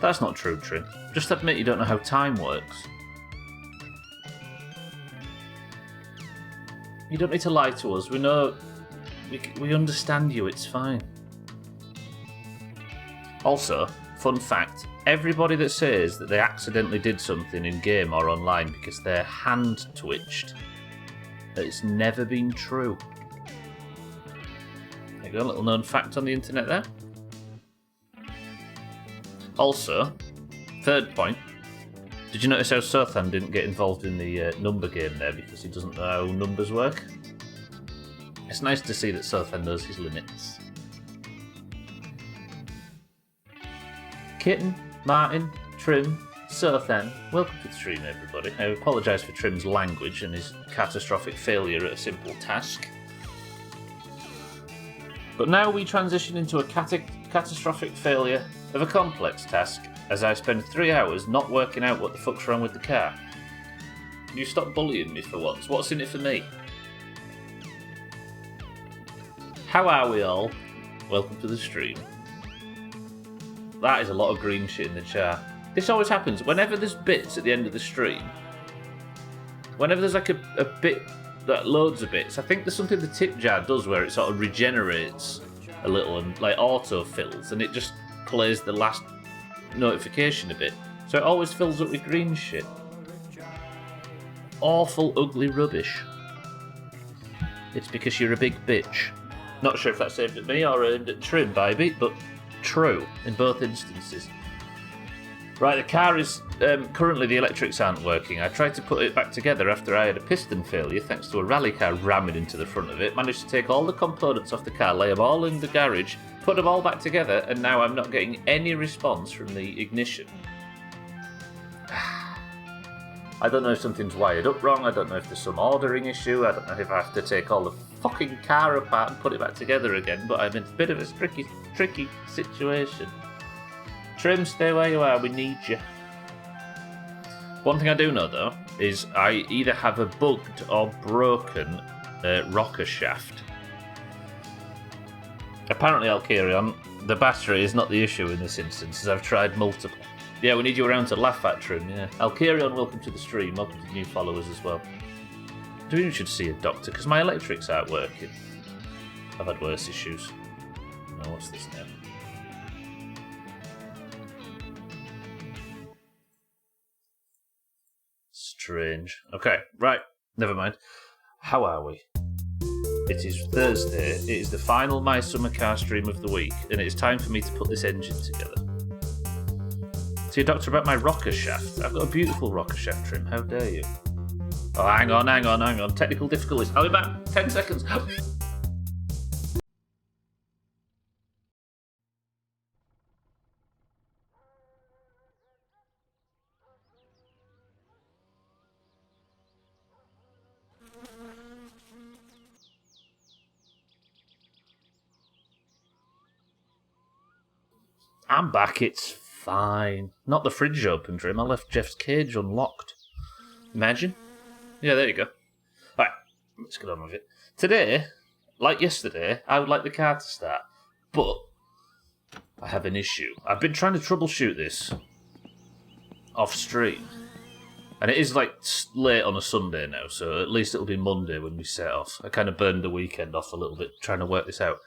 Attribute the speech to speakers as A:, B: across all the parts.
A: That's not true, Trim. Just admit you don't know how time works. You don't need to lie to us. We know... We understand you, it's fine. Also, fun fact, everybody that says that they accidentally did something in-game or online because their hand twitched, it's never been true. There you go, a little known fact on the internet there. Also, third point, did you notice how Sothan didn't get involved in the number game there because he doesn't know how numbers work? It's nice to see that Sothan knows his limits. Kitten, Martin, Trim, Sothan, welcome to the stream, everybody. I apologise for Trim's language and his catastrophic failure at a simple task. But now we transition into a catastrophic failure of a complex task, as I spend 3 hours not working out what the fuck's wrong with the car. Can you stop bullying me for once? What's in it for me? How are we all? Welcome to the stream. That is a lot of green shit in the chat. This always happens. Whenever there's bits at the end of the stream, whenever there's like a bit, that loads of bits, I think there's something the tip jar does where it sort of regenerates a little and like auto-fills, and it just plays the last notification a bit. So it always fills up with green shit. Awful, ugly rubbish. It's because you're a big bitch. Not sure if that's aimed at me or aimed at Trim by a bit, but true in both instances. Right, the car is... currently the electrics aren't working. I tried to put it back together after I had a piston failure thanks to a rally car ramming into the front of it. Managed to take all the components off the car, lay them all in the garage, put them all back together, and now I'm not getting any response from the ignition. I don't know if something's wired up wrong, I don't know if there's some ordering issue, I don't know if I have to take all the fucking car apart and put it back together again, but I'm in a bit of a tricky situation. Trim, stay where you are, we need you. One thing I do know though, is I either have a bugged or broken rocker shaft. Apparently, Alkarion, the battery is not the issue in this instance, as I've tried multiple. Yeah, we need you around to laugh at, Trim, yeah. Alkarion, welcome to the stream, welcome to the new followers as well. Do you should see a doctor, because my electrics aren't working. I've had worse issues. Now, what's this now? Strange. Okay, right, never mind. How are we? It is Thursday, it is the final My Summer Car stream of the week, and it is time for me to put this engine together. See a doctor about my rocker shaft. I've got a beautiful rocker shaft, Trim, how dare you? Oh, hang on. Technical difficulties. I'll be back. 10 seconds. I'm back, it's fine. Not the fridge open, Trim. I left Jeff's cage unlocked. Imagine. Yeah, there you go. Right, let's get on with it. Today, like yesterday, I would like the car to start, but I have an issue. I've been trying to troubleshoot this off stream, and it is like late on a Sunday now, so at least it'll be Monday when we set off. I kind of burned the weekend off a little bit trying to work this out.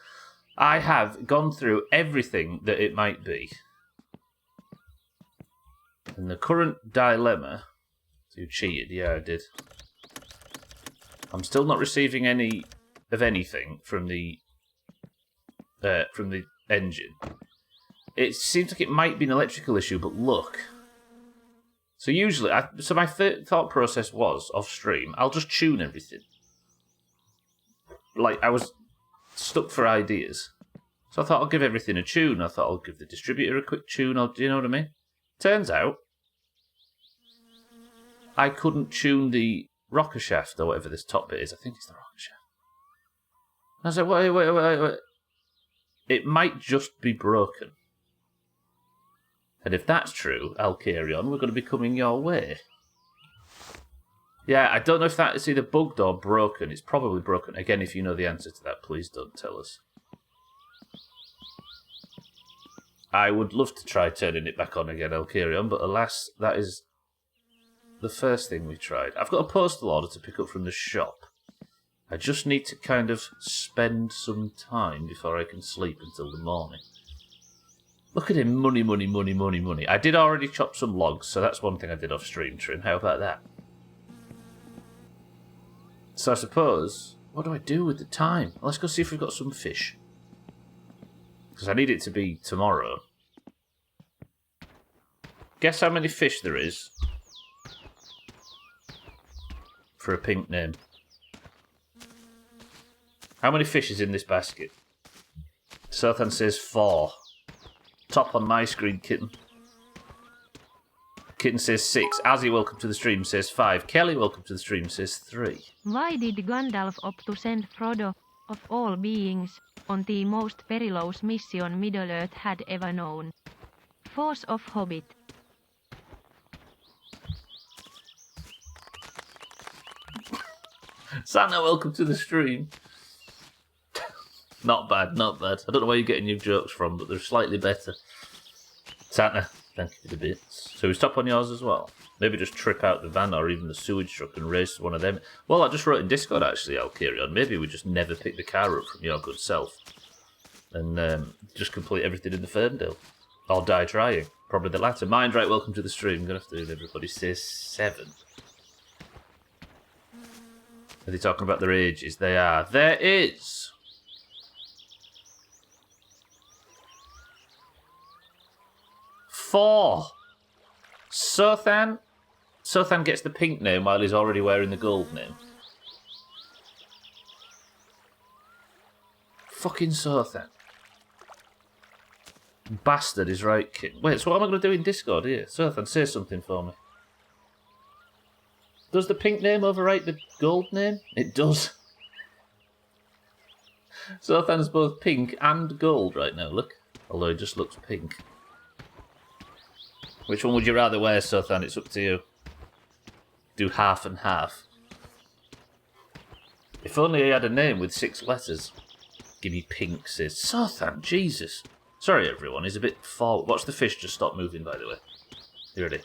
A: I have gone through everything that it might be. And the current dilemma... You cheated, yeah I did. I'm still not receiving any of anything from the engine. It seems like it might be an electrical issue, but look. So usually, my thought process was, off stream, I'll just tune everything. Like, I was stuck for ideas. So I thought I'll give everything a tune. I thought I'll give the distributor a quick tune. Do you know what I mean? Turns out, I couldn't tune the rocker shaft, or whatever this top bit is. I think it's the rocker shaft. I was like, wait. It might just be broken. And if that's true, Alkarion, we're going to be coming your way. Yeah, I don't know if that is either bugged or broken. It's probably broken. Again, if you know the answer to that, please don't tell us. I would love to try turning it back on again, Elkerion, but alas, that is the first thing we tried. I've got a postal order to pick up from the shop. I just need to kind of spend some time before I can sleep until the morning. Look at him, money, money, money, money, money. I did already chop some logs, so that's one thing I did off stream, Trim. How about that? So I suppose, what do I do with the time? Let's go see if we've got some fish. Because I need it to be tomorrow. Guess how many fish there is for a pink name. How many fish is in this basket? Sothan says 4. Top on my screen, Kitten. Kitten says 6. Azzy, welcome to the stream, says 5. Kelly, welcome to the stream, says 3.
B: Why did Gandalf opt to send Frodo, of all beings, on the most perilous mission Middle-earth had ever known? Force of Hobbit.
A: Santa, welcome to the stream. Not bad, not bad. I don't know where you're getting your jokes from, but they're slightly better. Santa, thank you for the bits. So we stop on yours as well. Maybe just trip out the van or even the sewage truck and race one of them. Well, I just wrote in Discord, actually, Alkerion. Maybe we just never pick the car up from your good self. And just complete everything in the Ferndale. Or die trying. Probably the latter. Mindright, welcome to the stream. I'm going to have to do everybody say 7. Are they talking about their ages? They are. There is 4. Sothan gets the pink name while he's already wearing the gold name. Fucking Sothan. Bastard is right, kid. Wait, so what am I going to do in Discord here? Sothan, say something for me. Does the pink name overwrite the gold name? It does. Sothan's both pink and gold right now, look. Although he just looks pink. Which one would you rather wear, Sothan? It's up to you. Do half and half. If only he had a name with 6 letters. Give me pink, says Sothan, Jesus. Sorry, everyone, he's a bit forward. Watch the fish just stop moving, by the way. You ready?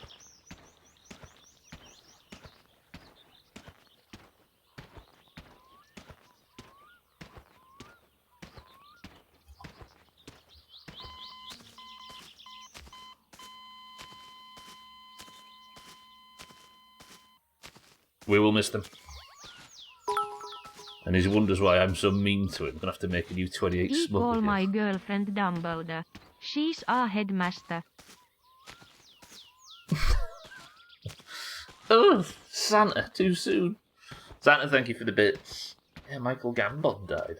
A: We will miss them. And he wonders why I'm so mean to him. I'm going to have to make a new 28
B: He
A: smuggle.
B: call my girlfriend Dumbledore. She's our headmaster.
A: Oh, Santa, too soon. Santa, thank you for the bits. Yeah, Michael Gambon died.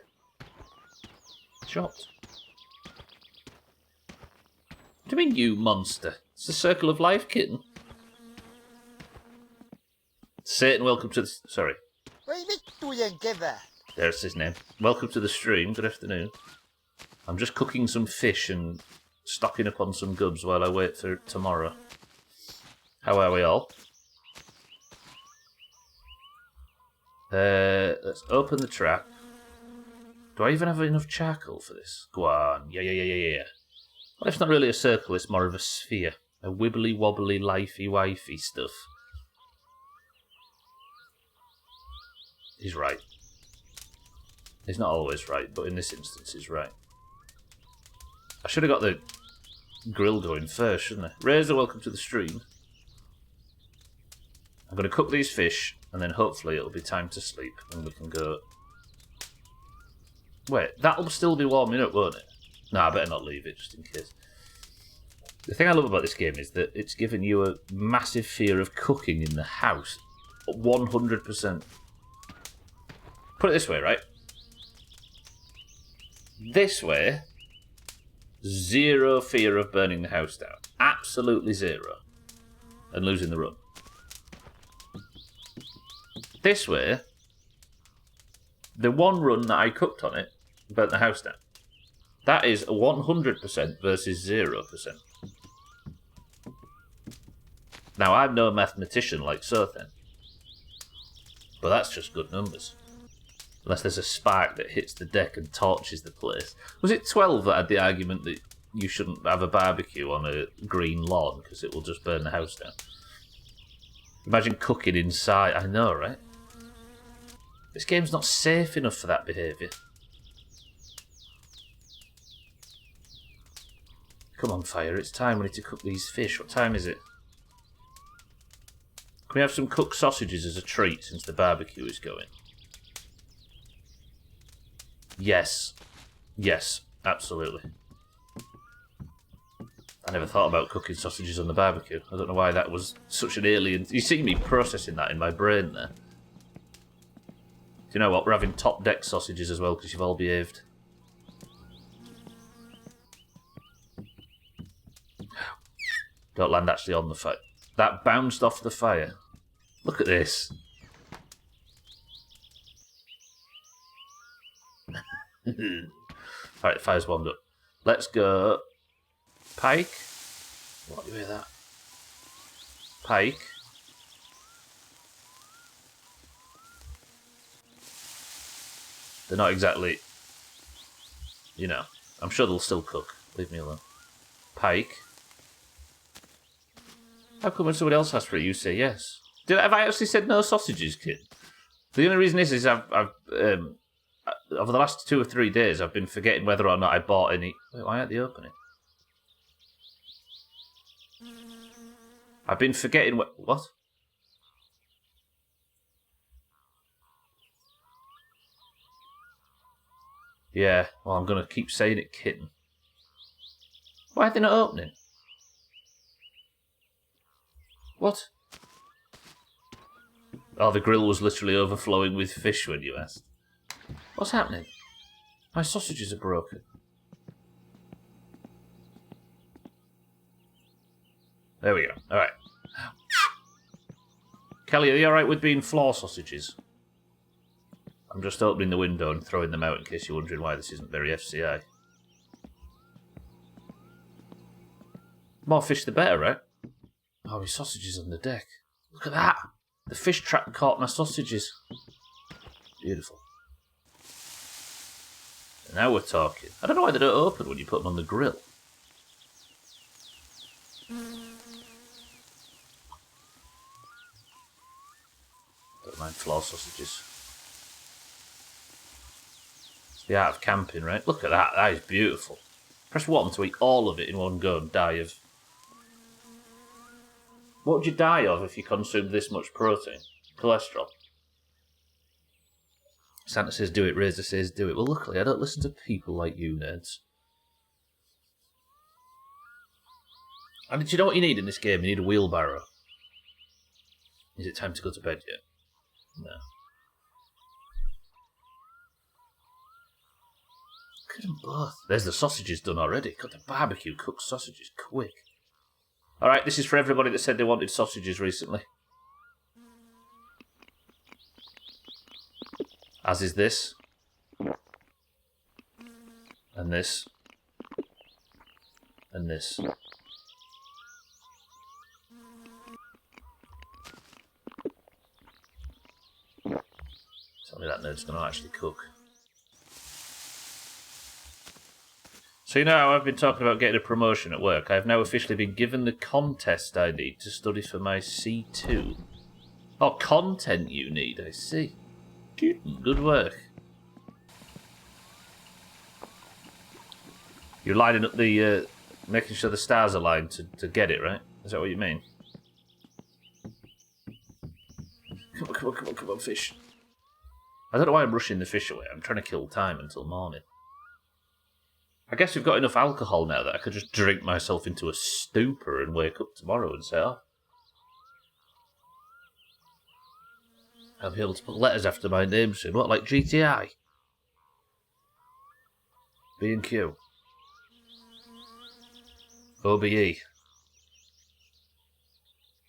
A: Shocked. What do you mean, you monster? It's the circle of life, kitten. Satan, welcome to the... Sorry. There's his name. Welcome to the stream. Good afternoon. I'm just cooking some fish and stocking up on some gubs while I wait for tomorrow. How are we all? Let's open the trap. Do I even have enough charcoal for this? Go on. Yeah. Well, it's not really a circle, it's more of a sphere. A wibbly wobbly, lifey wifey stuff. He's right. He's not always right, but in this instance he's right. I should have got the grill going first, shouldn't I? Razor, welcome to the stream. I'm going to cook these fish, and then hopefully it'll be time to sleep, and we can go... Wait, that'll still be warming up, won't it? No, I better not leave it, just in case. The thing I love about this game is that it's given you a massive fear of cooking in the house. 100%. Put it this way, right? This way, 0 fear of burning the house down. Absolutely 0. And losing the run. This way, the one run that I cooked on it burnt the house down. That is 100% versus 0%. Now, I'm no mathematician like Sothen, but that's just good numbers. Unless there's a spark that hits the deck and torches the place. Was it 12 that had the argument that you shouldn't have a barbecue on a green lawn because it will just burn the house down. Imagine cooking inside. I know, right? This game's not safe enough for that behaviour. Come on, fire. It's time. We need to cook these fish. What time is it? Can we have some cooked sausages as a treat since the barbecue is going? Yes. Yes, absolutely. I never thought about cooking sausages on the barbecue. I don't know why that was such an alien... You see me processing that in my brain there. Do you know what? We're having top deck sausages as well because you've all behaved. Don't land actually on the fire. That bounced off the fire. Look at this. Alright, the fire's warmed up. Let's go... Pike? What do you hear that? Pike. They're not exactly... You know, I'm sure they'll still cook. Leave me alone. Pike. How come when somebody else asks for it, you say yes? Have I actually said no sausages, kid? The only reason is I've over the last 2 or 3 days, I've been forgetting whether or not I bought any... Wait, why aren't they opening? I've been forgetting what? Yeah, well, I'm going to keep saying it, kitten. Why are they not opening? What? Oh, the grill was literally overflowing with fish when you asked. What's happening? My sausages are broken. There we go. Alright. Kelly, are you alright with being floor sausages? I'm just opening the window and throwing them out in case you're wondering why this isn't very FCI. More fish the better, right? Oh, my sausages on the deck. Look at that! The fish trap caught my sausages. Beautiful. And now we're talking. I don't know why they don't open when you put them on the grill. Don't mind floor sausages. It's the art of camping, right? Look at that. That is beautiful. Press 1 to eat all of it in one go and die of... What would you die of if you consumed this much protein? Cholesterol. Santa says do it, Razor says do it. Well, luckily, I don't listen to people like you, nerds. And do you know what you need in this game? You need a wheelbarrow. Is it time to go to bed yet? No. Look at them both. There's the sausages done already. Got the barbecue cooked sausages quick. Alright, this is for everybody that said they wanted sausages recently. As is this. And this. And this. Tell me that nerd's going to actually cook. So you know how I've been talking about getting a promotion at work? I've now officially been given the contest I need to study for my C2. Oh, content you need, I see. Good work. You're lining up the... making sure the stars align to get it, right? Is that what you mean? Come on, come on, come on, come on, fish. I don't know why I'm rushing the fish away. I'm trying to kill time until morning. I guess we've got enough alcohol now that I could just drink myself into a stupor and wake up tomorrow and say, oh, I'll be able to put letters after my name soon. What, like GTI? B&Q. OBE.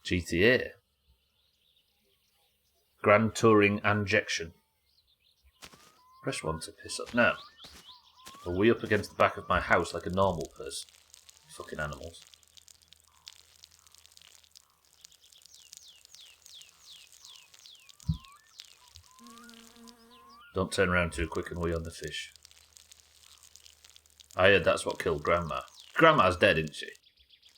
A: GTA. Grand Touring Injection. Press 1 to piss up. Now, are we up against the back of my house like a normal person? Fucking animals. Don't turn around too quick and wee on the fish. I heard that's what killed Grandma. Grandma's dead, isn't she?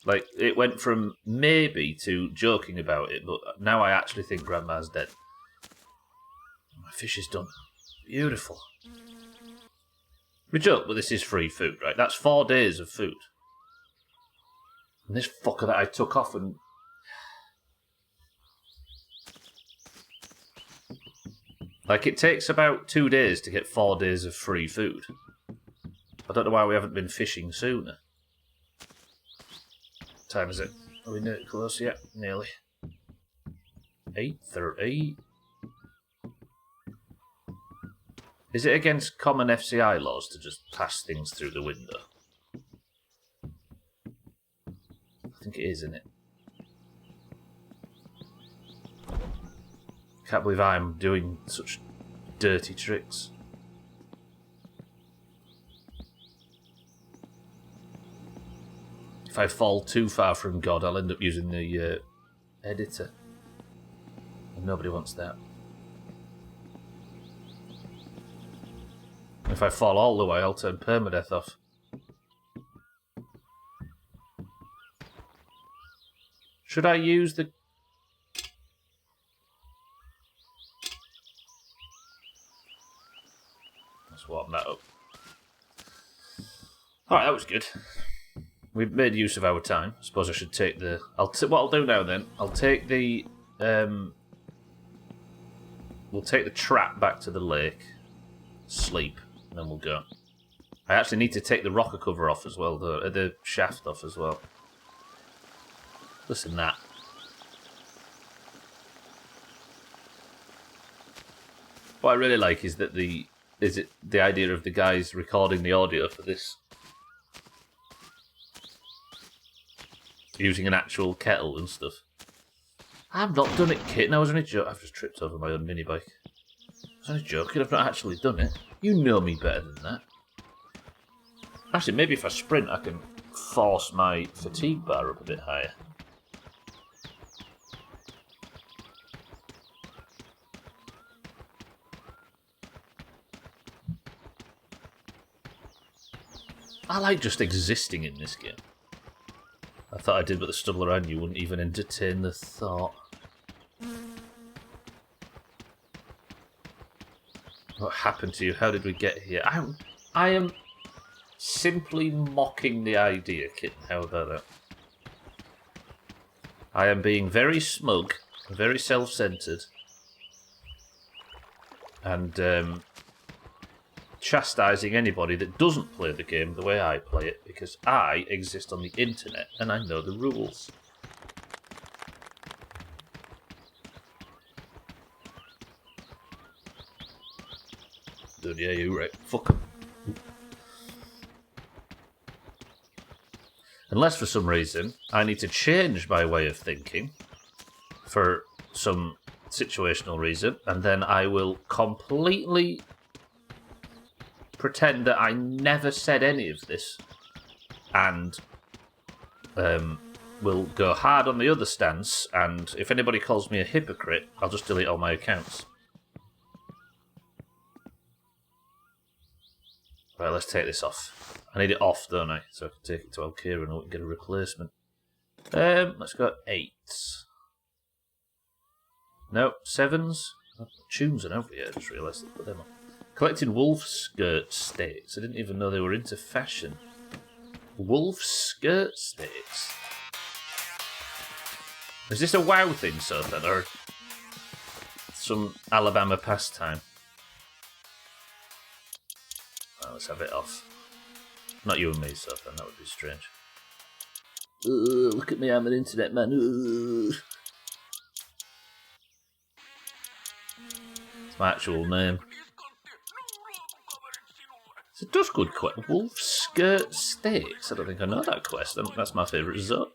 A: Like, it went from maybe to joking about it, but now I actually think Grandma's dead. My fish is done. Beautiful. We joke, but this is free food, right? That's 4 days of food. And this fucker that I took off and... Like, it takes about 2 days to get 4 days of free food. I don't know why we haven't been fishing sooner. What time is it? Are we near close yet? Nearly. 8:30. Is it against common FCI laws to just pass things through the window? I think it is, isn't it? Can't believe I'm doing such dirty tricks. If I fall too far from God, I'll end up using the editor. And nobody wants that. If I fall all the way, I'll turn permadeath off. Should I use the... Let's warm that up. Alright, that was good. We've made use of our time. I suppose I should take the... what I'll do now then, I'll take the... we'll take the trap back to the lake. Sleep. And then we'll go. I actually need to take the rocker cover off as well, though. The shaft off as well. Listen to that. What I really like is that the idea of the guys recording the audio for this. Using an actual kettle and stuff. I've not done it, Kit. I was only joking. I've just tripped over my own mini bike. I was only joking. I've not actually done it. You know me better than that. Actually, maybe if I sprint, I can force my fatigue bar up a bit higher. I like just existing in this game. I thought I did, but the stubble around you wouldn't even entertain the thought. What happened to you? How did we get here? I am simply mocking the idea, Kitten. How about that? I am being very smug, very self-centered, and chastising anybody that doesn't play the game the way I play it, because I exist on the internet and I know the rules. Dude, yeah, you're right. Fuck 'em. Unless for some reason I need to change my way of thinking for some situational reason, and then I will completely pretend that I never said any of this, and will go hard on the other stance, and if anybody calls me a hypocrite, I'll just delete all my accounts. Right, let's take this off. I need it off, don't I? So I can take it to Alkira and we can get a replacement. Let's go 8s. No, 7s. Oh, tunes are over here, I just realised they put them on. Collecting wolf skirt stakes. I didn't even know they were into fashion. Wolf skirt stakes. Is this a WoW thing, so then, or some Alabama pastime? Well, let's have it off. Not you and me, so then that would be strange. Look at me, I'm an internet man. It's my actual name. It's a does good quest. Wolf skirt stakes. I don't think I know that quest. That's my favourite zone.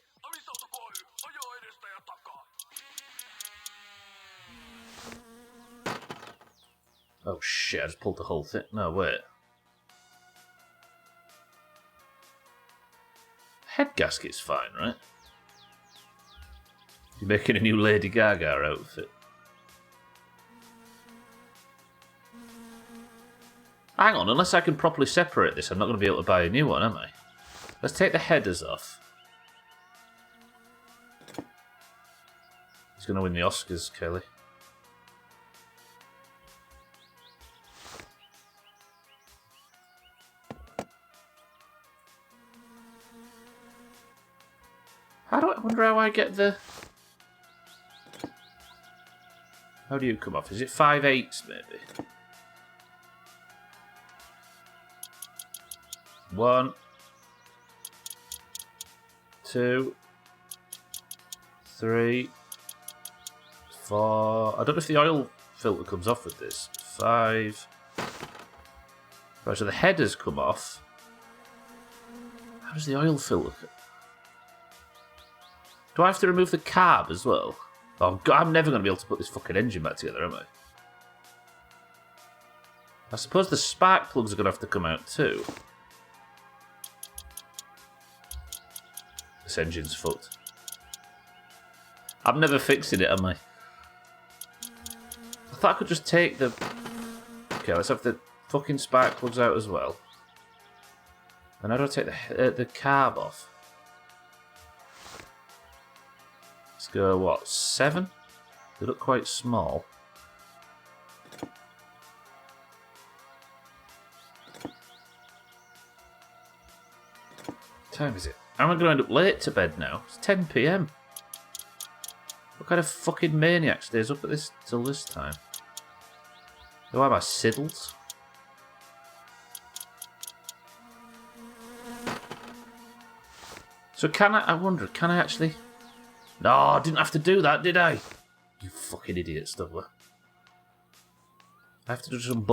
A: Oh shit! I just pulled the whole thing. No, wait. Head gasket's fine, right? You're making a new Lady Gaga outfit. Hang on, unless I can properly separate this, I'm not going to be able to buy a new one, am I? Let's take the headers off. He's going to win the Oscars, Kelly. I wonder how I get the... How do you come off? Is it 5/8 maybe? 1, 2, 3, 4. I don't know if the oil filter comes off with this. 5. Right, so the headers come off. How does the oil filter? Do I have to remove the carb as well? Oh, God, I'm never going to be able to put this fucking engine back together, am I? I suppose the spark plugs are going to have to come out too. This engine's fucked. I'm never fixing it, am I? I thought I could just take the... Okay, let's have the fucking spark plugs out as well. And how do I take the carb off? Let's go, what, 7? They look quite small. What time is it? Am I going to end up late to bed now? It's 10 PM. What kind of fucking maniac stays up at this till this time? Do I have my siddles? So can I wonder, can I actually... No, I didn't have to do that, did I? You fucking idiot, Stubbler. I have to do some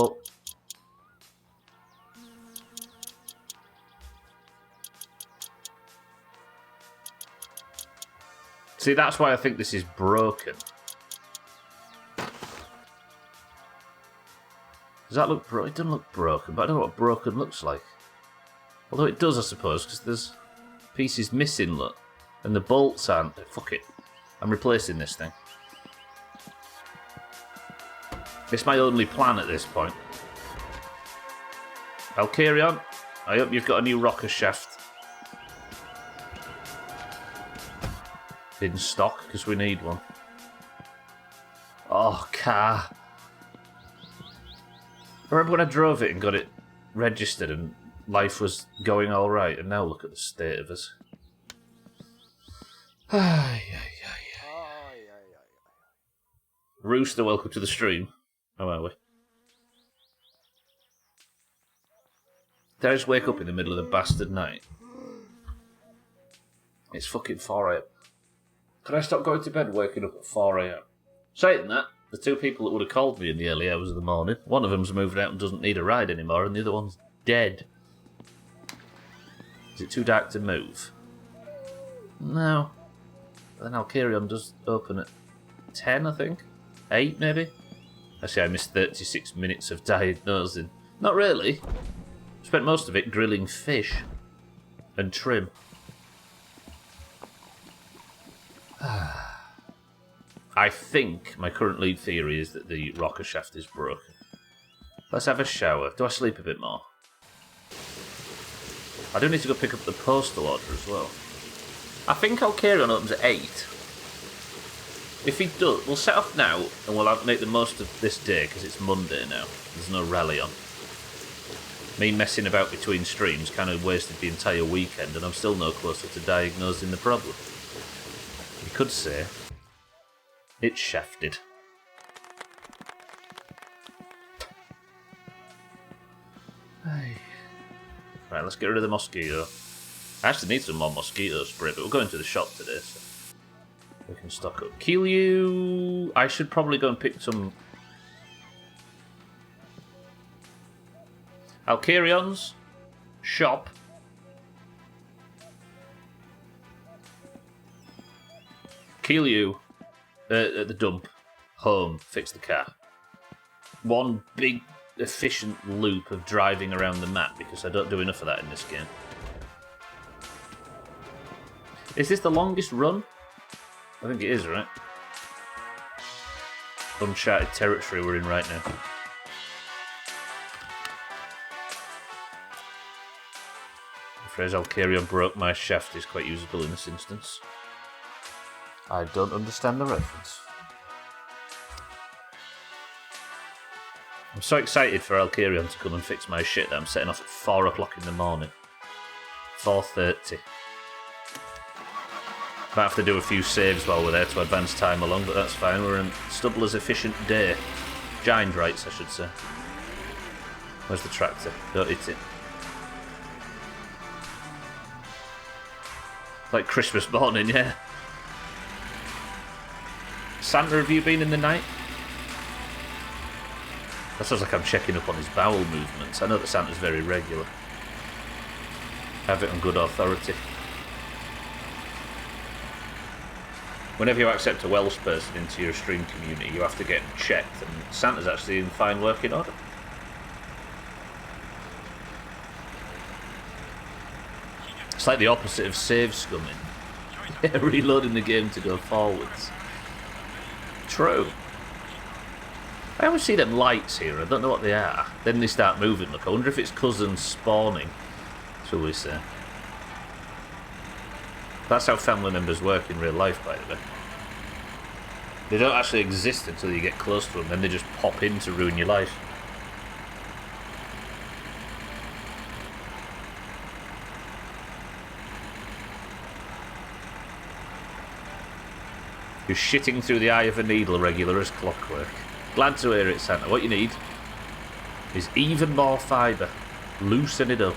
A: See, that's why I think this is broken. Does that look broken? It doesn't look broken, but I don't know what broken looks like. Although it does, I suppose, because there's pieces missing, look. And the bolts aren't... Fuck it. I'm replacing this thing. It's my only plan at this point. I'll carry on. I hope you've got a new rocker shaft in stock, because we need one. Oh, car. I remember when I drove it and got it registered and life was going alright, and now look at the state of us. Rooster, welcome to the stream. How are we? Did I just wake up in the middle of the bastard night? It's fucking 4 AM. Can I stop going to bed waking up at 4 AM? Saying that, the two people that would have called me in the early hours of the morning, one of them's moved out and doesn't need a ride anymore, and the other one's dead. Is it too dark to move? No. But then Alkarion does open at 10, I think. 8, maybe? Actually, I missed 36 minutes of diagnosing. Not really. Spent most of it grilling fish and trim. I think my current lead theory is that the rocker shaft is broken. Let's have a shower. Do I sleep a bit more? I do need to go pick up the postal order as well. I think Alkarion opens at 8. If he does, we'll set off now and we'll make the most of this day because it's Monday now. There's no rally on. Me messing about between streams kind of wasted the entire weekend and I'm still no closer to diagnosing the problem. You could say it's shafted. Hey. Right, let's get rid of the mosquito. I actually need some more mosquito spray, but we're going to the shop today, so we can stock up. Keelyu... I should probably go and pick some... Alkarion's shop. Keelyu at the dump. Home. Fix the car. One big efficient loop of driving around the map because I don't do enough of that in this game. Is this the longest run? I think it is, right? Uncharted territory we're in right now. phrase Alcarion broke my shaft is quite usable in this instance. I don't understand the reference. I'm so excited for Alcarion to come and fix my shit that I'm setting off at 4 o'clock in the morning. 4:30. Might have to do a few saves while we're there to advance time along, but that's fine. We're in Stubbler's efficient day. Giant rights, I should say. Where's the tractor? Don't hit it. Like Christmas morning, yeah. Santa, have you been in the night? That sounds like I'm checking up on his bowel movements. I know that Santa's very regular. Have it on good authority. Whenever you accept a Welsh person into your stream community, you have to get them checked, and Santa's actually in fine working order. It's like the opposite of save scumming. Reloading the game to go forwards. True. I always see them lights here, I don't know what they are. Then they start moving, look. I wonder if it's cousins spawning, shall we say. That's how family members work in real life, by the way. They don't actually exist until you get close to them, then they just pop in to ruin your life. You're shitting through the eye of a needle regular as clockwork. Glad to hear it, Santa. What you need is even more fibre. Loosen it up.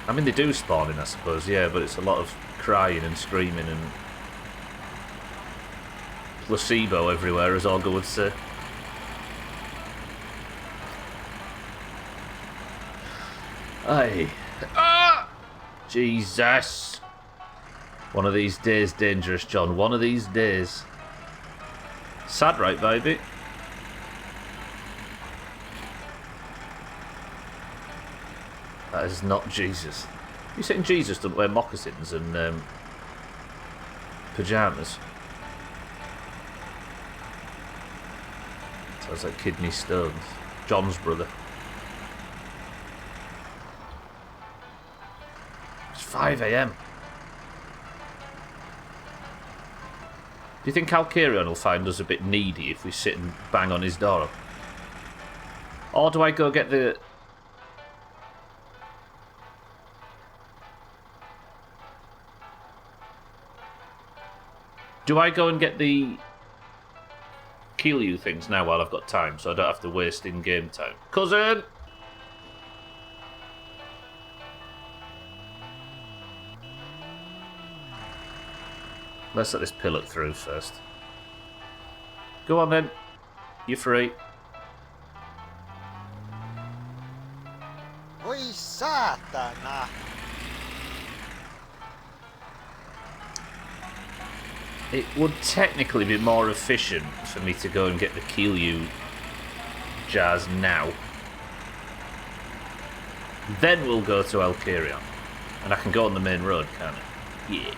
A: I mean, they do spawn in, I suppose, yeah, but it's a lot of crying and screaming and placebo everywhere, as Olga would say. Aye. Ah! Jesus. One of these days, Dangerous John. One of these days. Sad, right, baby? That is not Jesus. You saying Jesus doesn't wear moccasins and pyjamas? Sounds like kidney stones. John's brother. It's 5 AM. Do you think Alcarion will find us a bit needy if we sit and bang on his door? Or do I go get the... Do I go and get the kill you things now while I've got time, so I don't have to waste in-game time? Cousin! Let's let this pilot through first. Go on then. You're free.
C: Voi saatana!
A: It would technically be more efficient for me to go and get the kill you jars now. Then we'll go to Alcarion. And I can go on the main road, can't I? Yeah.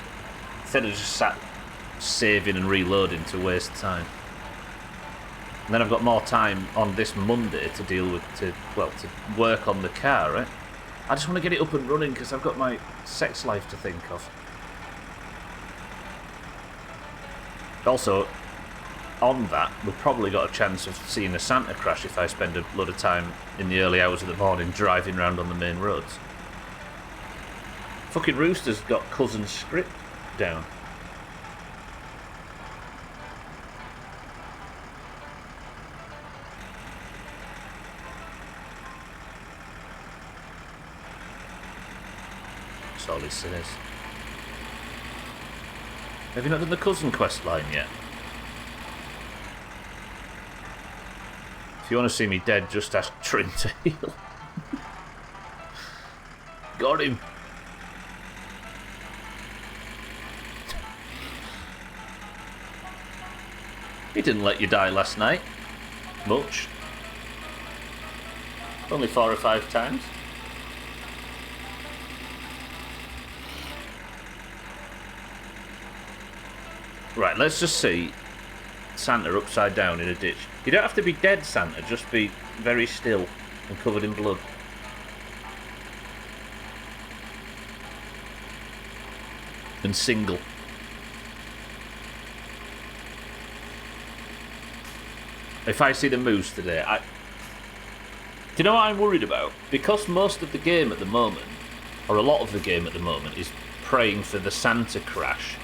A: Instead of just sat saving and reloading to waste time. And then I've got more time on this Monday to deal with, to work on the car, right? I just want to get it up and running because I've got my sex life to think of. Also, on that, we've probably got a chance of seeing a Santa crash if I spend a lot of time in the early hours of the morning driving around on the main roads. Fucking Rooster's got cousin script down. That's all he says. Have you not done the cousin quest line yet? If you want to see me dead, just ask Trin to heal. Got him. He didn't let you die last night. Much. Only 4 or 5 times. Right, let's just see Santa upside down in a ditch. You don't have to be dead, Santa, just be very still and covered in blood. and single. If I see the moose today, do you know what I'm worried about? Because most of the game at the moment, or a lot of the game at the moment, is praying for the Santa crash.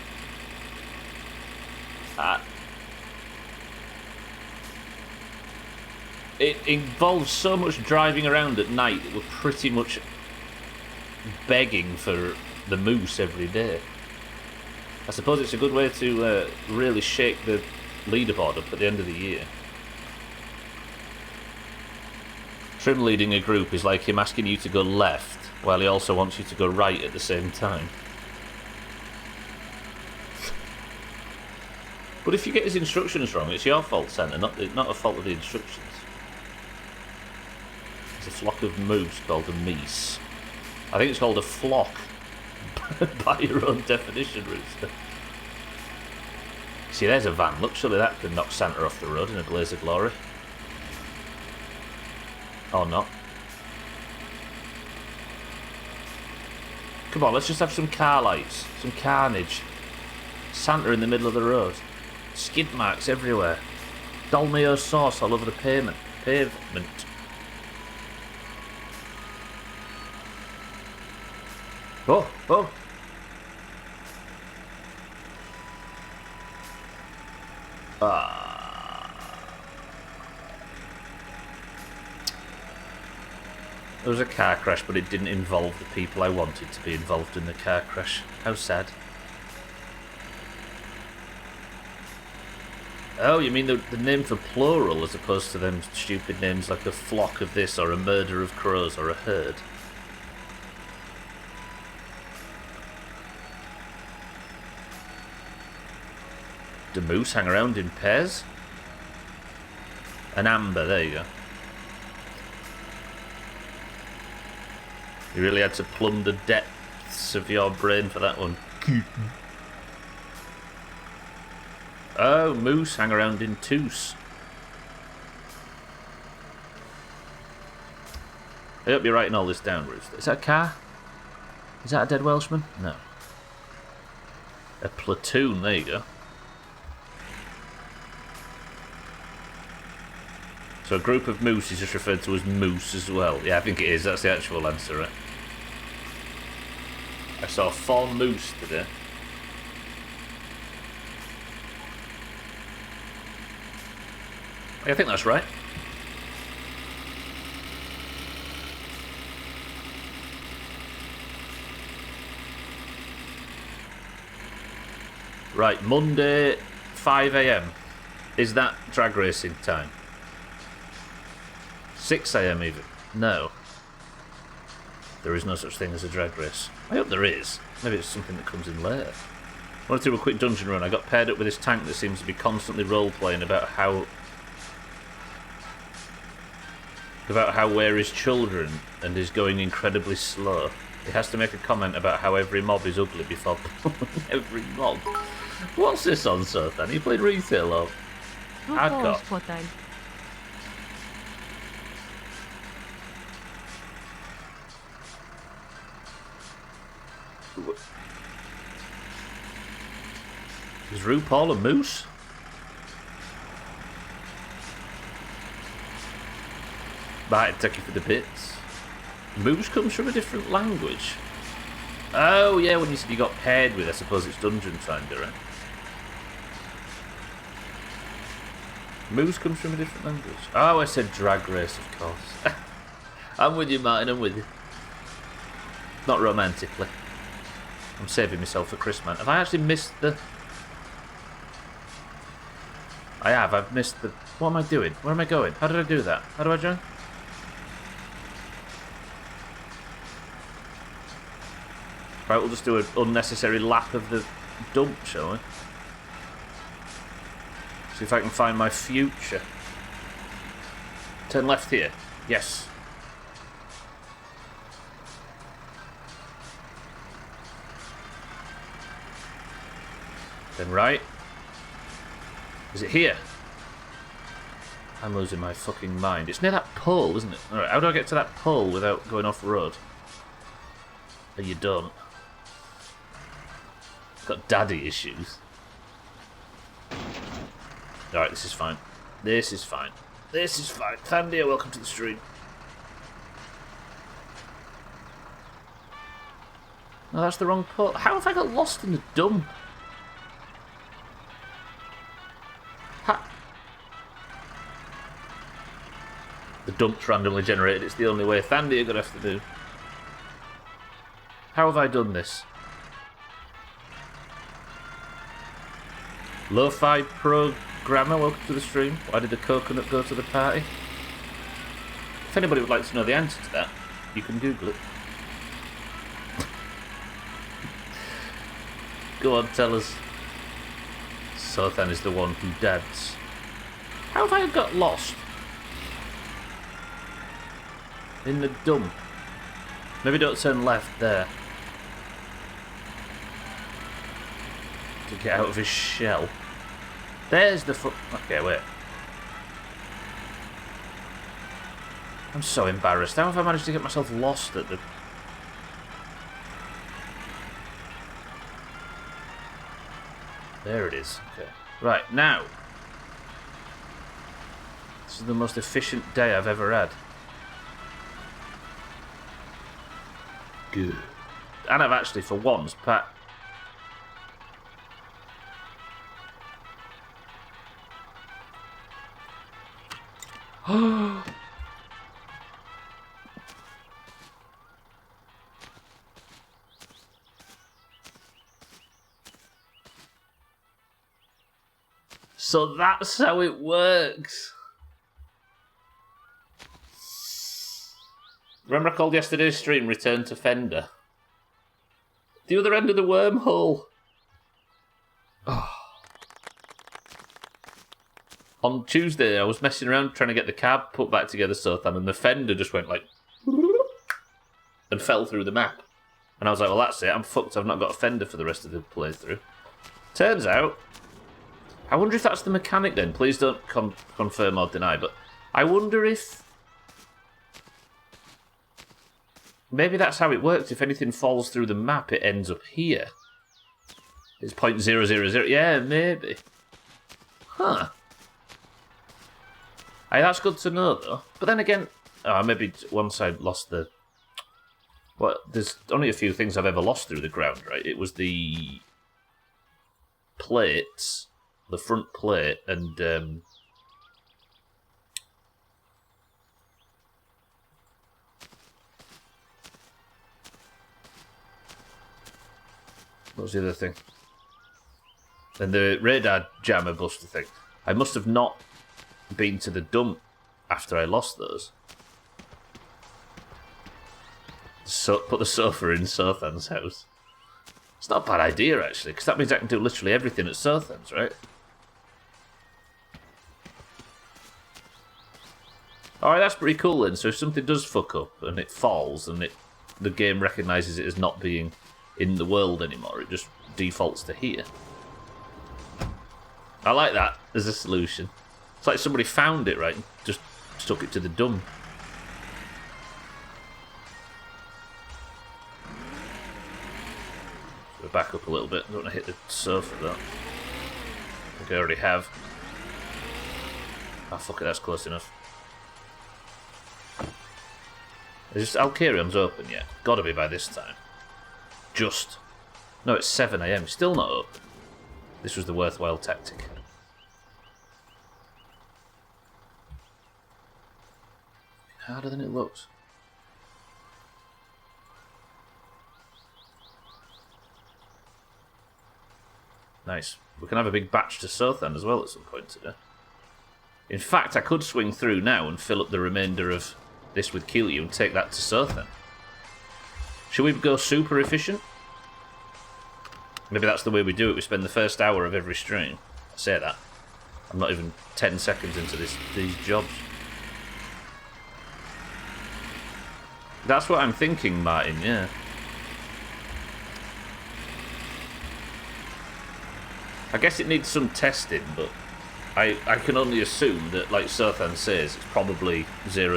A: It involves so much driving around at night that we're pretty much begging for the moose every day. I suppose it's a good way to really shake the leaderboard up at the end of the year. Trim leading a group is like him asking you to go left, while he also wants you to go right at the same time. But if you get his instructions wrong, it's your fault, Santa, not a fault of the instructions. It's a flock of moose called a meese. I think it's called a flock, by your own definition, Rooster. See, there's a van. Look, surely that could knock Santa off the road in a blaze of glory. Or not. Come on, let's just have some car lights. Some carnage. Santa in the middle of the road. Skid marks everywhere. Dolmio sauce all over the pavement. Oh, oh. There was a car crash, but it didn't involve the people I wanted to be involved in the car crash. How sad. Oh, you mean the name for plural as opposed to them stupid names like a flock of this or a murder of crows or a herd? Do moose hang around in pairs? An amber, there you go. You really had to plumb the depths of your brain for that one. Oh, moose hang around in twos. I hope you're writing all this down, Rooster. Is that a car? Is that a dead Welshman? No. A platoon, there you go. So a group of moose is just referred to as moose as well. Yeah, I think it is. That's the actual answer, right? I saw 4 moose today. I think that's right. Right, Monday, 5 AM. Is that drag racing time? 6 AM even? No. There is no such thing as a drag race. I hope there is. Maybe it's something that comes in later. I wanted to do a quick dungeon run. I got paired up with this tank that seems to be constantly role-playing about how where his children and is going incredibly slow. He has to make a comment about how every mob is ugly before every mob. What's this on, Sothan? You played retail or hardcore? Is RuPaul a moose? Might take you for the bits. Moose comes from a different language. Oh yeah, when you said you got paired with, I suppose it's dungeon time, right? Moose comes from a different language. Oh, I said drag race, of course. I'm with you, Martin, I'm with you. Not romantically. I'm saving myself for Christmas. Have I actually missed the... I have, I've missed the... What am I doing? Where am I going? How did I do that? How do I join? Right, we'll just do an unnecessary lap of the dump, shall we? See if I can find my future. Turn left here. Yes. Then right. Is it here? I'm losing my fucking mind. It's near that pole, isn't it? Alright, how do I get to that pole without going off road? Oh, you don't. got daddy issues. Alright, this is fine. This is fine. This is fine. Thandia, welcome to the stream. No, that's the wrong port. How have I got lost in the dump? The dump's randomly generated. It's the only way Thandia gonna have to do. How have I done this? Lo-fi programmer, welcome to the stream. Why did the coconut go to the party? If anybody would like to know the answer to that, you can Google it. Go on, tell us. Sothan is the one who dads. How have I got lost? In the dump. Maybe don't turn left there. To get out of his shell. There's the foot. Okay, wait. I'm so embarrassed. How have I managed to get myself lost at the... There it is. Okay. Right, now. This is the most efficient day I've ever had. Good. And I've actually, for once, So that's how it works. Remember I called yesterday's stream Return to Fender? The other end of the wormhole. Oh. On Tuesday I was messing around trying to get the cab put back together, Sothan, and the fender just went like... and fell through the map. And I was like, well that's it, I'm fucked, I've not got a fender for the rest of the playthrough. Turns out... I wonder if that's the mechanic then. Please don't confirm or deny, but I wonder if... maybe that's how it works. If anything falls through the map, it ends up here. It's 0.000. Yeah, maybe. Huh. Aye, that's good to know, though. But then again... oh, maybe once I lost the... well, there's only a few things I've ever lost through the ground, right? It was the... plates... the front plate, and what was the other thing? And the radar jammer buster thing. I must have not been to the dump after I lost those. So put the sofa in Sothan's house. It's not a bad idea, actually, because that means I can do literally everything at Sothan's, right? Alright, that's pretty cool then. So if something does fuck up and it falls and the game recognises it as not being in the world anymore, it just defaults to here. I like that as a solution. It's like somebody found it, right, and just stuck it to the dump. So back up a little bit. I don't want to hit the sofa though. I think I already have. Ah, fuck it, that's close enough. Is Alcarion's open yet? Gotta be by this time. Just. No, it's 7 AM. Still not open. This was the worthwhile tactic. Harder than it looks. Nice. We can have a big batch to Sothan as well at some point today. In fact, I could swing through now and fill up the remainder of this with Kilyu and take that to Sothan. Should we go super efficient? Maybe that's the way we do it. We spend the first hour of every stream. I say that. I'm not even 10 seconds into these jobs. That's what I'm thinking, Martin, yeah. I guess it needs some testing, but I can only assume that, like Sothan says, it's probably 000,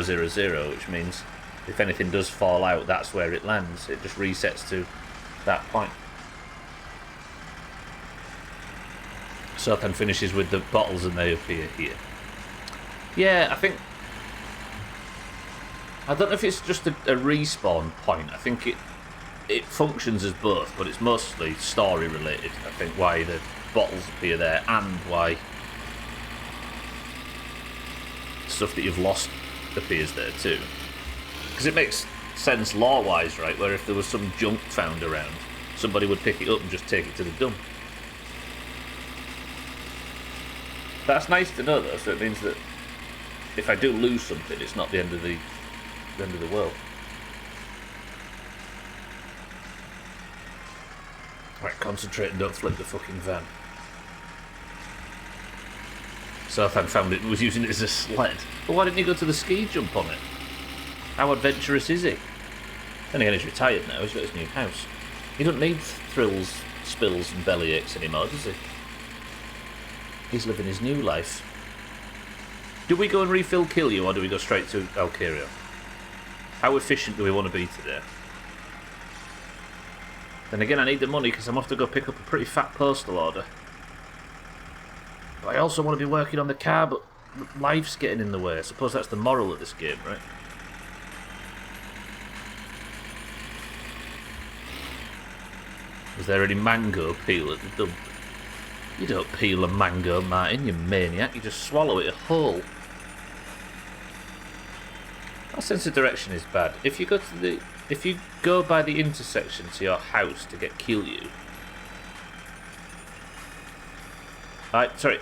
A: which means if anything does fall out, that's where it lands. It just resets to that point. Sothan finishes with the bottles and they appear here. Yeah, I don't know if it's just a respawn point. I think it functions as both, but it's mostly story related. I think why the bottles appear there and why stuff that you've lost appears there too. Because it makes sense lore-wise, right? Where if there was some junk found around, somebody would pick it up and just take it to the dump. That's nice to know, though. So it means that if I do lose something, it's not the end of the world. Right, concentrate and don't flip the fucking van. Sothan found it and was using it as a sled. But why didn't he go to the ski jump on it? How adventurous is he? Then again, he's retired now. He's got his new house. He doesn't need thrills, spills, and belly aches anymore, does he? He's living his new life. Do we go and refill kill you, or do we go straight to Alcaria? How efficient do we want to be today? Then again, I need the money because I'm off to go pick up a pretty fat postal order. But I also want to be working on the car, but life's getting in the way. I suppose that's the moral of this game, right? Was there any mango peel at the dump? You don't peel a mango, Martin, you maniac. You just swallow it whole. That sense of direction is bad. If you go by the intersection to your house to get Kilyu. Sorry.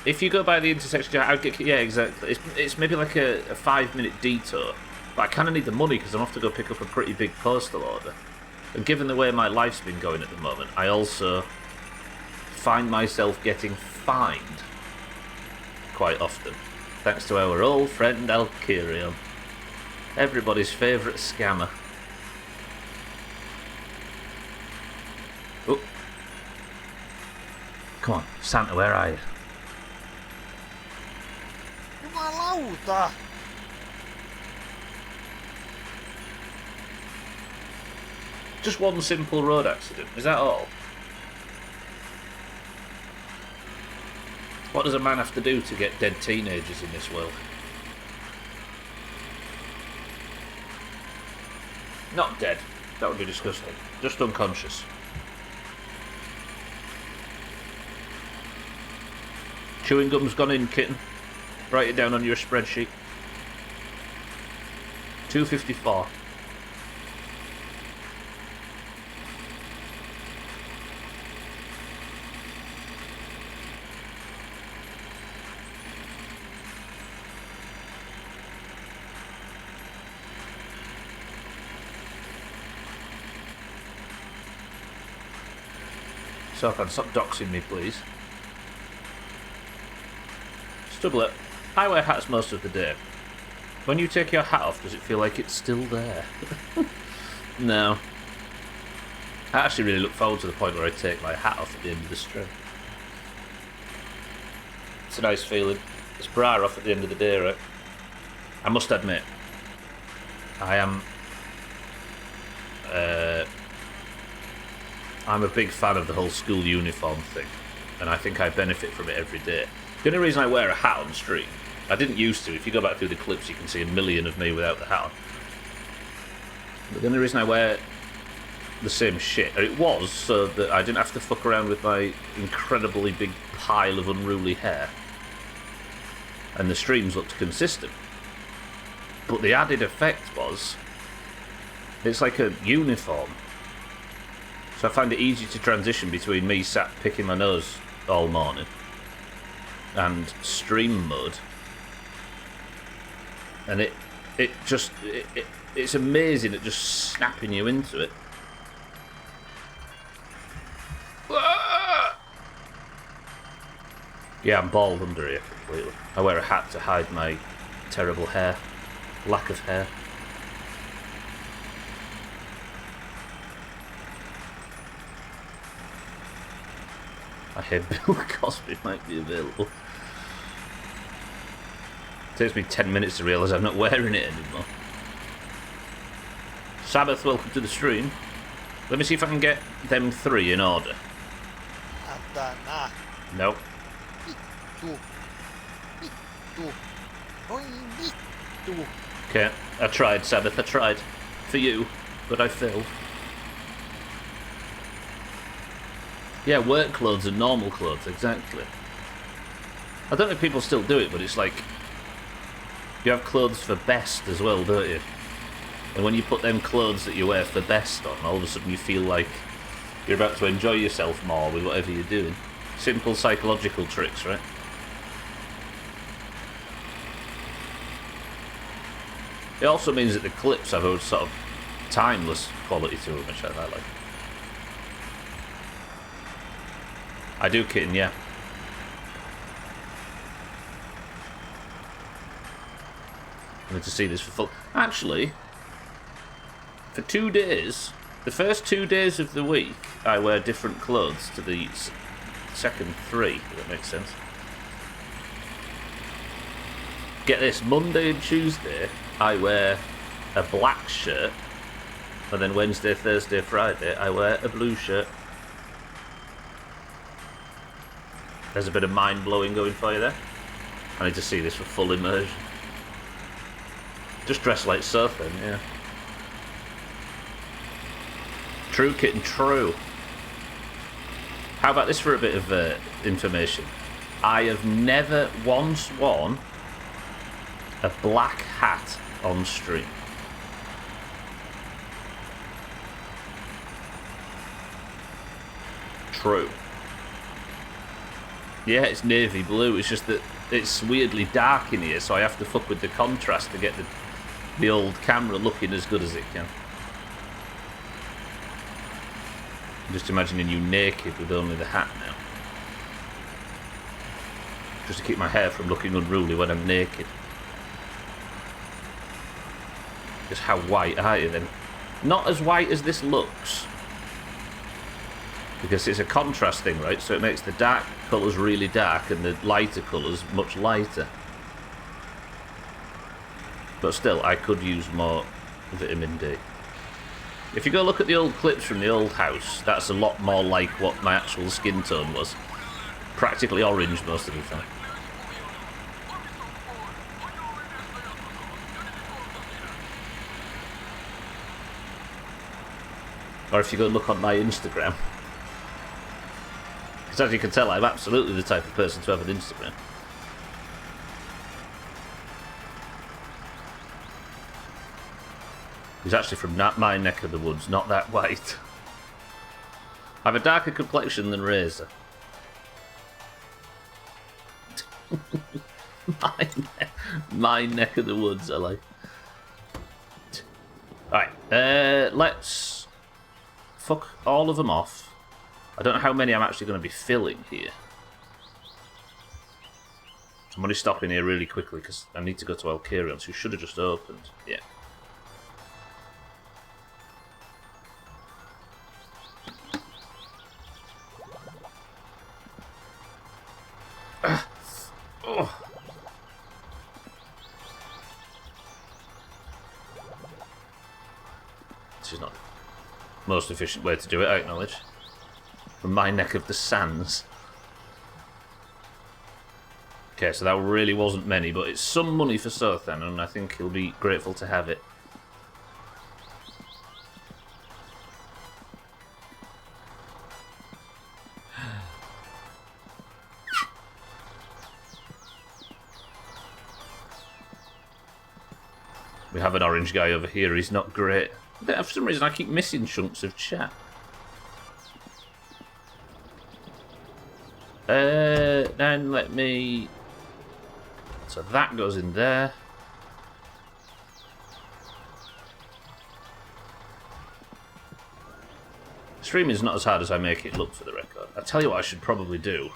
A: If you go by the intersection, I'd get, yeah, exactly. It's maybe like a 5-minute detour, but I kind of need the money because I'm off to go pick up a pretty big postal order. And given the way my life's been going at the moment, I also find myself getting fined quite often, thanks to our old friend Alkirion, everybody's favourite scammer. Oh. Come on, Santa, where are you?
C: Jumalauta!
A: Just one simple road accident, is that all? What does a man have to do to get dead teenagers in this world? Not dead. That would be disgusting. Just unconscious. Chewing gum's gone in, kitten. Write it down on your spreadsheet. 254. Sothan, stop doxing me, please. Stublet, I wear hats most of the day. When you take your hat off, does it feel like it's still there? No. I actually really look forward to the point where I take my hat off at the end of the stream. It's a nice feeling. It's bra off at the end of the day, right? I must admit, I am... I'm a big fan of the whole school uniform thing, and I think I benefit from it every day. The only reason I wear a hat on stream, I didn't used to. If you go back through the clips, you can see a million of me without the hat on. But the only reason I wear the same shit, and it was so that I didn't have to fuck around with my incredibly big pile of unruly hair, and the streams looked consistent. But the added effect was, it's like a uniform. So I find it easy to transition between me sat picking my nose all morning and stream mode. And it's amazing at just snapping you into it. Yeah, I'm bald under here completely. I wear a hat to hide my terrible hair. Lack of hair. I hear Bill Cosby might be available. It takes me 10 minutes to realise I'm not wearing it anymore. Sabbath, welcome to the stream. Let me see if I can get them three in order. Nope.
C: Vittu. Vittu. Oi vittu.
A: Okay, I tried, Sabbath, I tried. For you, but I failed. Yeah, work clothes and normal clothes, exactly. I don't know if people still do it, but it's like... You have clothes for best as well, don't you? And when you put them clothes that you wear for best on, all of a sudden you feel like you're about to enjoy yourself more with whatever you're doing. Simple psychological tricks, right? It also means that the clips have a sort of timeless quality to them, which I like. I do, kitten, yeah. I need to see this for full. Actually, for 2 days, the first 2 days of the week, I wear different clothes to the second 3, if that makes sense. Get this, Monday and Tuesday, I wear a black shirt, and then Wednesday, Thursday, Friday, I wear a blue shirt. There's a bit of mind-blowing going for you there. I need to see this for full immersion. Just dress like surf then, yeah. True, kitten, true. How about this for a bit of information? I have never once worn a black hat on stream. True. Yeah, it's navy blue. It's just that it's weirdly dark in here, so I have to fuck with the contrast to get the old camera looking as good as it can. I'm just imagining you naked with only the hat now. Just to keep my hair from looking unruly when I'm naked. Just how white are you then? Not as white as this looks. Because it's a contrast thing, right? So it makes the dark colours really dark and the lighter colours much lighter. But still, I could use more vitamin D. If you go look at the old clips from the old house, that's a lot more like what my actual skin tone was. Practically orange most of the time. Or if you go look on my Instagram. Because as you can tell, I'm absolutely the type of person to have an Instagram. He's actually from my neck of the woods, not that white. I have a darker complexion than Razor. my neck of the woods, I like. Alright, let's fuck all of them off. I don't know how many I'm actually going to be filling here. I'm only stopping here really quickly because I need to go to Alkarion, who should have just opened. Yeah. Oh. This is not the most efficient way to do it, I acknowledge. From my neck of the sands. Okay, so that really wasn't many, but it's some money for Sothan, and I think he'll be grateful to have it. We have an orange guy over here, he's not great. For some reason I keep missing chunks of chat. Then let me... So that goes in there. Streaming's not as hard as I make it look, for the record. I tell you what I should probably do.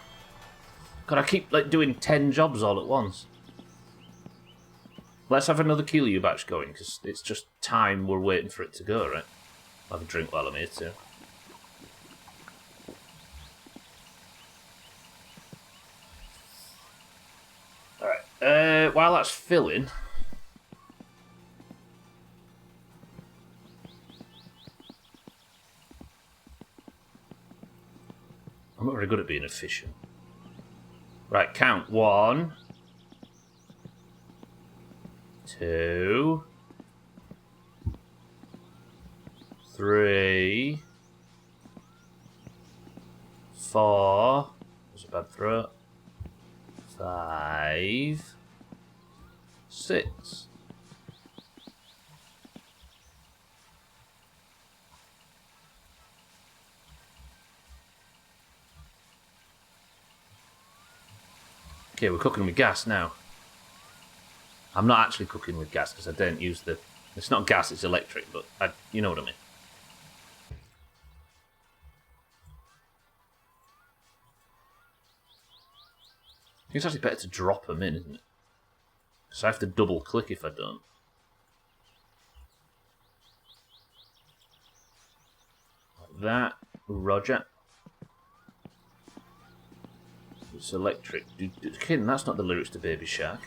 A: God, I keep like doing 10 jobs all at once. Let's have another Keelyu batch going, because it's just time we're waiting for it to go, right? I'll have a drink while I'm here too. Alright, while that's filling... I'm not very good at being efficient. Right, count. 1, 2, 3, 4. That's a bad throat. 5, 6. Okay, we're cooking with gas now. I'm not actually cooking with gas because I don't use the... It's not gas, it's electric, but you know what I mean. I think it's actually better to drop them in, isn't it? Because I have to double click if I don't. Like that. Roger. It's electric. Kitten, that's not the lyrics to Baby Shark.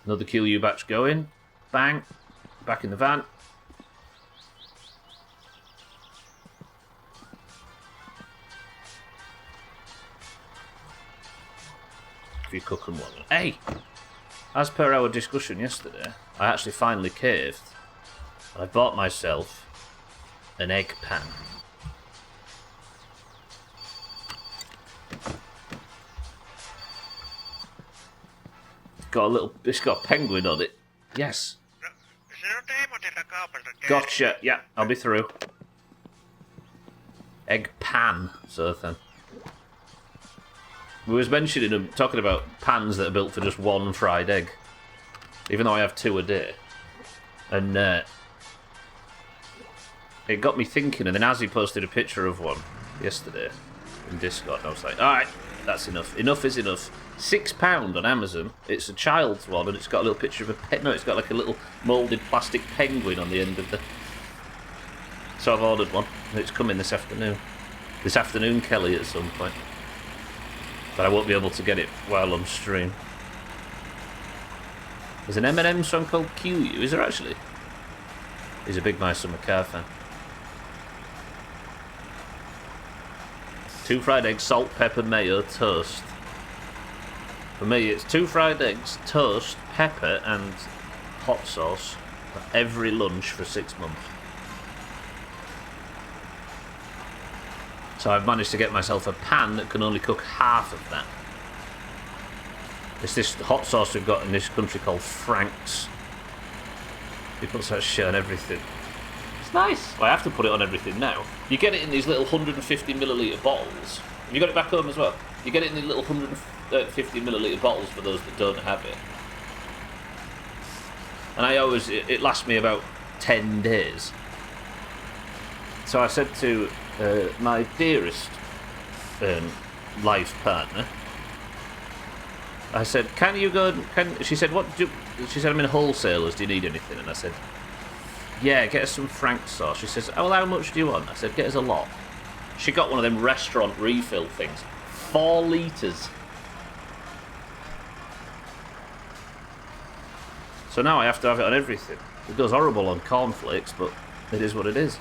A: Another QU batch going. Bang. Back in the van. If you cook them one. Hey! As per our discussion yesterday, I actually finally caved. And I bought myself an egg pan. It's got a penguin on it. Yes. Gotcha. Yeah, I'll be through. Egg pan, sort of thing. We was mentioning them, talking about pans that are built for just one fried egg. Even though I have 2 a day. And it got me thinking, and then Azzy posted a picture of one yesterday in Discord, and I was like, alright, that's enough. Enough is enough. £6 on Amazon. It's a child's one, and it's got a little picture of a no, it's got like a little moulded plastic penguin on the end of the... So I've ordered one, and it's coming this afternoon. This afternoon, Kelly, at some point. But I won't be able to get it while on stream. There's an Eminem song called QU, is there actually? He's a big My Summer Car fan. 2 fried eggs, salt, pepper, mayo, toast. For me, it's 2 fried eggs, toast, pepper, and hot sauce for every lunch for 6 months. So I've managed to get myself a pan that can only cook half of that. It's this hot sauce we've got in this country called Frank's. He puts that shit on everything. It's nice. Well, I have to put it on everything now. You get it in these little 150ml bottles. Have you got it back home as well? You get it in these little 150ml bottles for those that don't have it. And I always... It lasts me about 10 days. So I said to my dearest life partner, I said, can you go... She said, she said, I'm in wholesalers, do you need anything? And I said, yeah, get us some Frank sauce. She says, oh, well, how much do you want? I said, get us a lot. She got one of them restaurant refill things. 4 litres. So now I have to have it on everything. It goes horrible on cornflakes, but it is what it is.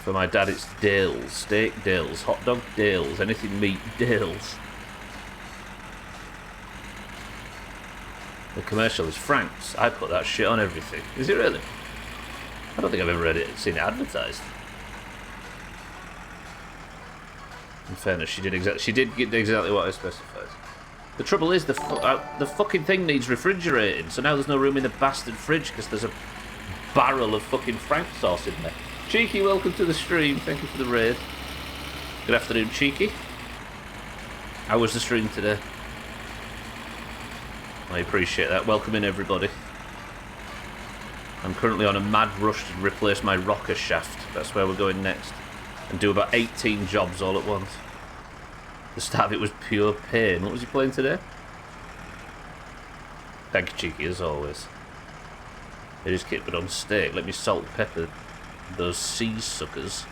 A: For my dad, it's Dales. Steak Dales. Hot dog Dales. Anything meat Dales. The commercial is Frank's. I put that shit on everything. Is it really? I don't think I've ever seen it advertised. In fairness, she did get exactly what I specified. The trouble is, the fucking thing needs refrigerating, so now there's no room in the bastard fridge because there's a barrel of fucking Frank sauce in there. Cheeky, welcome to the stream. Thank you for the raid. Good afternoon, Cheeky. How was the stream today? I appreciate that. Welcome in, everybody. I'm currently on a mad rush to replace my rocker shaft. That's where we're going next. And do about 18 jobs all at once. The start of it was pure pain. What was you playing today? Thank you, Cheeky, as always. It is kit, but on steak. Let me salt and pepper those sea suckers.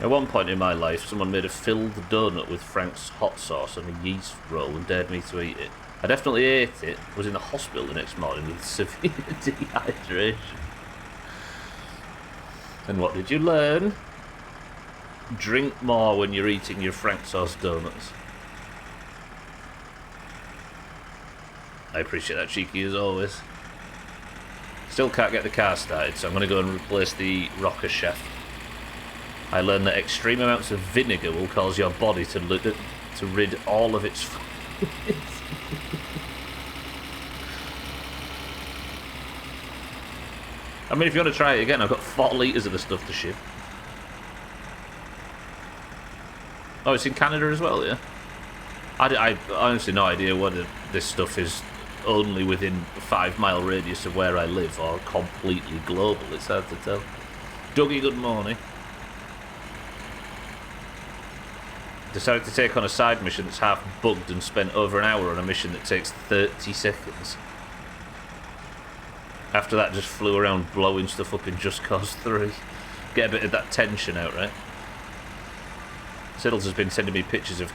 A: At one point in my life, someone made a filled donut with Frank's hot sauce and a yeast roll and dared me to eat it. I definitely ate it, was in the hospital the next morning with severe dehydration. And what did you learn? Drink more when you're eating your Frank sauce donuts. I appreciate that, cheeky as always. Still can't get the car started, so I'm going to go and replace the rocker shaft. I learned that extreme amounts of vinegar will cause your body to rid all of its fluids. I mean, if you want to try it again, I've got 4 litres of the stuff to ship. Oh, it's in Canada as well, yeah? I honestly no idea whether this stuff is only within a 5-mile radius of where I live or completely global. It's hard to tell. Dougie, good morning. Decided to take on a side mission that's half bugged and spent over an hour on a mission that takes 30 seconds. After that, just flew around blowing stuff up in Just Cause 3. Get a bit of that tension out, right? Siddles has been sending me pictures of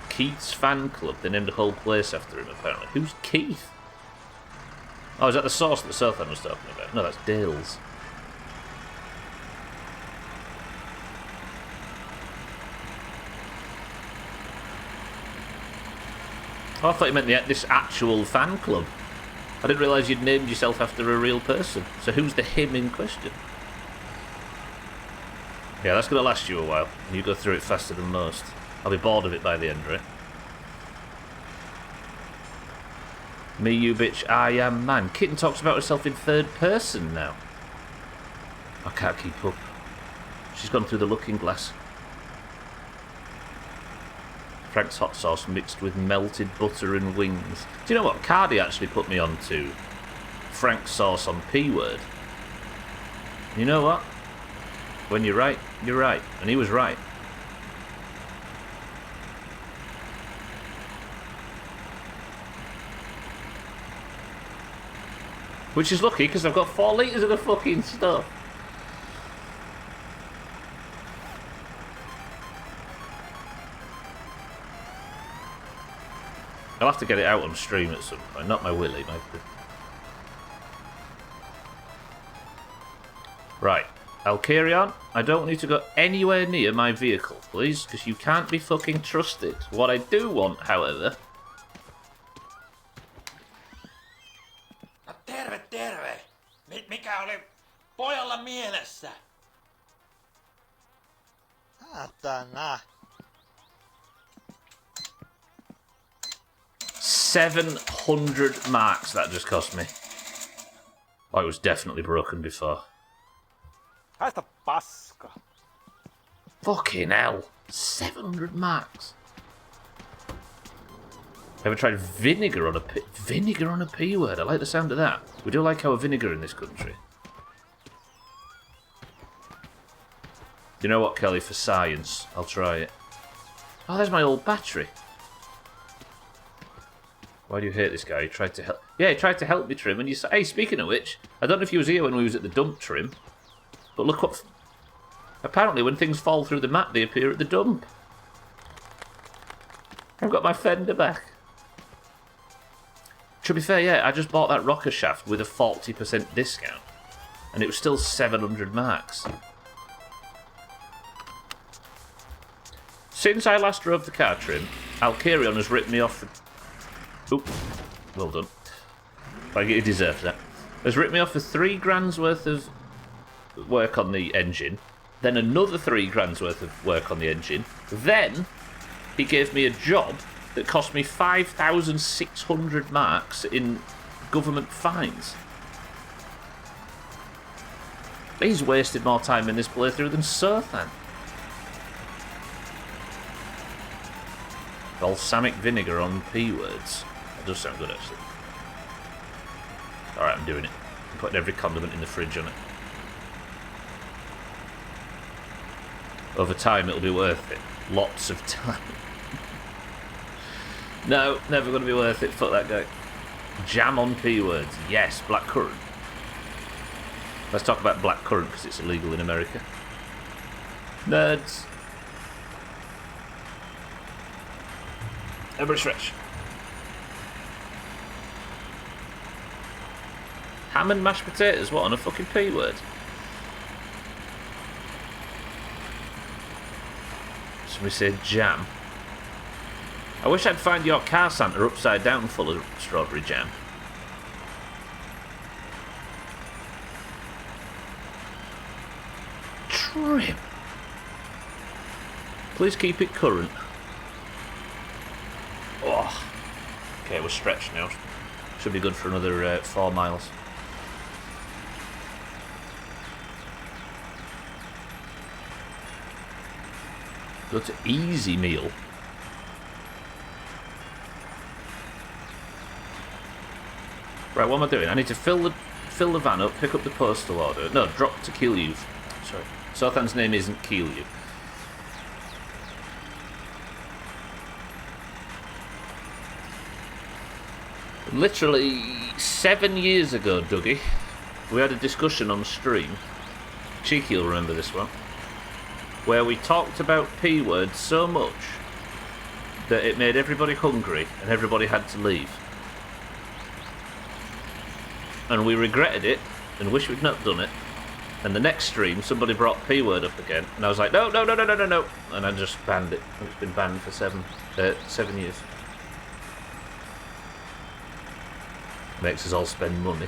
A: Keith's fan club. They named a whole place after him, apparently. Who's Keith? Oh, is that the sauce that Southland was talking about? No, that's Dale's. Oh, I thought you meant this actual fan club. I didn't realise you'd named yourself after a real person. So who's the him in question? Yeah, that's going to last you a while. And you go through it faster than most. I'll be bored of it by the end, right? Me, you bitch, I am man. Kitten talks about herself in third person now. I can't keep up. She's gone through the looking glass. Frank's hot sauce mixed with melted butter and wings. Do you know what? Cardi actually put me on to Frank's sauce on P-word. You know what? When you're right, you're right. And he was right. Which is lucky, because I've got 4 litres of the fucking stuff. I'll have to get it out on stream at some point. Not my willy, Right. Alkarion, I don't want you to go anywhere near my vehicle, please, because you can't be fucking trusted. What I do want, however...
C: Terve, terve! Mikä oli pojalla mielessä? Saatana.
A: 700 marks that just cost me. Oh, it was definitely broken before.
C: Haista paska.
A: Fucking hell. 700 marks. Ever tried vinegar on a P word? I like the sound of that. We do like our vinegar in this country. You know what, Kelly? For science, I'll try it. Oh, there's my old battery. Why do you hate this guy? He tried to help. Yeah, he tried to help me trim, and you say, hey, speaking of which, I don't know if you was here when we was at the dump trim, but look what... Apparently, when things fall through the mat, they appear at the dump. I've got my fender back. To be fair, yeah, I just bought that rocker shaft with a 40% discount, and it was still 700 marks. Since I last drove the car trim, Alkarion has ripped me off for... Oop, well done. He deserves that. Has ripped me off for £3,000 worth of work on the engine, then another £3,000 worth of work on the engine, then he gave me a job that cost me 5,600 marks in government fines. He's wasted more time in this playthrough than Sothan. Balsamic vinegar on P-words. That does sound good, actually. Alright, I'm doing it. I'm putting every condiment in the fridge on it. Over time, it'll be worth it. Lots of time. No, never going to be worth it. Fuck that guy. Jam on P-words. Yes, blackcurrant. Let's talk about blackcurrant because it's illegal in America. Nerds. Everybody stretch. Ham and mashed potatoes, what, on a fucking P word? Somebody say jam. I wish I'd find your car Santa upside down full of strawberry jam. Trim. Please keep it current. Oh. Okay, we're stretched now. Should be good for another 4 miles. Go to easy meal. Right, what am I doing? I need to fill the van up, pick up the postal order. No, drop to Keelyou. Sorry. Sothan's name isn't Keelyou. Literally 7 years ago, Dougie, we had a discussion on stream. Cheeky will remember this one. Where we talked about P words so much that it made everybody hungry and everybody had to leave. And we regretted it and wish we'd not done it. And the next stream, somebody brought P word up again, and I was like, no, and I just banned it. It's been banned for 7 years. Makes us all spend money.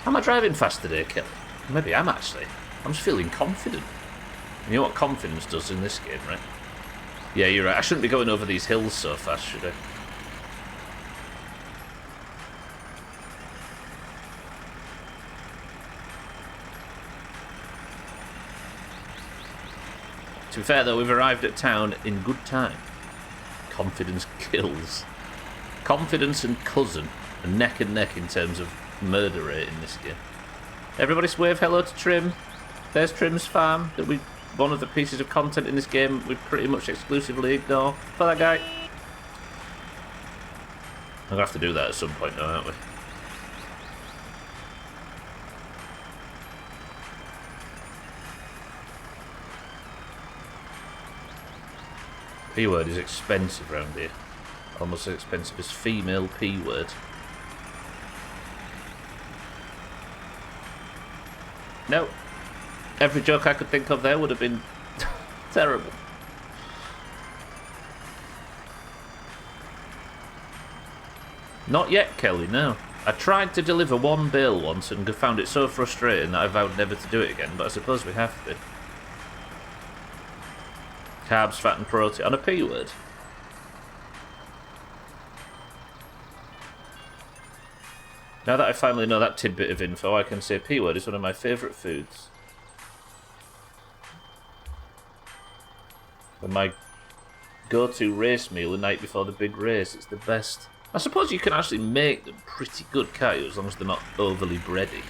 A: Am I driving fast today, Kelly? Maybe I'm actually. I'm just feeling confident. You know what confidence does in this game, right? Yeah, you're right. I shouldn't be going over these hills so fast, should I? To be fair, though, we've arrived at town in good time. Confidence kills. Confidence and cousin are neck and neck in terms of murder rate in this game. Everybody wave hello to Trim. There's Trim's farm, that one of the pieces of content in this game we pretty much exclusively ignore. For that guy. I'm gonna have to do that at some point though, aren't we? P word is expensive around here. Almost as expensive as female P word. No. Every joke I could think of there would have been terrible. Not yet, Kelly, no. I tried to deliver one bale once and found it so frustrating that I vowed never to do it again, but I suppose we have to. Carbs, fat and protein on a P word. Now that I finally know that tidbit of info, I can say P word is one of my favourite foods. And my go-to race meal the night before the big race. It's the best. I suppose you can actually make them pretty good, can't you, as long as they're not overly bready.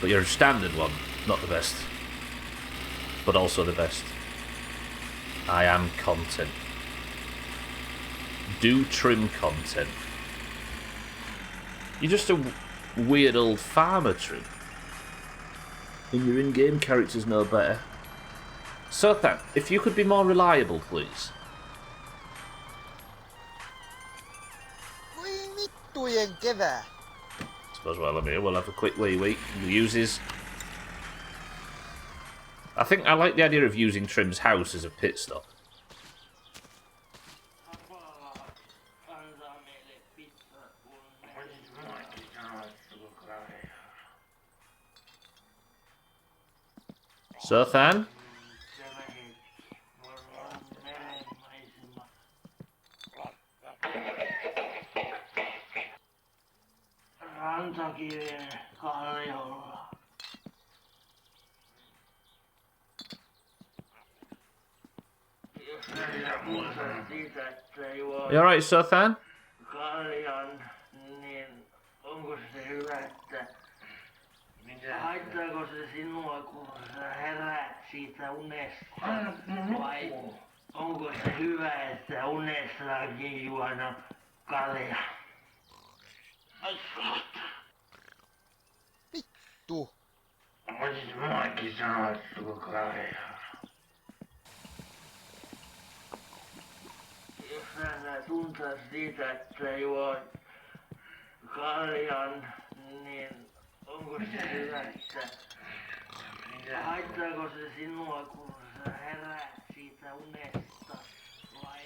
A: But your standard one, not the best. But also the best. I am content. Do Trim content. You're just a weird old farmer, Trim. And your in-game characters know better. Sothan, if you could be more reliable, please. I suppose while I'm here, we'll have a quick wee. Uses. I think I like the idea of using Trim's house as a pit stop. Sothan? You alright, Sothan?
C: Haittaako se sinua, kun sä heräät siitä unesta? Vai onko se hyvä, että unessakin juoda kalja? Ai saatana. Vittu. Voisit muakin sanoa sulle kalja.
D: tuntea siitä, että juon kaljan, niin onko se hyvästä? Ja haittaako se sinua, kun sä heräät siitä unesta? Vai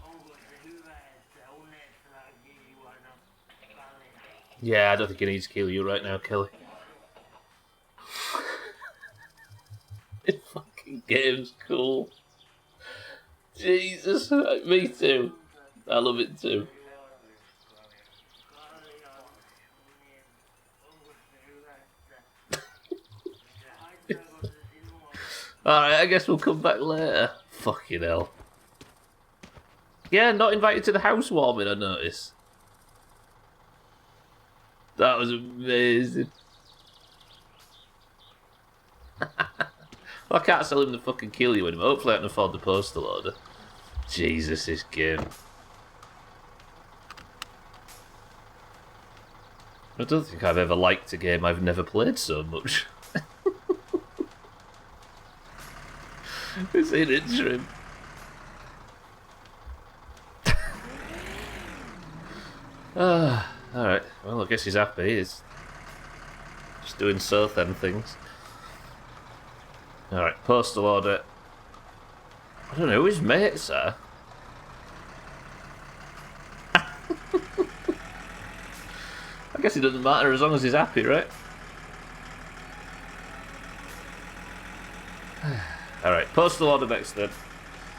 D: onko se hyvä, että unessakin juoda kaljaa?
A: Yeah, I don't think he needs to kill you right now, Kelly. This fucking game's cool. Jesus, me too. I love it too. Alright, I guess we'll come back later. Fucking hell. Yeah, not invited to the housewarming, I notice. That was amazing. Well, I can't sell him the fucking kill you anymore. Hopefully I can afford the postal order. Jesus, this game. I don't think I've ever liked a game I've never played so much. It's in interim. Alright. Well, I guess he's happy. He's just doing Southend things. Alright, postal order. I don't know who his mates are. I guess it doesn't matter as long as he's happy, right? Alright, postal order next then.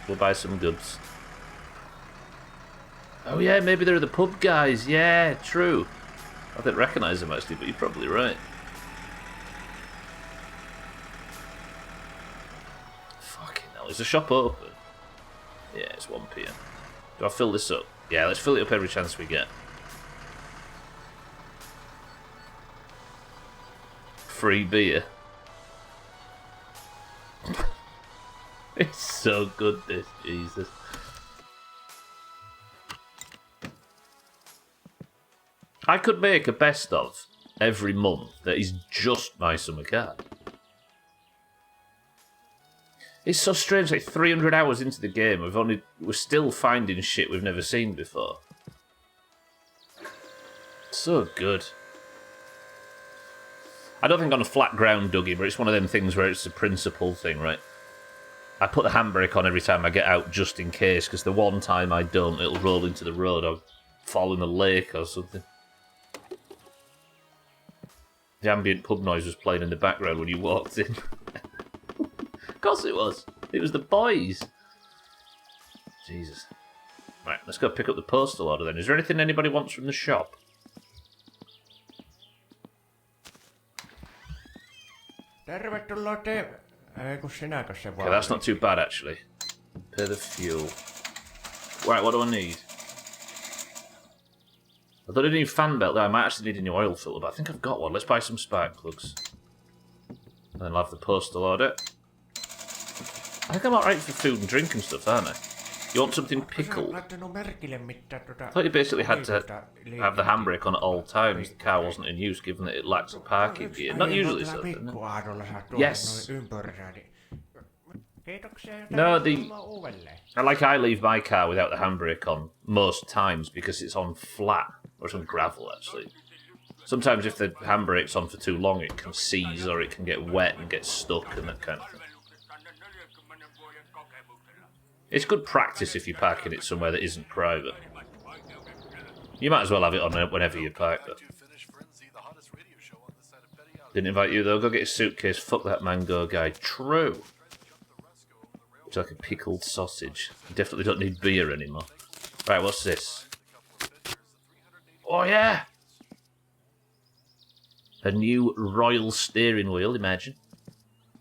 A: We'll buy some goods. Oh yeah, maybe they're the pub guys. Yeah, true. I didn't recognise them actually, but you're probably right. Fucking hell, is the shop open? Yeah, it's 1 PM. Do I fill this up? Yeah, let's fill it up every chance we get. Free beer. It's so good, this, Jesus. I could make a best of every month that is just my summer car. It's so strange, like 300 hours into the game, we're still finding shit we've never seen before. So good. I don't think on a flat ground, Dougie, but it's one of them things where it's a principle thing, right? I put the handbrake on every time I get out just in case, because the one time I don't, it'll roll into the road or fall in the lake or something. The ambient pub noise was playing in the background when you walked in. Of course it was. It was the boys. Jesus. Right, let's go pick up the postal order then. Is there anything anybody wants from the shop?
C: Tervetuloa kun sinäkö se vaan.
A: Okay, that's not too bad actually. Pay the fuel. Right, what do I need? I don't need a new fan belt there. I might actually need a new oil filter, but I think I've got one. Let's buy some spark plugs. And then I'll have the postal order. I think I'm alright for food and drink and stuff, aren't I? You want something pickled? I thought you basically had to have the handbrake on at all times. The car wasn't in use, given that it lacks a parking gear. Not usually so, doesn't it? Yes. No, I leave my car without the handbrake on most times because it's on flat, or it's on gravel actually. Sometimes if the handbrake's on for too long, it can seize or it can get wet and get stuck and that kind of thing. It's good practice if you're parking it somewhere that isn't private. You might as well have it on whenever you park though. Didn't invite you though, go get a suitcase, fuck that mango guy. True. It's like a pickled sausage. You definitely don't need beer anymore. Right, what's this? Oh yeah! A new royal steering wheel, imagine.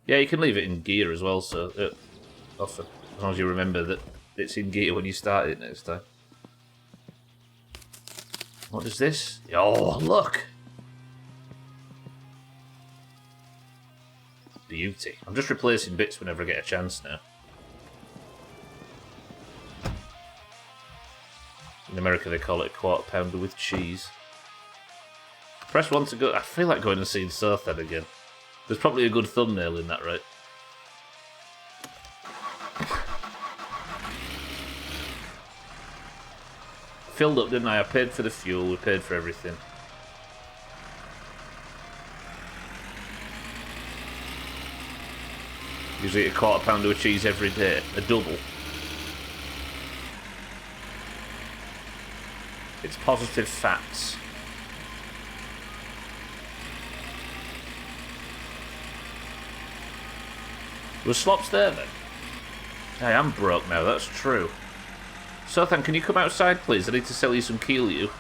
A: Yeah, you can leave it in gear as well, so... often. As long as you remember that it's in gear when you start it next time. What is this? Oh, look! Beauty. I'm just replacing bits whenever I get a chance now. In America they call it a quarter pounder with cheese. Press 1 to go. I feel like going and seeing Southend again. There's probably a good thumbnail in that, right? filled up, didn't I? I paid for the fuel, we paid for everything. Usually eat a quarter pounder of cheese every day, a double. It's positive fats. Was Slops there then? I am broke now, that's true. Sothan, can you come outside please? I need to sell you some Keelyu.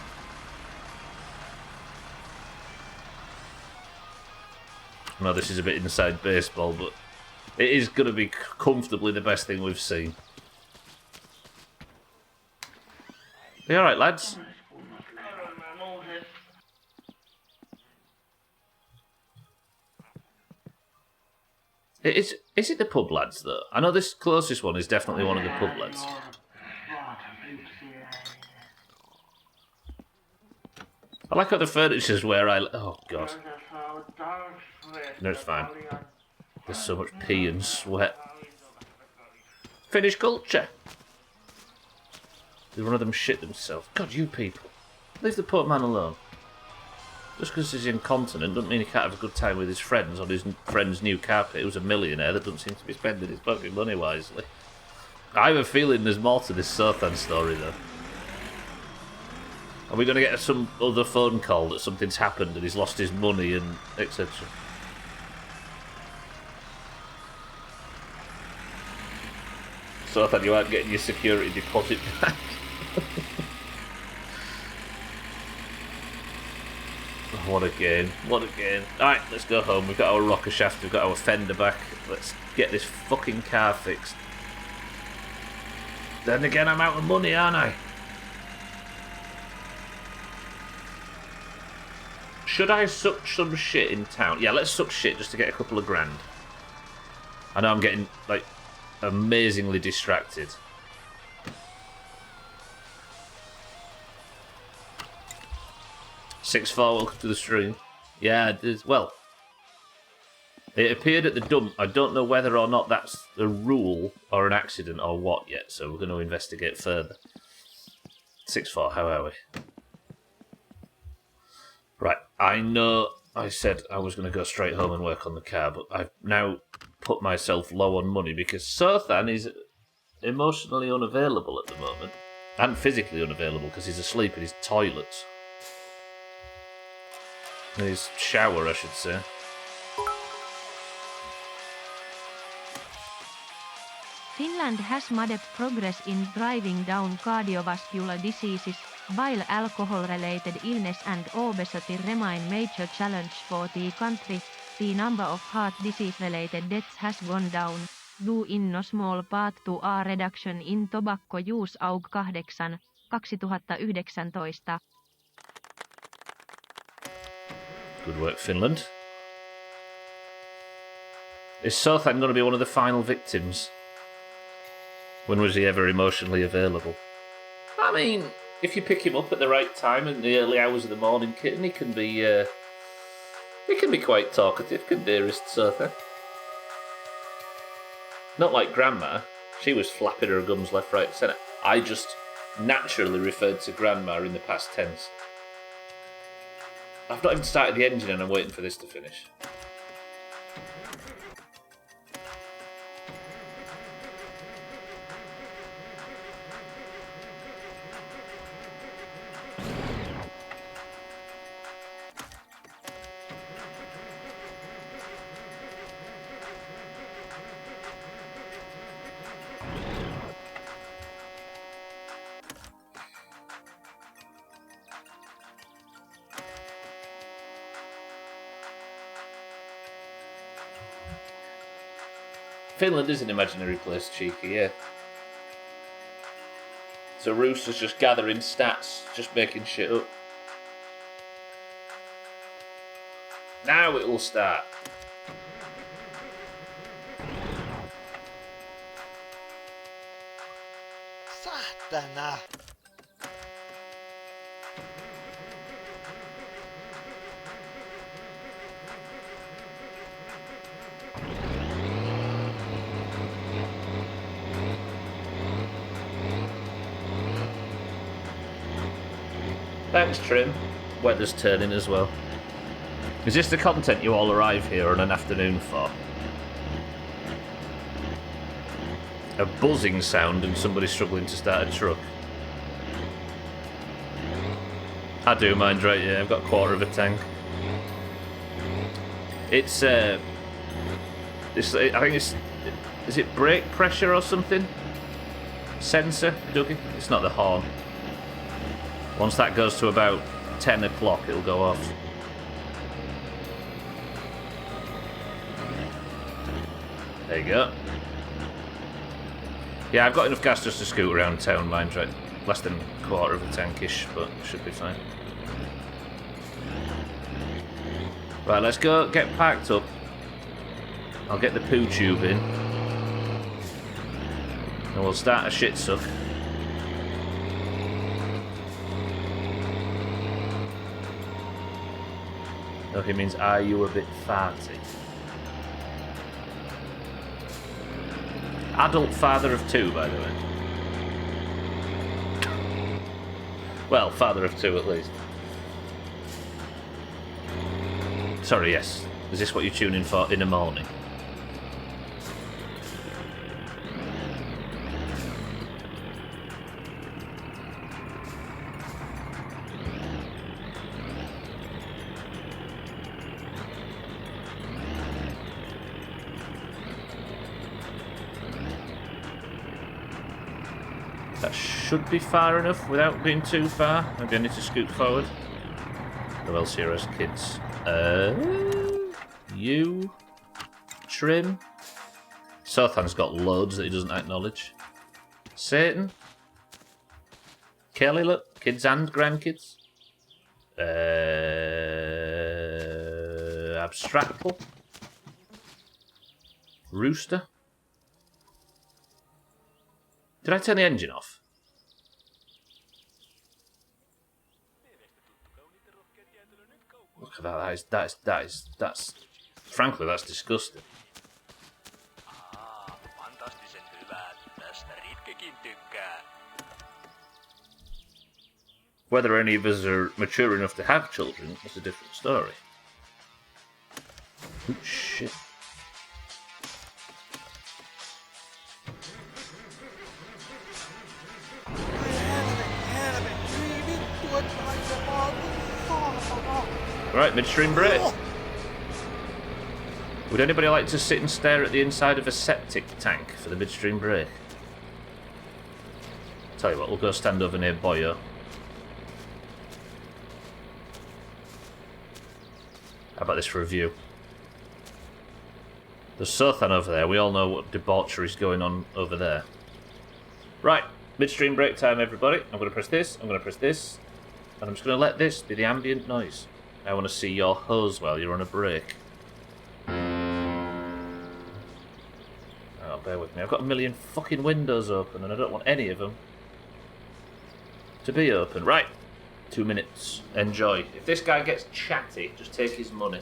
A: I know this is a bit inside baseball, but it is going to be comfortably the best thing we've seen. Are you alright, lads? Is it the pub lads, though? I know this closest one is definitely one of the pub lads. I like how the furniture's where I... Oh, God. No, it's fine. There's so much pee and sweat. Finnish culture. Did one of them shit themselves? God, you people. Leave the poor man alone. Just because he's incontinent doesn't mean he can't have a good time with his friends on his friend's new carpet, who's a millionaire that doesn't seem to be spending his fucking money wisely. I have a feeling there's more to this Sothan story, though. Are we going to get some other phone call that something's happened and he's lost his money and etc.? So I thought you weren't getting your security deposit back. Oh, what a game. What a game. Alright, let's go home. We've got our rocker shaft, we've got our fender back. Let's get this fucking car fixed. Then again, I'm out of money, aren't I? Should I suck some shit in town? Yeah, let's suck shit just to get a couple of grand. I know I'm getting, like, amazingly distracted. Six 4, welcome to the stream. Yeah, well, it appeared at the dump. I don't know whether or not that's a rule or an accident or what yet, so we're going to investigate further. 6 4, how are we? Right, I know I said I was going to go straight home and work on the car, but I've now put myself low on money because Sothan is emotionally unavailable at the moment, and physically unavailable because he's asleep in his toilet. In his shower, I should say.
B: Finland has made progress in driving down cardiovascular diseases, while alcohol-related illness and obesity remain major challenge for the country. The number of heart disease-related deaths has gone down, due in no small part to a reduction in tobacco use AUG 8, 2019.
A: Good work, Finland. Is Sothan going to be one of the final victims? When was he ever emotionally available? I mean, if you pick him up at the right time in the early hours of the morning, kitten, he can be quite talkative, can dearest Sothan. Not like Grandma. She was flapping her gums left, right, and centre. I just naturally referred to Grandma in the past tense. I've not even started the engine and I'm waiting for this to finish. Finland is an imaginary place, cheeky, yeah. So Rooster's just gathering stats, just making shit up. Now it will start.
E: Saatana!
A: Thanks, Trim. Weather's turning as well. Is this the content you all arrive here on an afternoon for? A buzzing sound and somebody struggling to start a truck. I do mind, right? Yeah, I've got a quarter of a tank. It's I think it's... Is it brake pressure or something? Sensor, Dougie? It's not the horn. Once that goes to about 10 o'clock, it'll go off. There you go. Yeah, I've got enough gas just to scoot around town, mind, right? Less than a quarter of a tankish, but should be fine. Right, let's go get packed up. I'll get the poo tube in. And we'll start a shit suck. No, he means, are you a bit farty? Adult father of 2, by the way. Well, father of 2 at least. Sorry, yes. Is this what you tune in for in the morning? That should be far enough without being too far. Maybe I need to scoot forward. Who else here has kids? You, Trim. Sothan's got loads that he doesn't acknowledge. Satan. Kelly, look, kids and grandkids. Abstractful. Rooster. Did I turn the engine off? Look at that. That's frankly, that's disgusting.
C: Fantastisen hyvä. Tästä Ritkekin tykkää.
A: Whether any of us are mature enough to have children is a different story. Oh, shit. Right, midstream break. Would anybody like to sit and stare at the inside of a septic tank for the midstream break? Tell you what, we'll go stand over near Boyo. How about this for a view? There's Sothan over there. We all know what debauchery's going on over there. Right, midstream break time, everybody. I'm going to press this, I'm going to press this, and I'm just going to let this be the ambient noise. I want to see your hose while you're on a break. Oh, bear with me. I've got a million fucking windows open and I don't want any of them to be open. Right. 2 minutes. Enjoy. If this guy gets chatty, just take his money.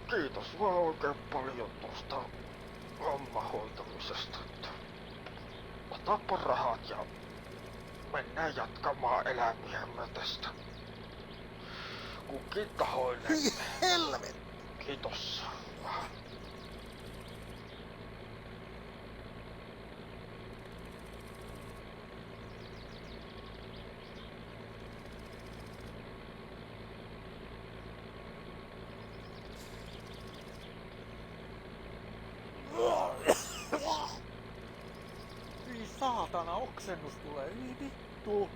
E: Kiitos vaan oikein paljon tuosta homman hoitamisesta. Otapa rahat ja mennään jatkamaan elämiämme tästä. Kukin tahoinen.
F: Helvet!
E: Kiitos.
F: Hyi saatana, oksennus tulee. Hyi vittu.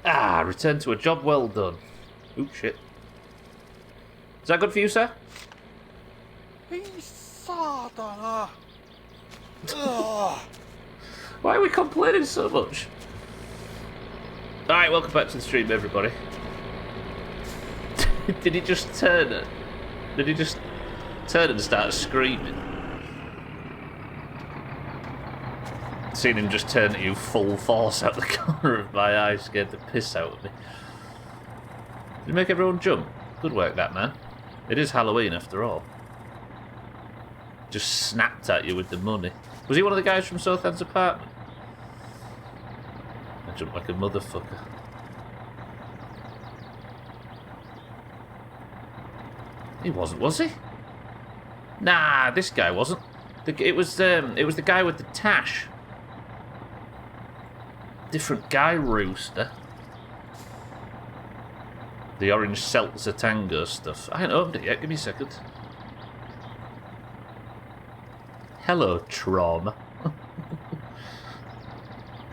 A: Ah, return to a job well done. Ooh, shit. Is that good for you, sir?
F: Hyi saatana. Ugh.
A: Why are we complaining so much? Alright, welcome back to the stream, everybody. Did he just turn it? Did he just turn and start screaming? Seen him just turn at you full force out the corner of my eye, scared the piss out of me. Did you make everyone jump? Good work, that man. It is Halloween after all. Just snapped at you with the money. Was he one of the guys from Southand's apartment? I jumped like a motherfucker. He wasn't, was he? Nah, this guy wasn't. It was the guy with the tash. Different guy, Rooster. The orange seltzer tango stuff. I haven't opened it yet. Give me a second. Hello, trauma.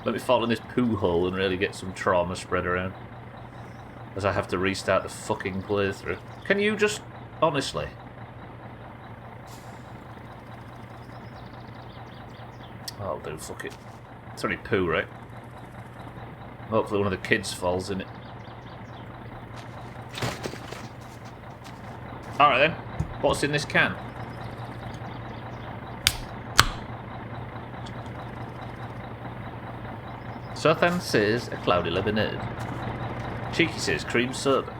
A: Let me fall in this poo hole and really get some trauma spread around. As I have to restart the fucking playthrough. Can you just... honestly... I'll do, fuck it. It's only poo, right? Hopefully one of the kids falls in it. Alright then. What's in this can? Southend says a cloudy lemonade. Cheeky says cream soda.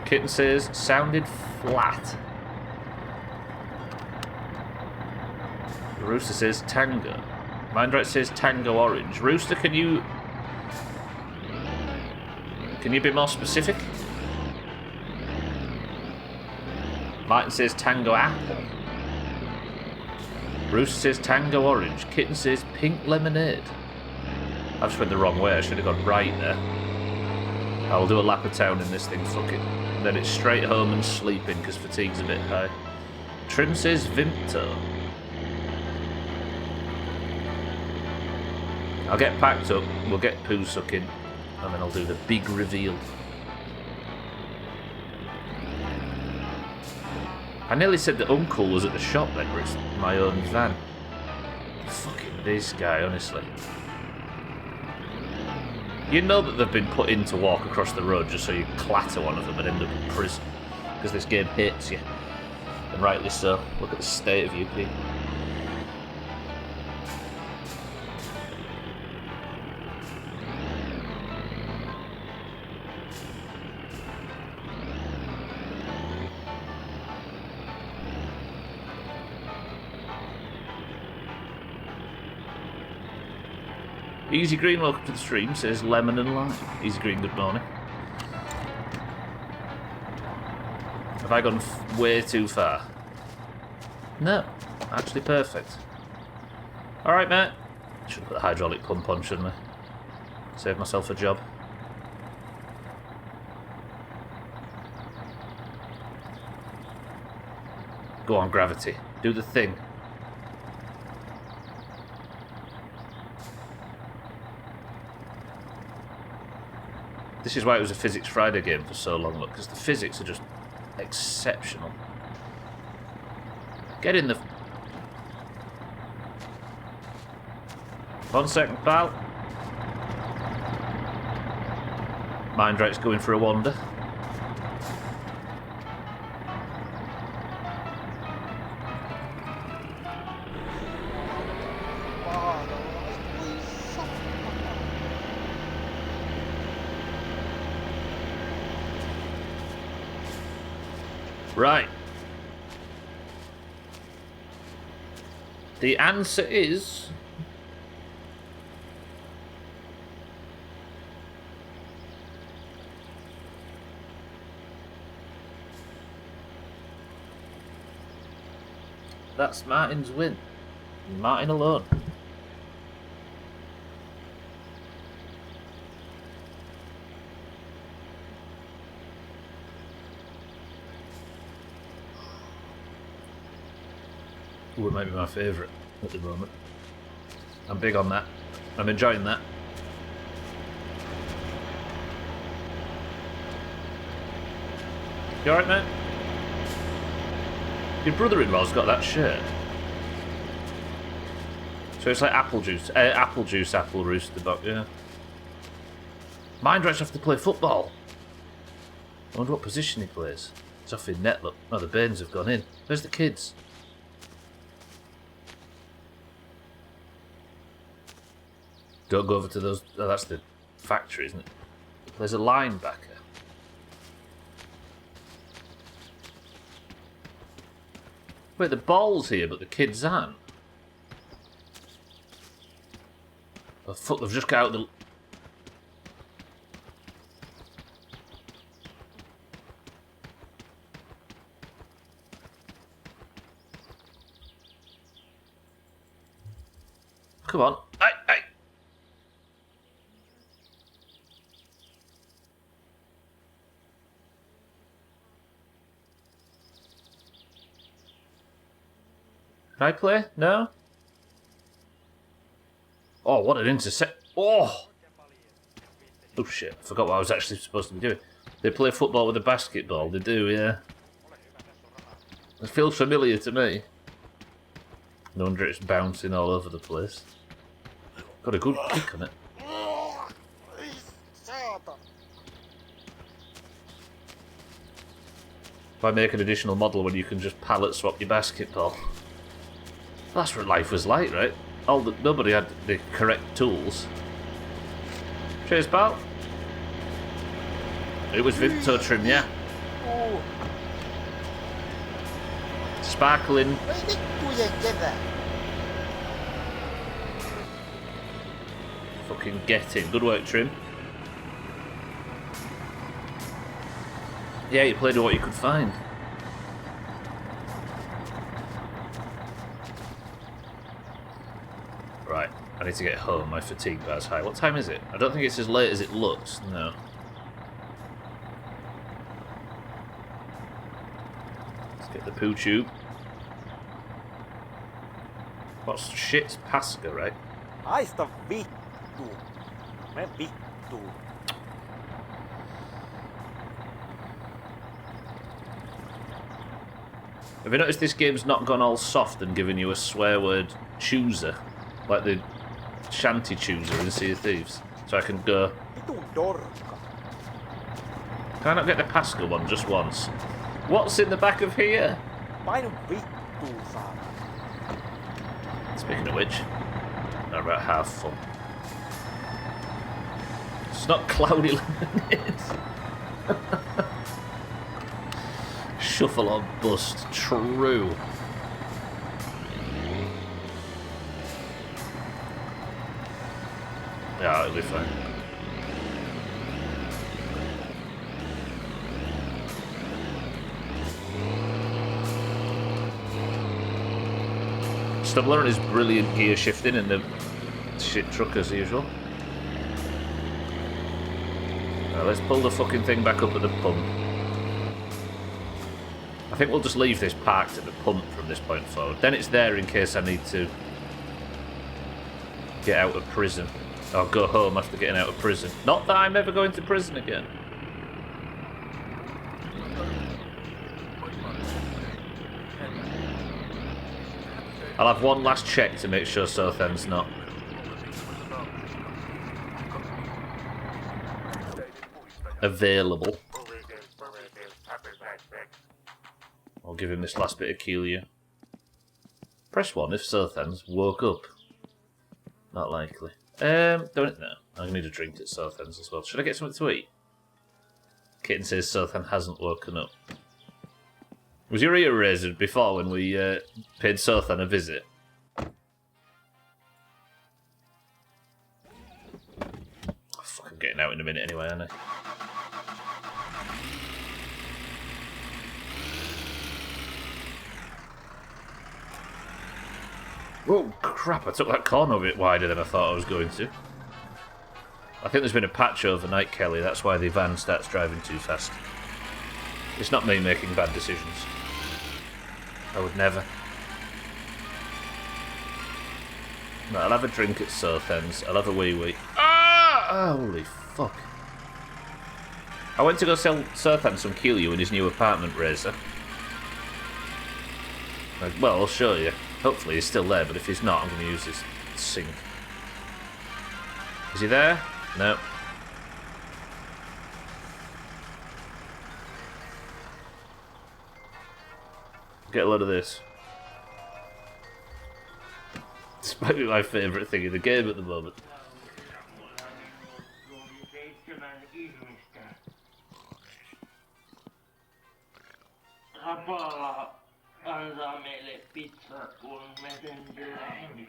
A: Kitten says sounded flat. Rooster says tango. Mindright says tango orange. Rooster, can you be more specific? Martin says tango apple. Rooster says tango orange. Kitten says pink lemonade. I just went the wrong way. I should have gone right there. I'll do a lap of town in this thing, fuck it. Then it's straight home and sleeping because fatigue's a bit high. Trim says Vimto. I'll get packed up, we'll get poo sucking, and then I'll do the big reveal. I nearly said that Uncle was at the shop then, but it's my own van. Fucking this guy, honestly. You know that they've been put in to walk across the road just so you clatter one of them and end up in prison. Because this game hates you. And rightly so. Look at the state of you, Pete. Easy Green, welcome to the stream, says lemon and lime. Easy Green, good morning. Have I gone way too far? No, actually perfect. Alright, mate. Should have put the hydraulic pump on, shouldn't I? Save myself a job. Go on, gravity. Do the thing. This is why it was a Physics Friday game for so long, look, because the physics are just exceptional. Get in the... 1 second, pal. Mindright's going for a wander. Right. The answer is... That's Martin's win. Martin alone. Ooh, it might be my favourite at the moment. I'm big on that. I'm enjoying that. You alright, mate? Your brother-in-law's got that shirt. So it's like apple juice, apple rooster dog, yeah. Mine drives off to play football. I wonder what position he plays. It's off in net, look. Oh, the Bairns have gone in. Where's the kids? Don't go over to those... Oh, that's the factory, isn't it? There's a linebacker. Wait, the ball's here, but the kids aren't. Oh, fuck, they've just got out the... Come on. Aye. Can I play? No? Oh, what an intercept. Oh! Oh shit, I forgot what I was actually supposed to be doing. They play football with a basketball. They do, yeah. It feels familiar to me. No wonder it's bouncing all over the place. Got a good kick on it. Why make an additional model when you can just pallet swap your basketball? That's what life was like, right? Nobody had the correct tools. Cheers, pal. It was Vinto trim, yeah. Sparkling. Fucking get in. Good work, Trim. Yeah, you played with what you could find. Right, I need to get home. My fatigue bar's high. What time is it? I don't think it's as late as it looks. No. Let's get the poo tube. What's shit's Pasca, right?
F: Haista vittu. Me vittu.
A: Have you noticed this game's not gone all soft and given you a swear word chooser? Like the shanty chooser in Sea of Thieves. So I can go...
F: Vitun dorka.
A: Can I not get the Pascal one just once? What's in the back of here?
F: Painu vittu, saana.
A: Speaking of which, I'm about half full. It's not cloudy lemonade. Shuffle or bust, true. Yeah, it'll be fine. Stumbler and his brilliant gear shifting in the shit truck as usual. Right, let's pull the fucking thing back up at the pump. I think we'll just leave this parked at the pump from this point forward. Then it's there in case I need to get out of prison. Or go home after getting out of prison. Not that I'm ever going to prison again. I'll have one last check to make sure Southend's not. Available. I'll give him this last bit of Keelia. Press 1 if Southend's woke up. Not likely. Don't know. I need a drink at Southend's as well. Should I get something to eat? Kitten says Southend hasn't woken up. Was your ear razored before when we paid Sothan a visit? I'm fucking getting out in a minute anyway, aren't I? Oh crap, I took that corner a bit wider than I thought I was going to. I think there's been a patch overnight, Kelly, that's why the van starts driving too fast. It's not me making bad decisions. I would never. Right, I'll have a drink at Sothan's, I'll have a wee-wee. Ah! Holy fuck. I went to go sell Sothan some Keelio in his new apartment, Razor. Well, I'll show you. Hopefully he's still there, but if he's not, I'm going to use his sink. Is he there? No. Get a load of this. It's maybe my favourite thing in the game at the moment.
D: Rapala antaa meille pizza, kun me sen lähdemme.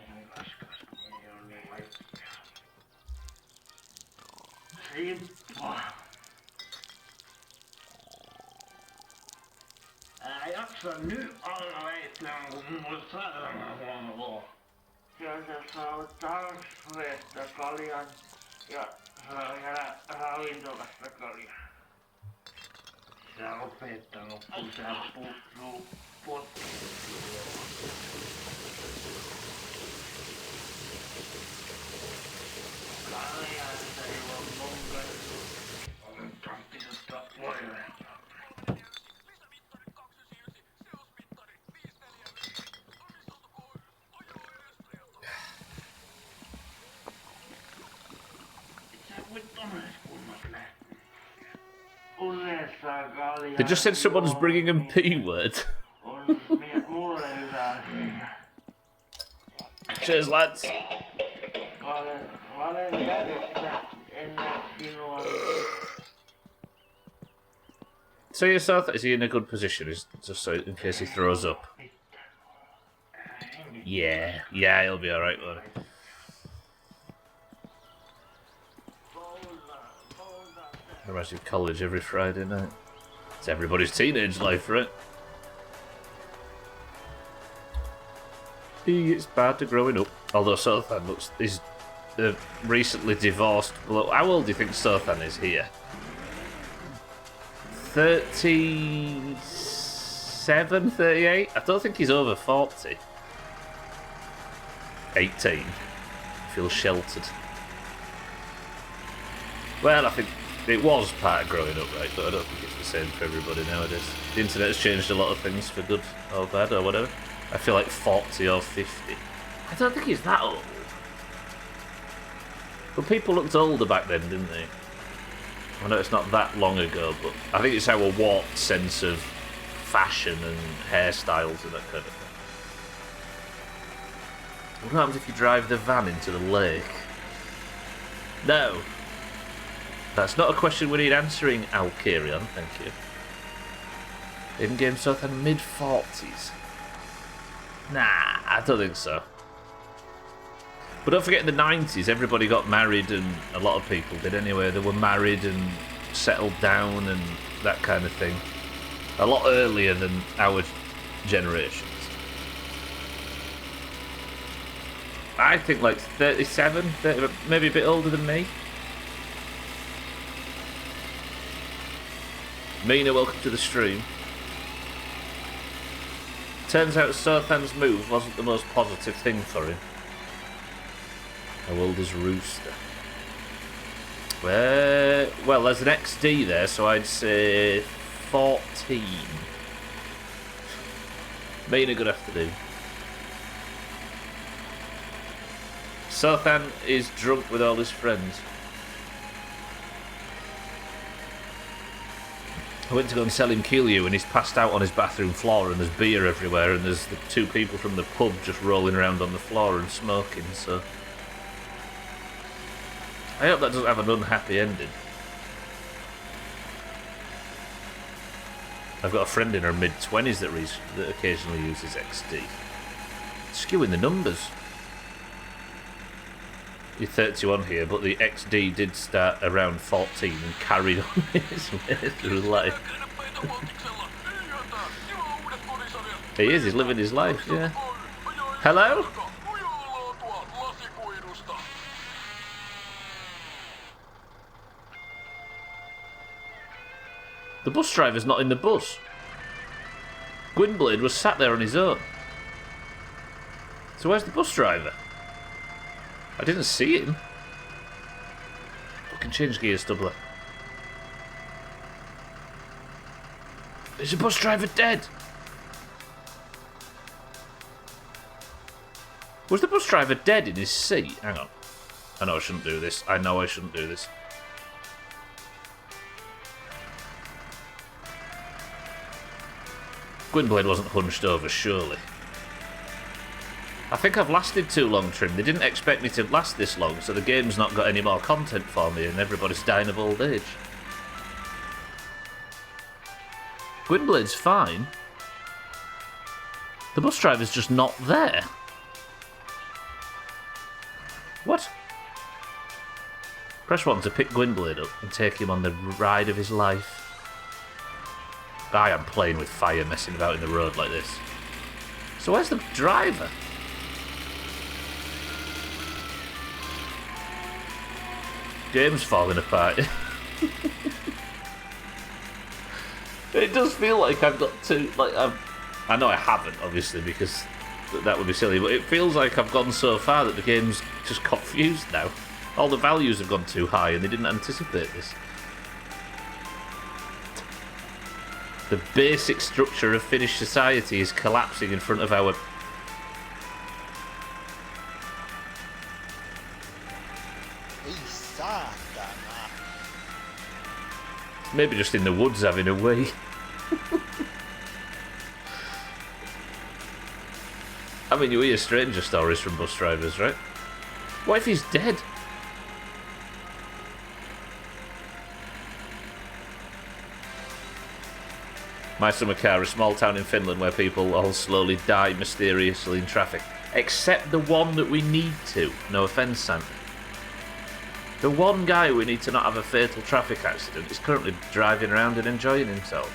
D: Sippa. Älä jaksa nyt alla leipää, kun mulla on sairaanhoitoa. Sieltä saa tansveesta kaljan ja saa jäädä ravintolasta kaljan. Sä oot opettanut, kun sä puhuu potkittua. Kaljasta ei oo monkansu. On taktisesta voileipää.
A: They just said someone's bringing him P-word. Cheers, lads. So you saw that, is he in a good position? Just so in case he throws up. Yeah, he'll be alright, won't he? Reminds me of college every Friday night. It's everybody's teenage life, right? It's bad to growing up. Although Sothan is recently divorced. How old do you think Sothan is here? 37, 38? I don't think he's over 40. 18. Feels sheltered. Well, I think it was part of growing up, right? But I don't think it's the same for everybody nowadays. The internet's changed a lot of things for good or bad or whatever. I feel like 40 or 50. I don't think he's that old. But people looked older back then, didn't they? I know it's not that long ago, but I think it's our warped sense of fashion and hairstyles and that kind of thing. What happens if you drive the van into the lake? No. That's not a question we need answering, Alkirion, thank you. In-game Sothan mid-40s? Nah, I don't think so. But don't forget in the 90s, everybody got married, and a lot of people did anyway. They were married and settled down and that kind of thing. A lot earlier than our generations. I think like 37, 30, maybe a bit older than me. Mina, welcome to the stream. Turns out Sothan's move wasn't the most positive thing for him. How old is Rooster? Well, there's an XD there, so I'd say 14. Mina, good afternoon. Sothan is drunk with all his friends. I went to go and sell him Keelio and he's passed out on his bathroom floor and there's beer everywhere and there's the two people from the pub just rolling around on the floor and smoking, so... I hope that doesn't have an unhappy ending. I've got a friend in her mid-20s that occasionally uses XD. Skewing the numbers. You're 31 here, but the XD did start around 14 and carried on his way through life. He is, he's living his life, yeah. Hello? The bus driver's not in the bus. Gwynblade was sat there on his own. So where's the bus driver? I didn't see him. Fucking change gears, Stubbler. Is the bus driver dead? Was the bus driver dead in his seat? Hang on. I know I shouldn't do this. I know I shouldn't do this. Gwynblade wasn't hunched over, surely. I think I've lasted too long, Trim. They didn't expect me to last this long, so the game's not got any more content for me, and everybody's dying of old age. Gwynblade's fine. The bus driver's just not there. What? Press 1 to pick Gwynblade up and take him on the ride of his life. I am playing with fire, messing about in the road like this. So where's the driver? Game's falling apart. It does feel like I've got to... I know I haven't, obviously, because that would be silly, but it feels like I've gone so far that the game's just confused now. All the values have gone too high and they didn't anticipate this. The basic structure of Finnish society is collapsing in front of our... Maybe just in the woods having a wee. I mean, you hear stranger stories from bus drivers, right? What if he's dead? My summer car, a small town in Finland where people all slowly die mysteriously in traffic. Except the one that we need to. No offence, Santa. The one guy we need to not have a fatal traffic accident is currently driving around and enjoying himself.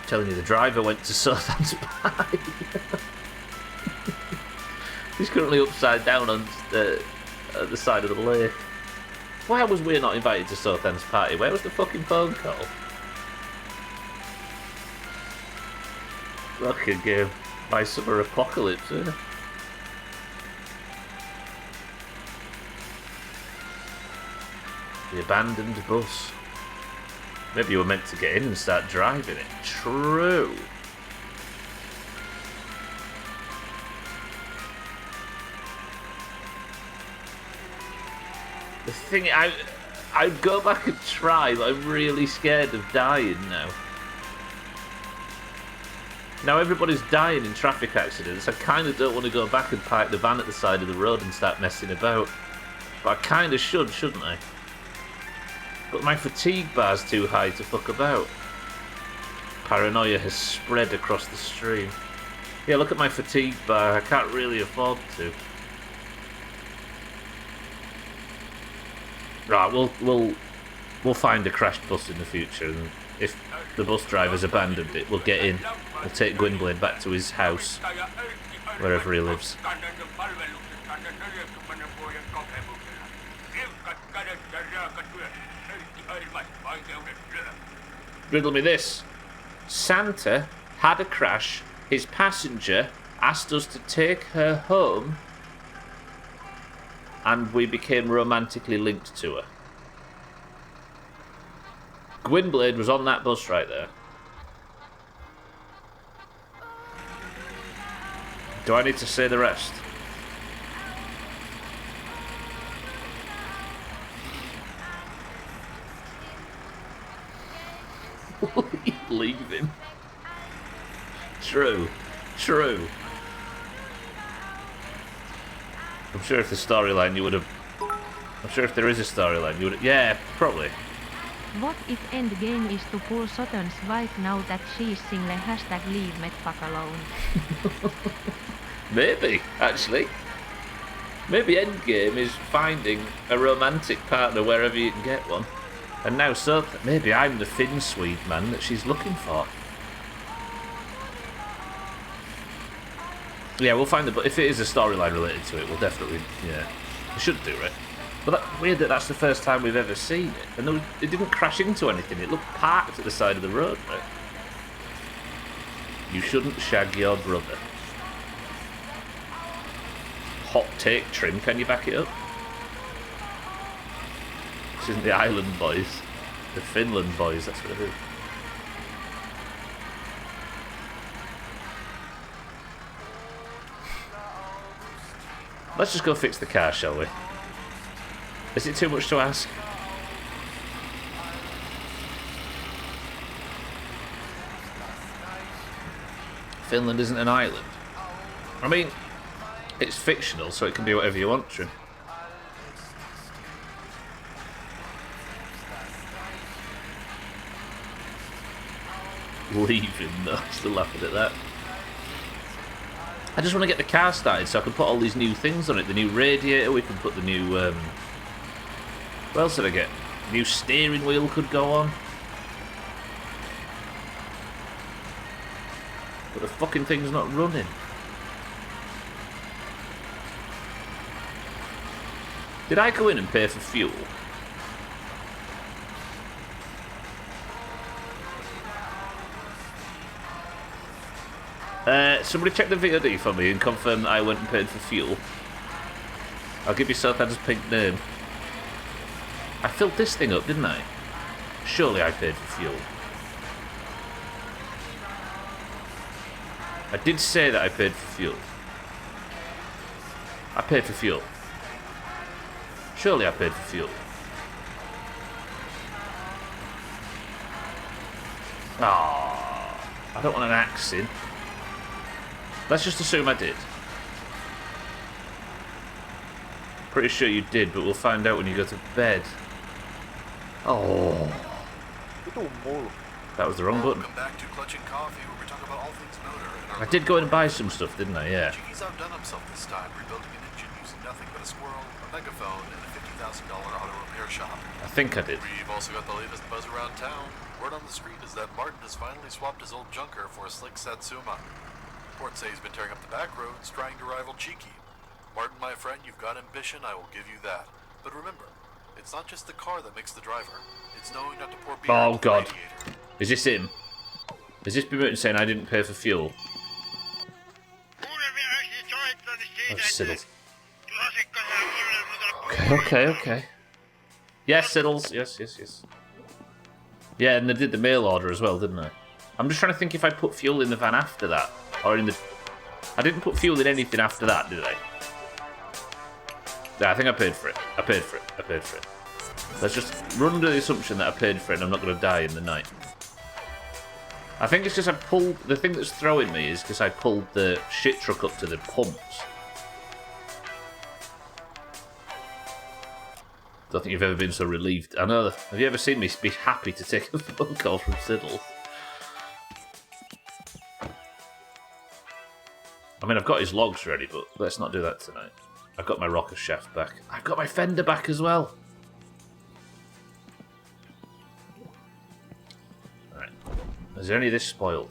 A: I'm telling you, the driver went to Southam's Pie. He's currently upside down on the side of the lake. Why was we not invited to Southam's party? Where was the fucking phone call? Fucking game. My summer apocalypse, isn't it? The abandoned bus. Maybe you were meant to get in and start driving it. True. The thing, I'd go back and try, but I'm really scared of dying now. Now everybody's dying in traffic accidents. I kind of don't want to go back and park the van at the side of the road and start messing about. But I kind of should, shouldn't I? But my fatigue bar's too high to fuck about. Paranoia has spread across the stream. Yeah, look at my fatigue bar. I can't really afford to. Right, we'll find a crashed bus in the future, and if the bus driver's abandoned it, we'll get in. We'll take Gwynblade back to his house, wherever he lives. Riddle me this. Santa had a crash, his passenger asked us to take her home, and we became romantically linked to her. Gwynblade was on that bus right there. Do I need to say the rest? Leave him. True. I'm sure if the storyline you would have... I'm sure if there is a storyline you would have... Yeah, probably.
B: What if endgame is to pull Sutton's wife now that she's single #leave McFuck alone?
A: Maybe, actually. Maybe endgame is finding a romantic partner wherever you can get one. And now maybe I'm the Finn Swede man that she's looking for. Yeah, we'll find but if it is a storyline related to it, we'll definitely, yeah. We should do it. But weird that that's the first time we've ever seen it. And it didn't crash into anything. It looked parked at the side of the road, right? You shouldn't shag your brother. Hot take trim, can you back it up? This isn't the Island Boys. The Finland Boys, that's what it is. Let's just go fix the car, shall we? Is it too much to ask? Finland isn't an island. I mean, it's fictional, so it can be whatever you want to. Leaving though, still laughing at that. I just want to get the car started so I can put all these new things on it. The new radiator, we can put the new... what else did I get? New steering wheel could go on. But the fucking thing's not running. Did I go in and pay for fuel? Somebody check the VOD for me and confirm that I went and paid for fuel. I'll give you Southampton's pink name. I filled this thing up, didn't I? Surely I paid for fuel. I did say that I paid for fuel. I paid for fuel. Surely I paid for fuel. Ah, I don't want an accent. Let's just assume I did. Pretty sure you did, but we'll find out when you go to bed. Oh. That was the wrong button.
G: Welcome back to Clutching Coffee, where we talk about all things motor.
A: I did go in and buy some stuff, didn't I? Yeah.
G: He's outdone himself this time, rebuilding an engine using nothing but a squirrel, a megaphone, and a $50,000 auto repair shop.
A: I think I did.
G: We've also got the latest buzz around town. Word on the street is that Martin has finally swapped his old junker for a slick Satsuma. Reports say he's been tearing up the back roads, trying to rival Cheeky. Martin, my friend, you've got ambition, I will give you that. But remember, it's not just the car that makes the driver. It's knowing not to pour beer
A: Oh,
G: into the
A: God.
G: radiator.
A: Is this him? Is this Bermuda saying I didn't pay for fuel? Oh, Siddles. Okay. Yes, Siddles. Yes. Yeah, and they did the mail order as well, didn't I? I'm just trying to think if I put fuel in the van after that. Or in the... I didn't put fuel in anything after that, did I? Yeah, I think I paid for it. I paid for it. Let's just run under the assumption that I paid for it and I'm not going to die in the night. I think it's because I pulled... The thing that's throwing me is because I pulled the shit truck up to the pumps. Don't think you've ever been so relieved. I know. Have you ever seen me be happy to take a phone call from Siddle? I mean, I've got his logs ready, but let's not do that tonight. I've got my rocker shaft back. I've got my fender back as well. Alright. Is there any of this spoiled?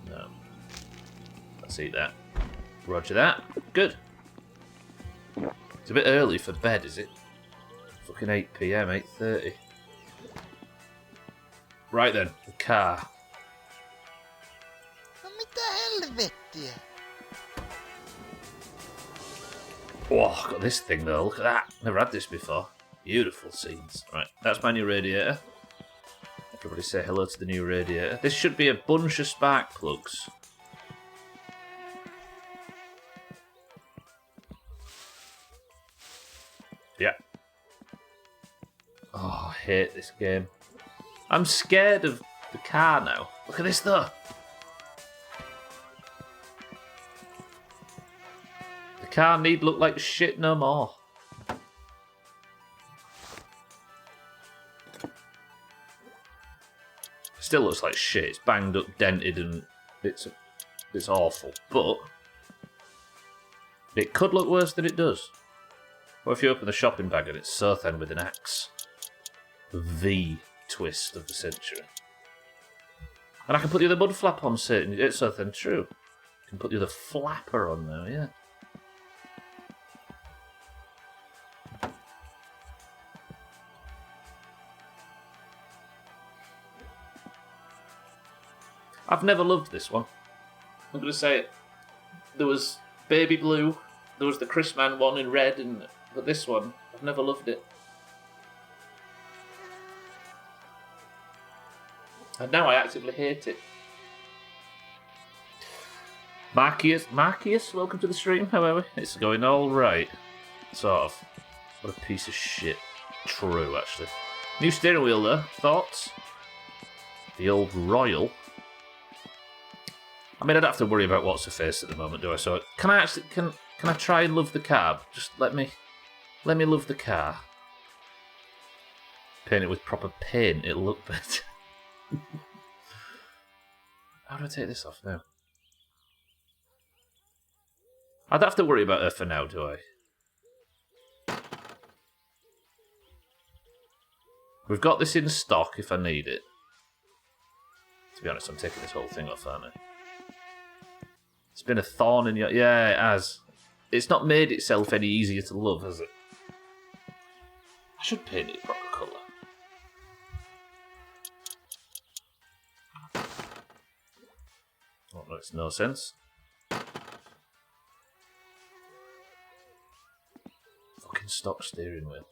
A: No. Let's eat that. Roger that. Good. It's a bit early for bed, is it? Fucking 8 PM, 8:30. Right then, the car. Oh, I've got this thing though, look at that. Never had this before. Beautiful scenes. Right, that's my new radiator. Everybody say hello to the new radiator. This should be a bunch of spark plugs. Yeah. Oh, I hate this game. I'm scared of the car now. Look at this though. The car need look like shit no more. Still looks like shit. It's banged up, dented, and it's awful. But it could look worse than it does. What if you open the shopping bag and it's Sothen with an axe? The twist of the century. And I can put the other mud flap on, it's Sothen, true. I can put the other flapper on there, yeah. I've never loved this one. I'm going to say it. There was Baby Blue, there was the Chris Man one in red, but this one, I've never loved it. And now I actively hate it. Marcius, welcome to the stream, however. It's going alright. Sort of. What a piece of shit. True, actually. New steering wheel, though. Thoughts? The old Royal. I mean, I don't have to worry about what's her face at the moment, do I? So, can I try and love the car? Just let me love the car. Paint it with proper paint, it'll look better. How do I take this off now? I don't have to worry about her for now, do I? We've got this in stock if I need it. To be honest, I'm taking this whole thing off, aren't I? It's been a thorn in your... Yeah, it has. It's not made itself any easier to love, has it? I should paint it a proper colour. Oh, makes no sense. Fucking stock steering wheel.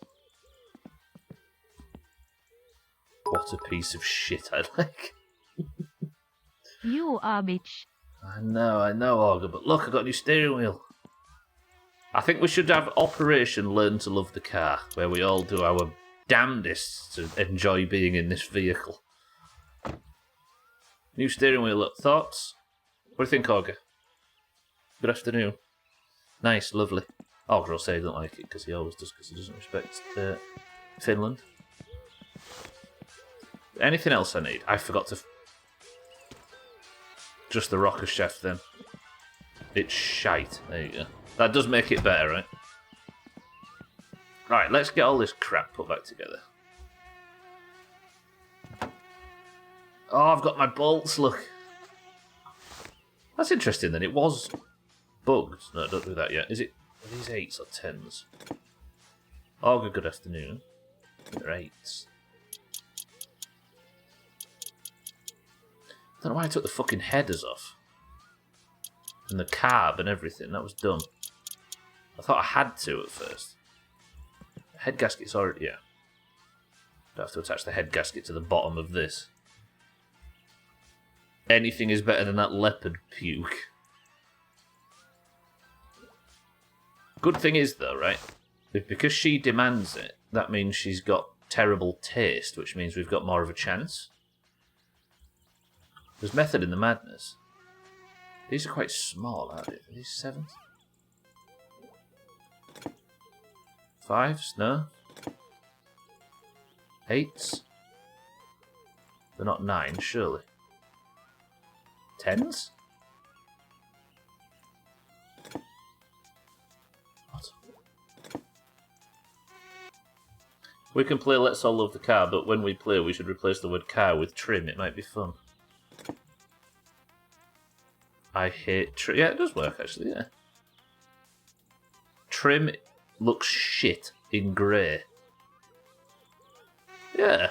A: What a piece of shit I like.
B: You are bitch.
A: I know, Olga, but look, I got a new steering wheel. I think we should have Operation Learn to Love the Car, where we all do our damnedest to enjoy being in this vehicle. New steering wheel, look. Thoughts? What do you think, Olga? Good afternoon. Nice, lovely. Olga will say he doesn't like it, because he always does, because he doesn't respect Finland. Anything else I need? I forgot to... Just the rocker chef, then. It's shite. There you go. That does make it better, right? Right, let's get all this crap put back together. Oh, I've got my bolts, look. That's interesting, then. It was bugged. No, don't do that yet. Is it... Are these 8s or 10s? Oh, good afternoon. They're 8s. I don't know why I took the fucking headers off. And the carb and everything. That was dumb. I thought I had to at first. The head gasket's already... Yeah. Don't have to attach the head gasket to the bottom of this. Anything is better than that leopard puke. Good thing is, though, right? Because she demands it, that means she's got terrible taste, which means we've got more of a chance. There's method in the madness. These are quite small, aren't they? Are these 7s? 5s? No. 8s? They're not 9s, surely. 10s? What? We can play Let's All Love the Car, but when we play we should replace the word car with trim. It might be fun. I hate trim. Yeah, it does work, actually, yeah. Trim looks shit in grey. Yeah.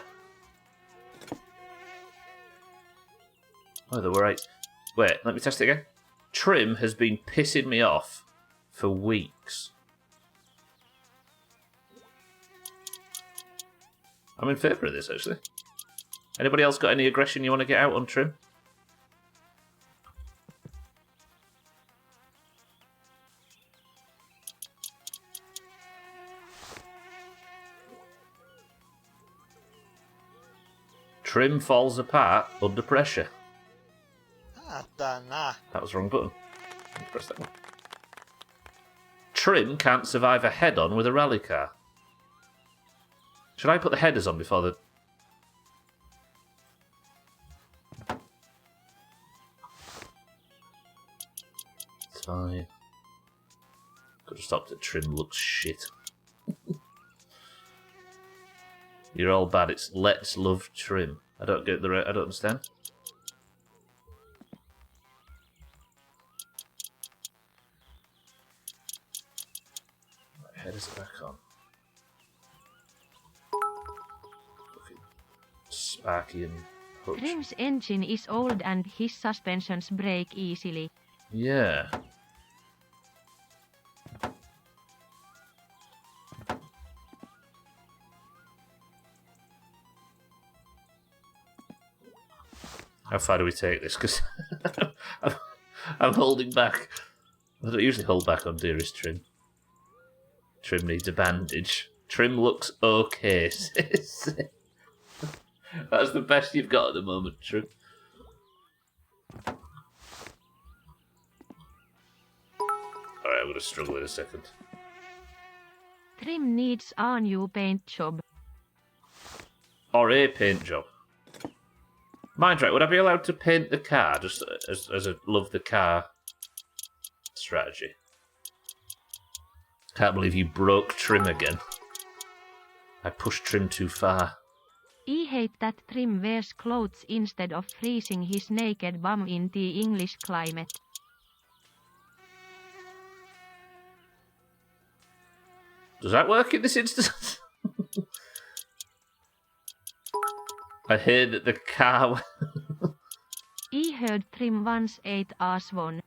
A: Oh, there were 8. Wait, let me test it again. Trim has been pissing me off for weeks. I'm in favour of this, actually. Anybody else got any aggression you want to get out on Trim? Trim falls apart under pressure. That was the wrong button. Press that one. Trim can't survive a head-on with a rally car. Should I put the headers on before the... fine. Could have stopped at trim looks shit. You're all bad. It's let's love trim. I don't get the. I don't understand. Right, head is back on. Fucking Sparky and Hutch.
B: Trim's engine is old and his suspensions break easily.
A: Yeah. How far do we take this? Because I'm holding back. I don't usually hold back on Dearest Trim. Trim needs a bandage. Trim looks okay. That's the best you've got at the moment, Trim. Alright, I'm going to struggle in a second.
B: Trim needs a new paint job.
A: Or a paint job. Mind right, would I be allowed to paint the car just as a love the car strategy? Can't believe you broke Trim again. I pushed Trim too far.
B: I hate that Trim wears clothes instead of freezing his naked bum in the English climate.
A: Does that work in this instance? I heard that the car...
B: I heard Trim once ate a swan.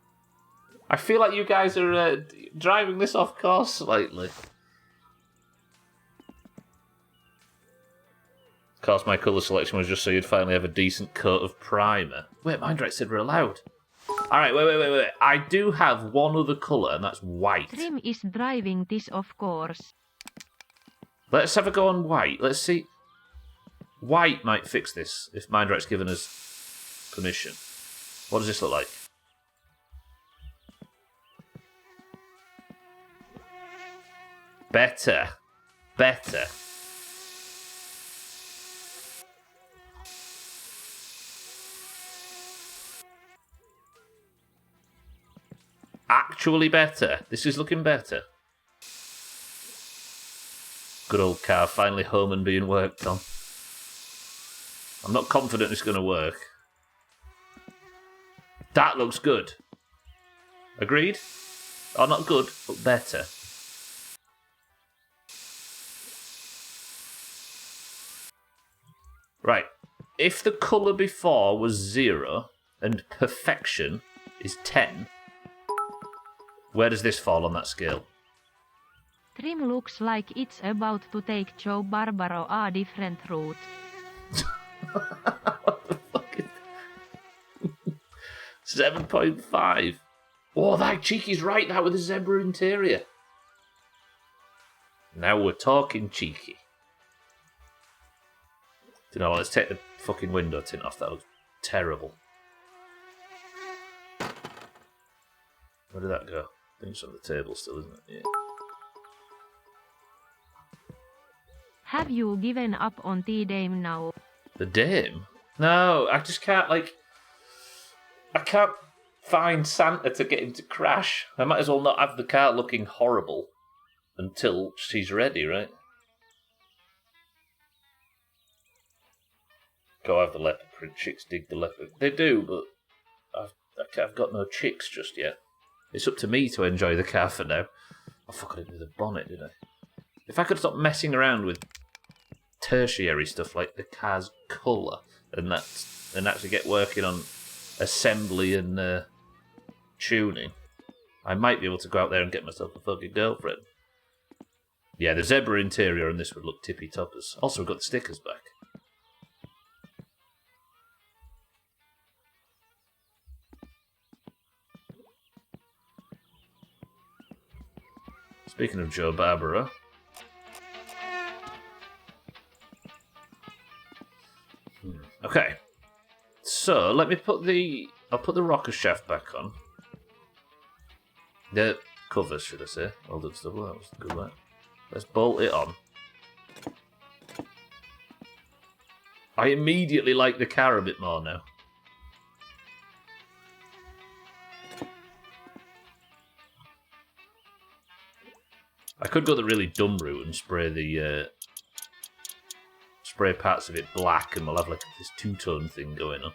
A: I feel like you guys are driving this off course slightly. Of course, my colour selection was just so you'd finally have a decent coat of primer. Wait, Mindright said we're allowed. Alright, wait. I do have one other colour, and that's white.
B: Trim is driving this of course.
A: Let's have a go on white. Let's see. White might fix this, if Mindright's given us permission. What does this look like? Better. Actually better. This is looking better. Good old car, finally home and being worked on. I'm not confident it's going to work. That looks good. Agreed? Oh, not good, but better. Right. If the colour before was 0 and perfection is 10, where does this fall on that scale?
B: Trim looks like it's about to take Joe Barbaro a different route.
A: What the fuck is 7.5. Oh, that cheeky's right, that with the zebra interior. Now we're talking cheeky. You know what, let's take the fucking window tint off. That looks terrible. Where did that go? I think it's on the table still, isn't it? Yeah.
B: Have you given up on the dame now?
A: The dame? No, I just can't, like... I can't find Santa to get him to crash. I might as well not have the car looking horrible until she's ready, right? Go have the leopard print. Chicks dig the leopard. They do, but I've got no chicks just yet. It's up to me to enjoy the car for now. Oh, fuck, I didn't do the bonnet, did I? If I could stop messing around with tertiary stuff like the car's colour and actually get working on assembly and tuning, I might be able to go out there and get myself a fucking girlfriend. Yeah, the zebra interior on this would look tippy-toppers. Also, we've got the stickers back. Speaking of Joe Barbaro, okay, so let me I'll put the rocker shaft back on. The covers, should I say? All that stuff. Well, that was good work. Let's bolt it on. I immediately like the car a bit more now. I could go the really dumb route and spray parts of it black, and we'll have like this two-tone thing going on.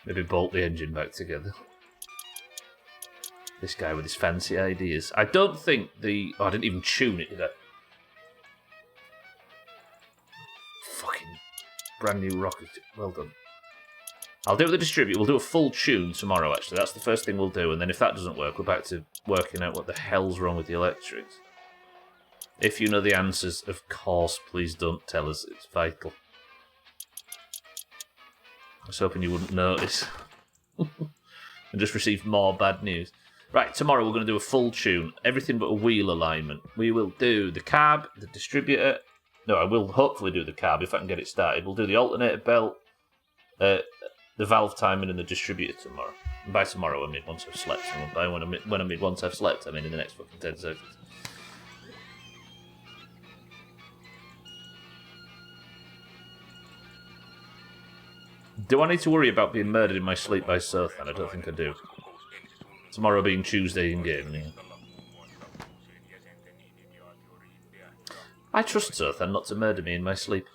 A: Maybe bolt the engine back together. This guy with his fancy ideas. I don't think the... Oh, I didn't even tune it, did I? Fucking brand new rocket. Well done. I'll do it with the distributor. We'll do a full tune tomorrow, actually. That's the first thing we'll do. And then if that doesn't work, we're back to working out what the hell's wrong with the electrics. If you know the answers, of course, please don't tell us. It's vital. I was hoping you wouldn't notice. And just receive more bad news. Right, tomorrow we're going to do a full tune. Everything but a wheel alignment. We will do the carb, the distributor. No, I will hopefully do the carb if I can get it started. We'll do the alternator belt, the valve timing, and the distributor tomorrow. And by tomorrow, I mean once I've slept. And by when I mean once I've slept, I mean in the next fucking 10 seconds. Do I need to worry about being murdered in my sleep by Sothan? I don't think I do. Tomorrow being Tuesday in game. Yeah. I trust Sothan not to murder me in my sleep.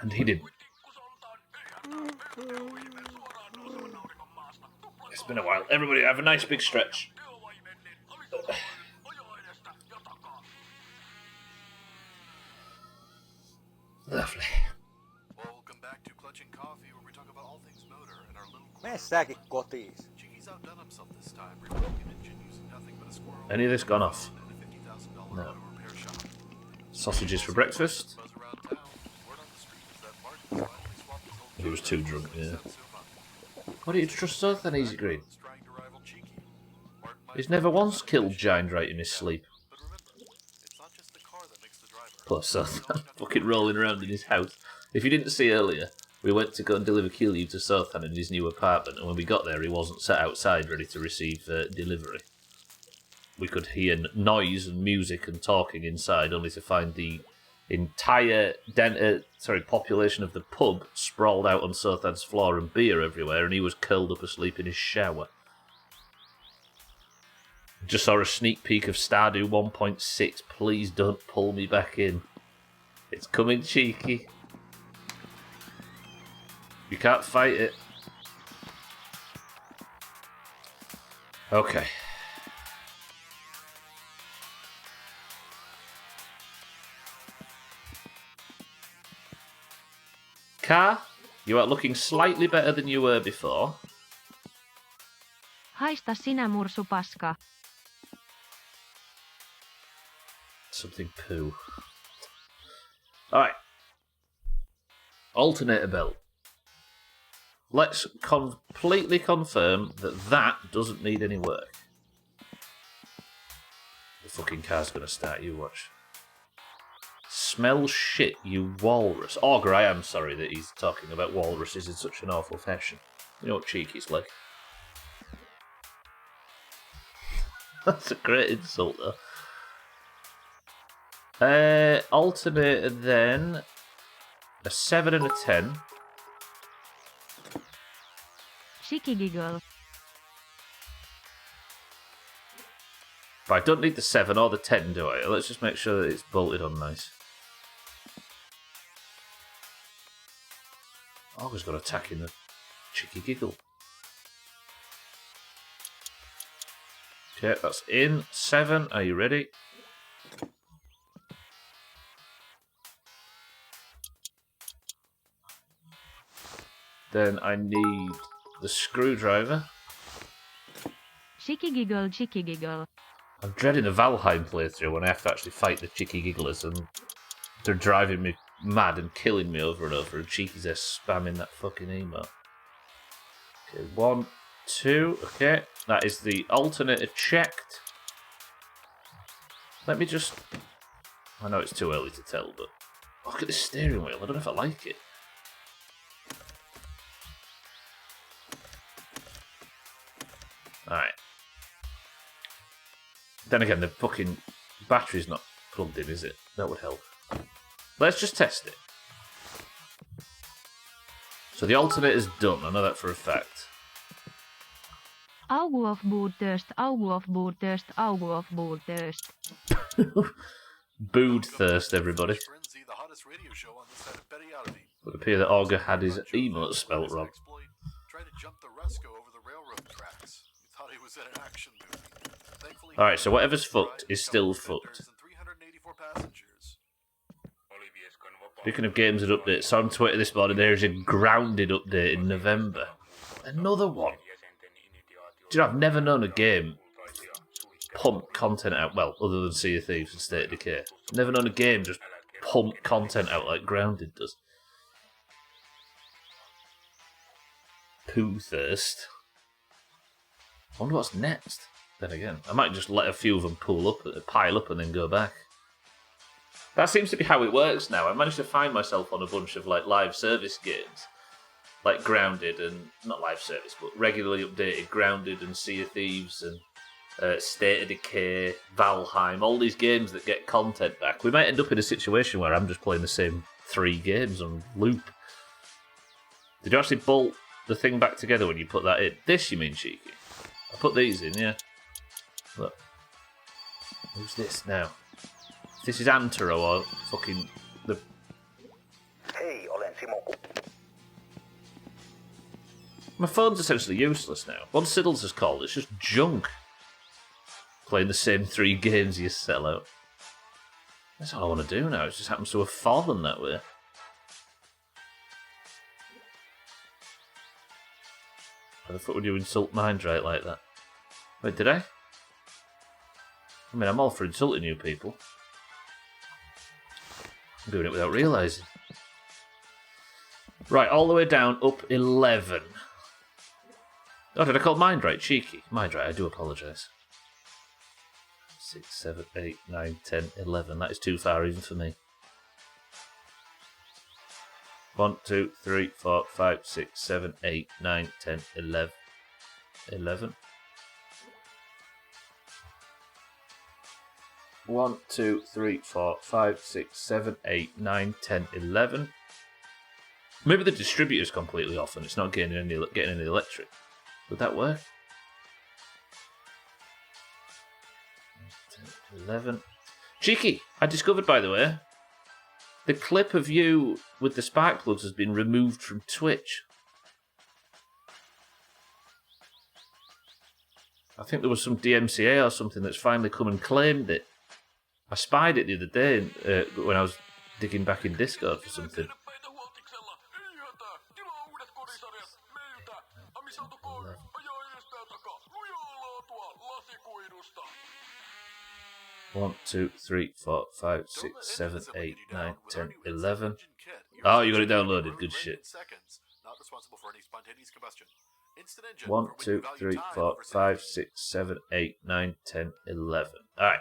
A: And he didn't. It's been a while. Everybody have a nice big stretch. Lovely.
G: Welcome back to Clutching Coffee, where we talk about all things motor and our little...
F: Mene säkin kotiin.
G: Cheeky's outdone himself this time, rebuilding an engine using nothing but a squirrel...
A: Any of this gone off?
G: ...and a $50,000
A: No.
G: auto repair shop.
A: Sausages for breakfast.
G: Buzz around town. Word on the street is that Martin finally swapped his old
A: He was too
G: junker
A: drunk,
G: for a
A: yeah.
G: Satsuma.
A: Why do you trust Sothan, Easy Green?
G: Is trying to rival Cheeky. Martin might
A: He's never once killed Giant right in his sleep.
G: But remember, it's not just the car that makes the driver.
A: Poor Sothan, fucking rolling around in his house. If you didn't see earlier, we went to go and deliver Keeley to Sothan in his new apartment, and when we got there, he wasn't sat outside ready to receive delivery. We could hear noise and music and talking inside, only to find the entire population of the pub sprawled out on Sothan's floor and beer everywhere, and he was curled up asleep in his shower. Just saw a sneak peek of Stardew 1.6. Please don't pull me back in. It's coming, Cheeky. You can't fight it. Okay. Car, you are looking slightly better than you were before.
B: Haista sinä mursupaska.
A: Something poo. Alright. Alternator belt. Let's completely confirm that doesn't need any work. The fucking car's gonna start, you watch. Smell shit, you walrus. Augur, I am sorry that he's talking about walruses in such an awful fashion. You know what Cheeky's like. That's a great insult, though. Alternator then. A 7 and a 10.
B: Cheeky giggle.
A: But I don't need the 7 or the 10, do I? Let's just make sure that it's bolted on nice. Augur's got attacking the cheeky giggle. Okay, that's in. 7, are you ready? Then I need the screwdriver.
B: Cheeky giggle, cheeky giggle.
A: I'm dreading a Valheim playthrough when I have to actually fight the cheeky gigglers, and they're driving me mad and killing me over and over, and Cheeky's there spamming that fucking emote. Okay, 1, 2, okay. That is the alternator checked. Let me just... I know it's too early to tell, but... Look at this steering wheel, I don't know if I like it. Alright. Then again, the fucking battery's not plugged in, is it? That would help. Let's just test it. So the alternator's done, I know that for a fact.
B: Augu of bootthirst, augu of bootthirst, augu of bootthirst.
A: Booed thirst, everybody.
G: Frenzy, the hottest radio show on this side of Petty.
A: It would appear that Augur had his emote spelt wrong.
G: Tried to jump the Resco over the railroad tracks. He thought he was in an action movie. Thankfully,
A: Alright, so whatever's fucked is still fucked.
G: 384 passengers.
A: Speaking of games and updates, so on Twitter this morning there is a Grounded update in November. Another one. Do you know, I've never known a game pump content out, well, other than Sea of Thieves and State of Decay. Never known a game just pump content out like Grounded does. Poo thirst. I wonder what's next. Then again, I might just let a few of them pile up and then go back. That seems to be how it works now. I managed to find myself on a bunch of like live service games, like Grounded and not live service, but regularly updated Grounded and Sea of Thieves and State of Decay, Valheim, all these games that get content back. We might end up in a situation where I'm just playing the same 3 games on loop. Did you actually bolt the thing back together when you put that in? This, you mean, Cheeky? I put these in, yeah. Look. Who's this now? If this is Antero or fucking the...
H: Hei, olen Simo.
A: My phone's essentially useless now. What Siddles has called, it's just junk. Playing the same 3 games you sell out. That's all I want to do now. It just happens to have fallen that way. Why the fuck would you insult Mindrite like that? Wait, did I? I mean, I'm all for insulting you people. I'm doing it without realising. Right, all the way down, up 11. Oh, did I call Mindrite cheeky? Mindrite, I do apologise. 6, 7, 8, 9, 10, 11. That is too far even for me. 1, 2, 3, 4, 5, 6, 7, 8, 9, 10, 11. 11. 1, 2, 3, 4, 5, 6, 7, 8, 9, 10, 11. Maybe the distributor's completely off and it's not getting any electric. Would that work? 10, 11. Cheeky! I discovered, by the way, the clip of you with the spark plugs has been removed from Twitch. I think there was some DMCA or something that's finally come and claimed it. I spied it the other day when I was digging back in Discord for something. 1, 2, 3, 4, 5, 6, 7, 8, 9, 10, 11. Oh, you got it downloaded. Good shit. 1, 2, 3, 4, 5, 6, 7, 8, 9, 10, 11. Alright.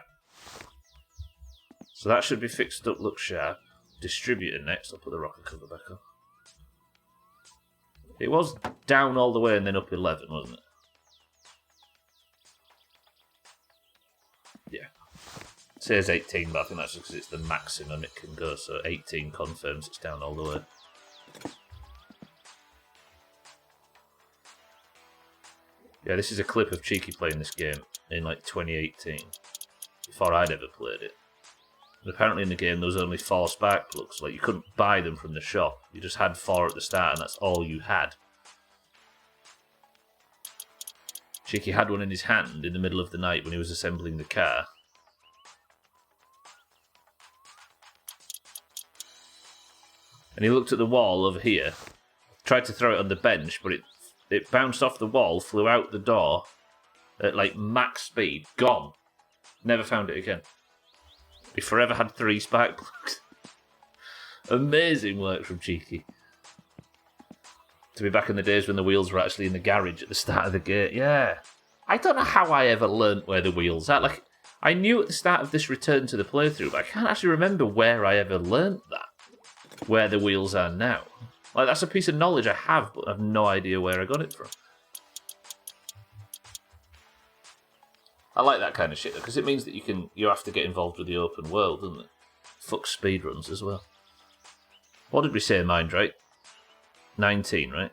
A: So that should be fixed up, look sharp. Distributor next. I'll put the rocker cover back on. It was down all the way and then up 11, wasn't it? Yeah. It says 18, but I think that's just because it's the maximum it can go, so 18 confirms it's down all the way. Yeah, this is a clip of Cheeky playing this game in like 2018, before I'd ever played it. And apparently in the game there was only 4 spark plugs, like you couldn't buy them from the shop, you just had 4 at the start and that's all you had. Cheeky had one in his hand in the middle of the night when he was assembling the car. And he looked at the wall over here, tried to throw it on the bench, but it bounced off the wall, flew out the door at like max speed, gone. Never found it again. He forever had 3 spark plugs. Amazing work from Cheeky. To be back in the days when the wheels were actually in the garage at the start of the gate. Yeah. I don't know how I ever learnt where the wheels are. Like, I knew at the start of this return to the playthrough, but I can't actually remember where I ever learnt that. Where the wheels are now. Like, that's a piece of knowledge I have, but I have no idea where I got it from. I like that kind of shit, because it means that you have to get involved with the open world, doesn't it? Fuck speedruns as well. What did we say, mind right? 19, right?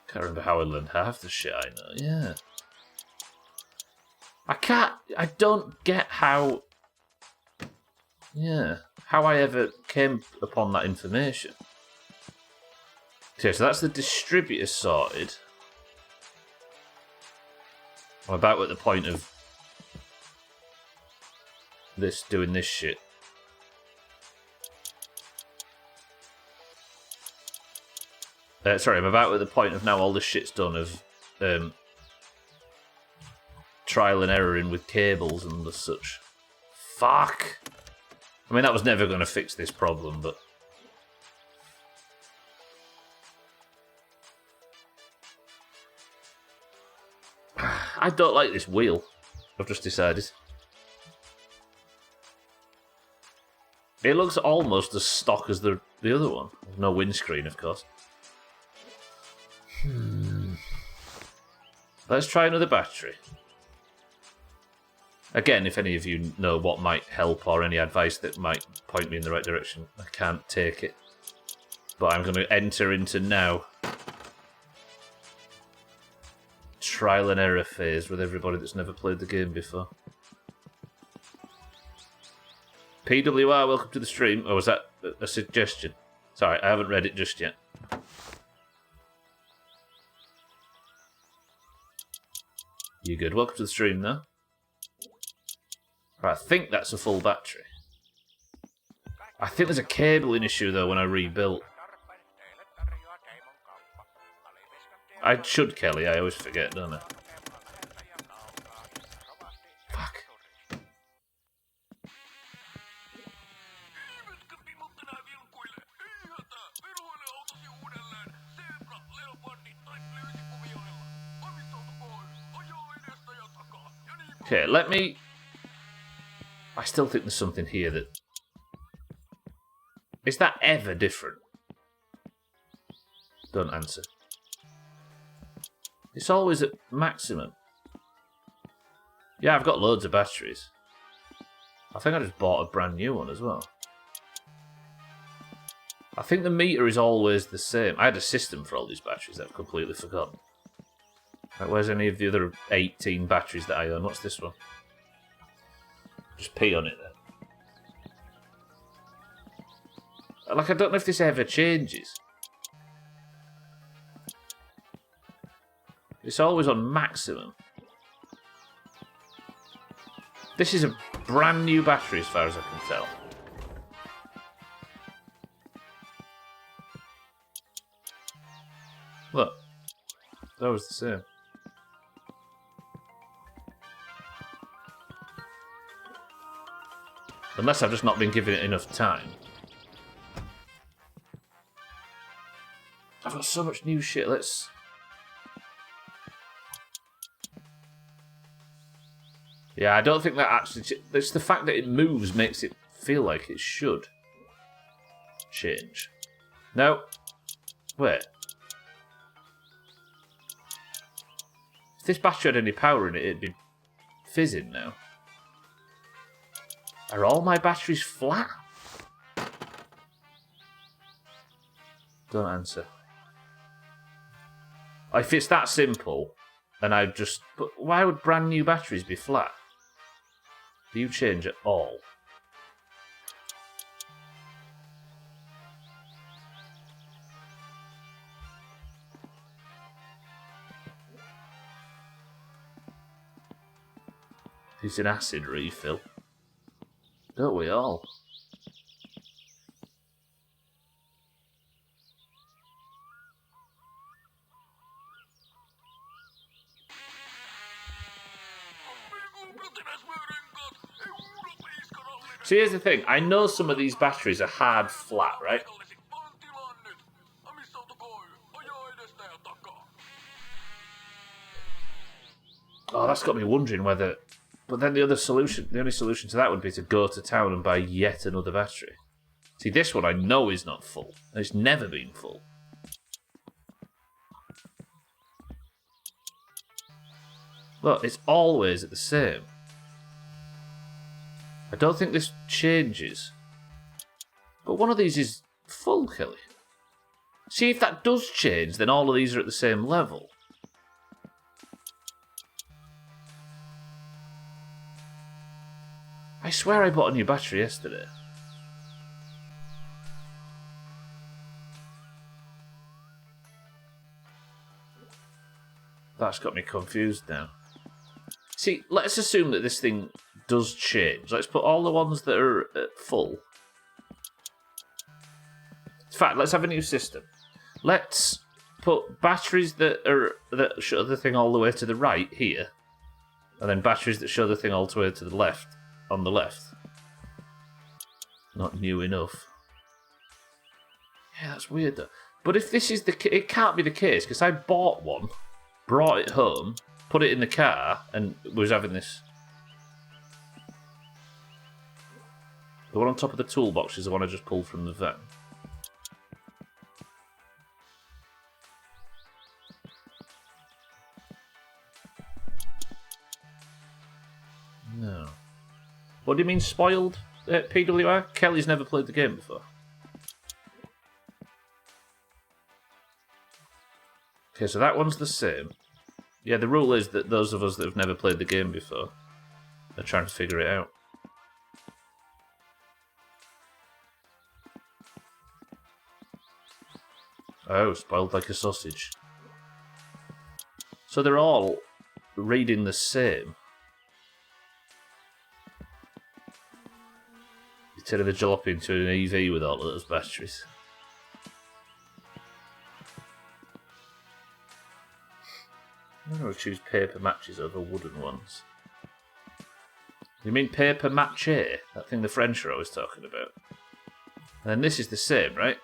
A: Can't remember how I learned half the shit I know, yeah. I don't get how... Yeah, how I ever came upon that information. Okay, so that's the distributor sorted. I'm about at the point of doing this shit. Sorry, I'm about at the point of now all this shit's done of trial and erroring with cables and the such. Fuck! I mean, that was never going to fix this problem, but... I don't like this wheel, I've just decided. It looks almost as stock as the other one. No windscreen, of course. Let's try another battery. Again, if any of you know what might help or any advice that might point me in the right direction, I can't take it. But I'm going to enter into now trial and error phase with everybody that's never played the game before. PWR, welcome to the stream. Or was that a suggestion? Sorry, I haven't read it just yet. You good? Welcome to the stream now. Right, I think that's a full battery. I think there's a cabling issue though when I rebuilt. I should, Kelly. I always forget, don't I? Fuck. Okay, let me... I still think there's something here that... Is that ever different? Don't answer. It's always at maximum. Yeah, I've got loads of batteries. I think I just bought a brand new one as well. I think the meter is always the same. I had a system for all these batteries that I've completely forgotten. Right, where's any of the other 18 batteries that I own? What's this one? Just pee on it then. Like, I don't know if this ever changes. It's always on maximum. This is a brand new battery as far as I can tell. Look. That was the same. Unless I've just not been giving it enough time. I've got so much new shit, let's... Yeah, I don't think that actually... It's the fact that it moves makes it feel like it should change. No. Wait. If this battery had any power in it, it'd be fizzing now. Are all my batteries flat? Don't answer. If it's that simple, and I just... But why would brand new batteries be flat? Do you change at all? It's an acid refill. Don't we all? So here's the thing, I know some of these batteries are hard flat, right? Oh, that's got me wondering whether But then the only solution to that would be to go to town and buy yet another battery. See, this one I know is not full. It's never been full. Look, it's always at the same. I don't think this changes. But one of these is full, Kelly. See, if that does change, then all of these are at the same level. I swear I bought a new battery yesterday. That's got me confused now. See, let's assume that this thing does change. Let's put all the ones that are at full. In fact, let's have a new system. Let's put batteries that show the thing all the way to the right here, and then batteries that show the thing all the way to the left on the left. Not new enough. Yeah, that's weird though. But if this is it can't be the case, because I bought one, brought it home, put it in the car, and was having this. The one on top of the toolbox is the one I just pulled from the van. No. What do you mean spoiled, PWR? Kelly's never played the game before. Okay, so that one's the same. Yeah, the rule is that those of us that have never played the game before are trying to figure it out. Oh, spoiled like a sausage. So they're all reading the same. You're turning the jalopy into an EV with all of those batteries. I'm going to choose paper matches over wooden ones. You mean paper mache? That thing the French are always talking about. And then this is the same, right?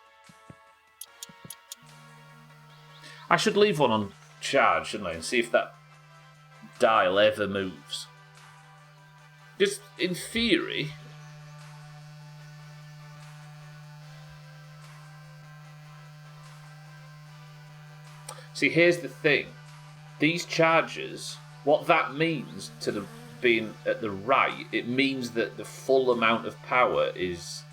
A: I should leave one on charge, shouldn't I? And see if that dial ever moves. Just in theory. See, here's the thing. These chargers, what that means to the being at the right, it means that the full amount of power is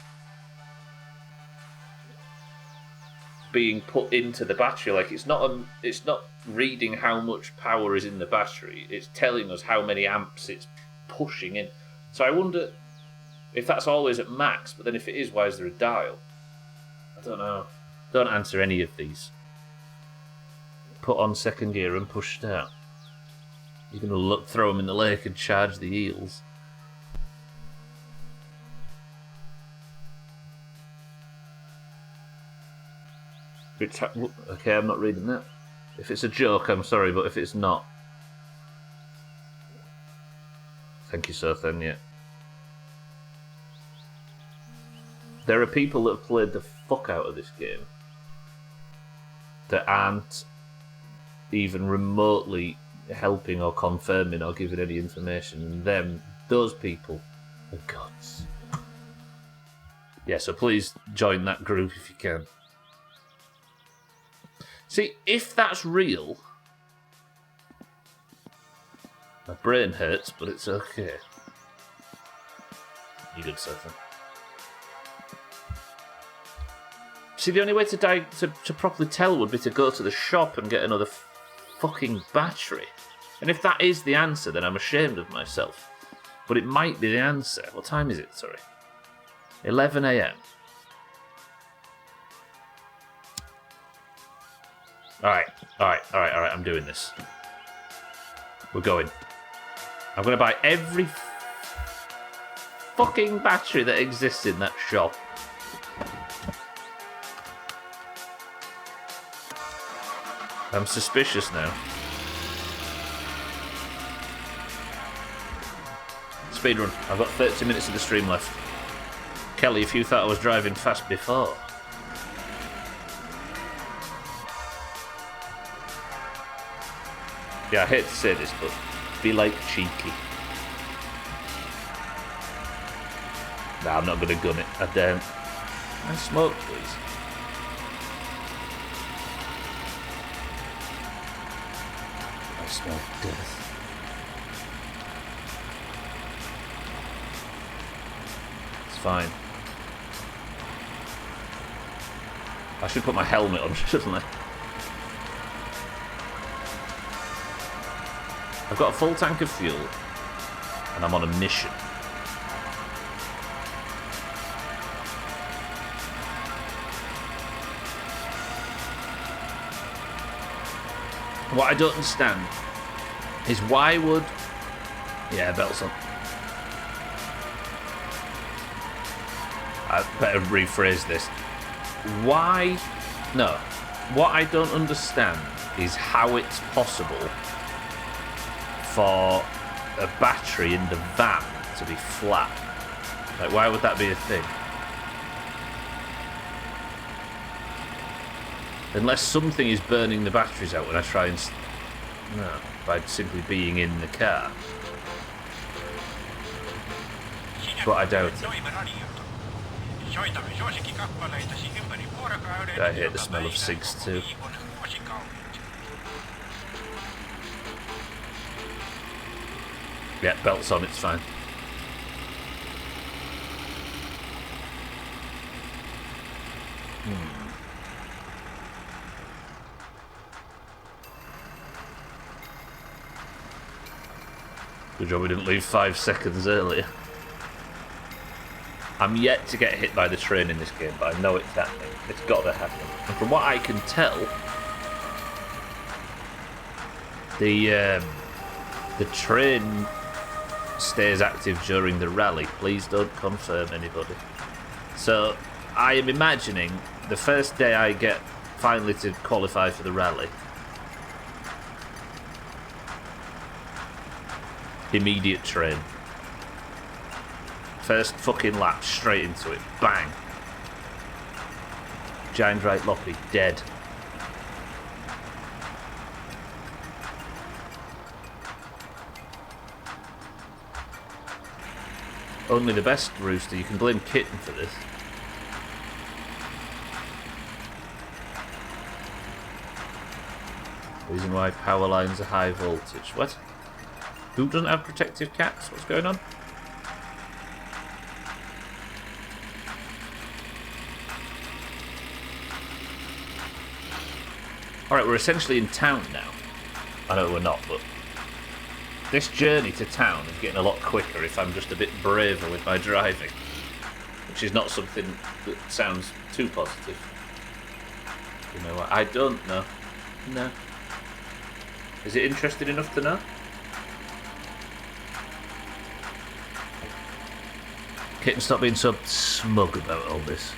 A: being put into the battery. Like it's not reading how much power is in the battery. It's telling us how many amps it's pushing in. So I wonder if that's always at max. But then if it is, why is there a dial? I don't know. Don't answer any of these. Put on second gear and push start. You're going to throw them in the lake and charge the eels. Okay, I'm not reading that. If it's a joke, I'm sorry, but if it's not... Thank you, Sir Thenya. There are people that have played the fuck out of this game that aren't even remotely helping or confirming or giving any information, and those people are gods. Yeah, so please join that group if you can. See, if that's real, my brain hurts, but it's okay. You good, Seth? See, the only way to properly tell would be to go to the shop and get another fucking battery. And if that is the answer, then I'm ashamed of myself. But it might be the answer. What time is it? Sorry. 11 a.m. Alright, I'm doing this. We're going. I'm going to buy every fucking battery that exists in that shop. I'm suspicious now. Speedrun. I've got 30 minutes of the stream left. Kelly, if you thought I was driving fast before... Yeah, I hate to say this, but be like cheeky. Nah, I'm not going to gun it. I don't. Can I smoke, please? I smell death. It's fine. I should put my helmet on, shouldn't I? I've got a full tank of fuel, and I'm on a mission. What I don't understand is why would... Yeah, belt's on. I better rephrase this. Why... No. What I don't understand is how it's possible for a battery in the van to be flat. Like, why would that be a thing? Unless something is burning the batteries out when I try and... No, by simply being in the car. But I doubt it. I hate the smell of cigs too. Yeah, belt's on, it's fine. Good job we didn't leave 5 seconds earlier. I'm yet to get hit by the train in this game, but I know it's happening. It's got to happen. And from what I can tell, the train stays active during the rally. Please don't confirm anybody. So I am imagining the first day I get finally to qualify for the rally, immediate train. First fucking lap, straight into it. Bang. Giant right loppy, dead. Only the best, Rooster. You can blame Kitten for this. Reason why power lines are high voltage. What? Who doesn't have protective caps? What's going on? Alright, we're essentially in town now. I know we're not, but this journey to town is getting a lot quicker if I'm just a bit braver with my driving. Which is not something that sounds too positive. You know what? I don't know. No. Is it interesting enough to know? Kitten, stop being so smug about all this.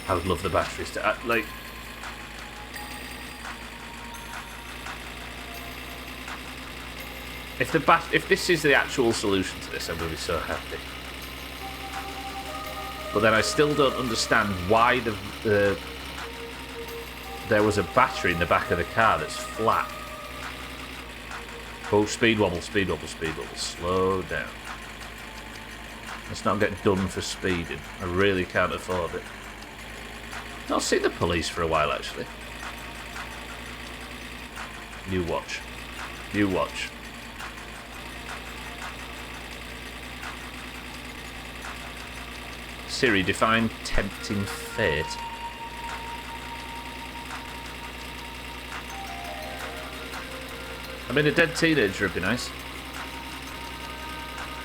A: I would love the batteries to like. If this is the actual solution to this, I'm going to be so happy. But then I still don't understand why there was a battery in the back of the car that's flat. Oh, speed wobble, speed wobble, speed wobble. Slow down. Let's not get done for speeding. I really can't afford it. Not seen the police for a while, actually. You watch. You watch. Siri, define tempting fate. I mean, a dead teenager would be nice.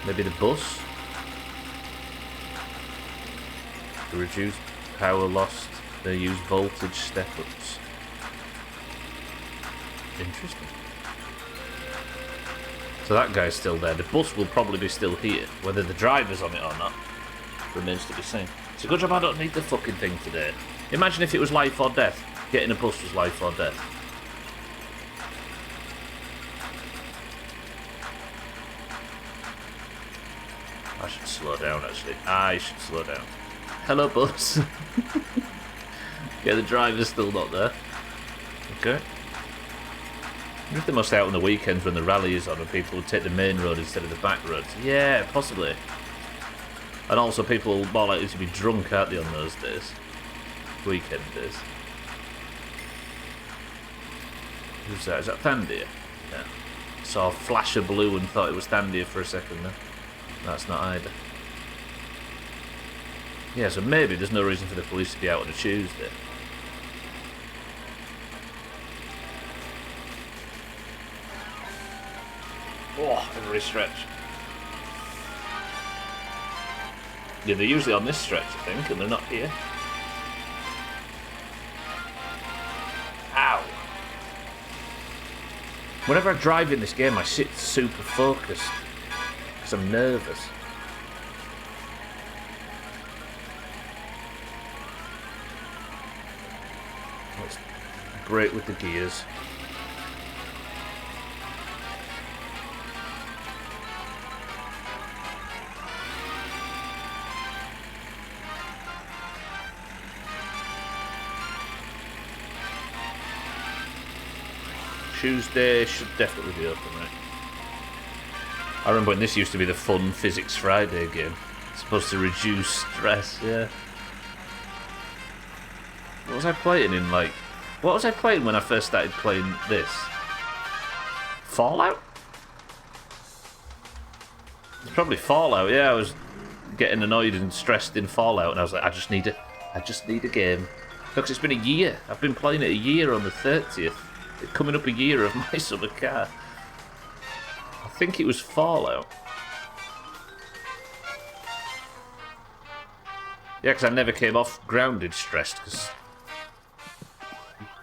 A: Maybe the bus. To reduce power lost, they use voltage step-ups. Interesting. So that guy's still there. The bus will probably be still here. Whether the driver's on it or not remains to be seen. It's a good job I don't need the fucking thing today. Imagine if it was life or death. Getting a bus was life or death. I should slow down, actually. I should slow down. Hello, bus. Yeah, the driver's still not there. Okay. I wonder if they must out on the weekends when the rally is on and people would take the main road instead of the back roads. Yeah, possibly. And also people are more likely to be drunk, aren't they, on those days? Weekend days. Who's that? Is that Thandia? Yeah. Saw a flash of blue and thought it was Thandia for a second there. That's not either. Yeah, so maybe there's no reason for the police to be out on a Tuesday. Oh, every stretch. Yeah, they're usually on this stretch, I think, and they're not here. Ow! Whenever I drive in this game, I sit super focused. Because I'm nervous. Let's brake with the gears. Tuesday should definitely be open, right? I remember when this used to be the fun Physics Friday game. It's supposed to reduce stress, yeah. What was I playing in, like... What was I playing when I first started playing this? Fallout? It's probably Fallout, yeah. I was getting annoyed and stressed in Fallout, and I was like, I just need a game. Because it's been a year. I've been playing it a year on the 30th. It's coming up a year of my summer car. I think it was Fallout. Yeah, because I never came off grounded stressed, because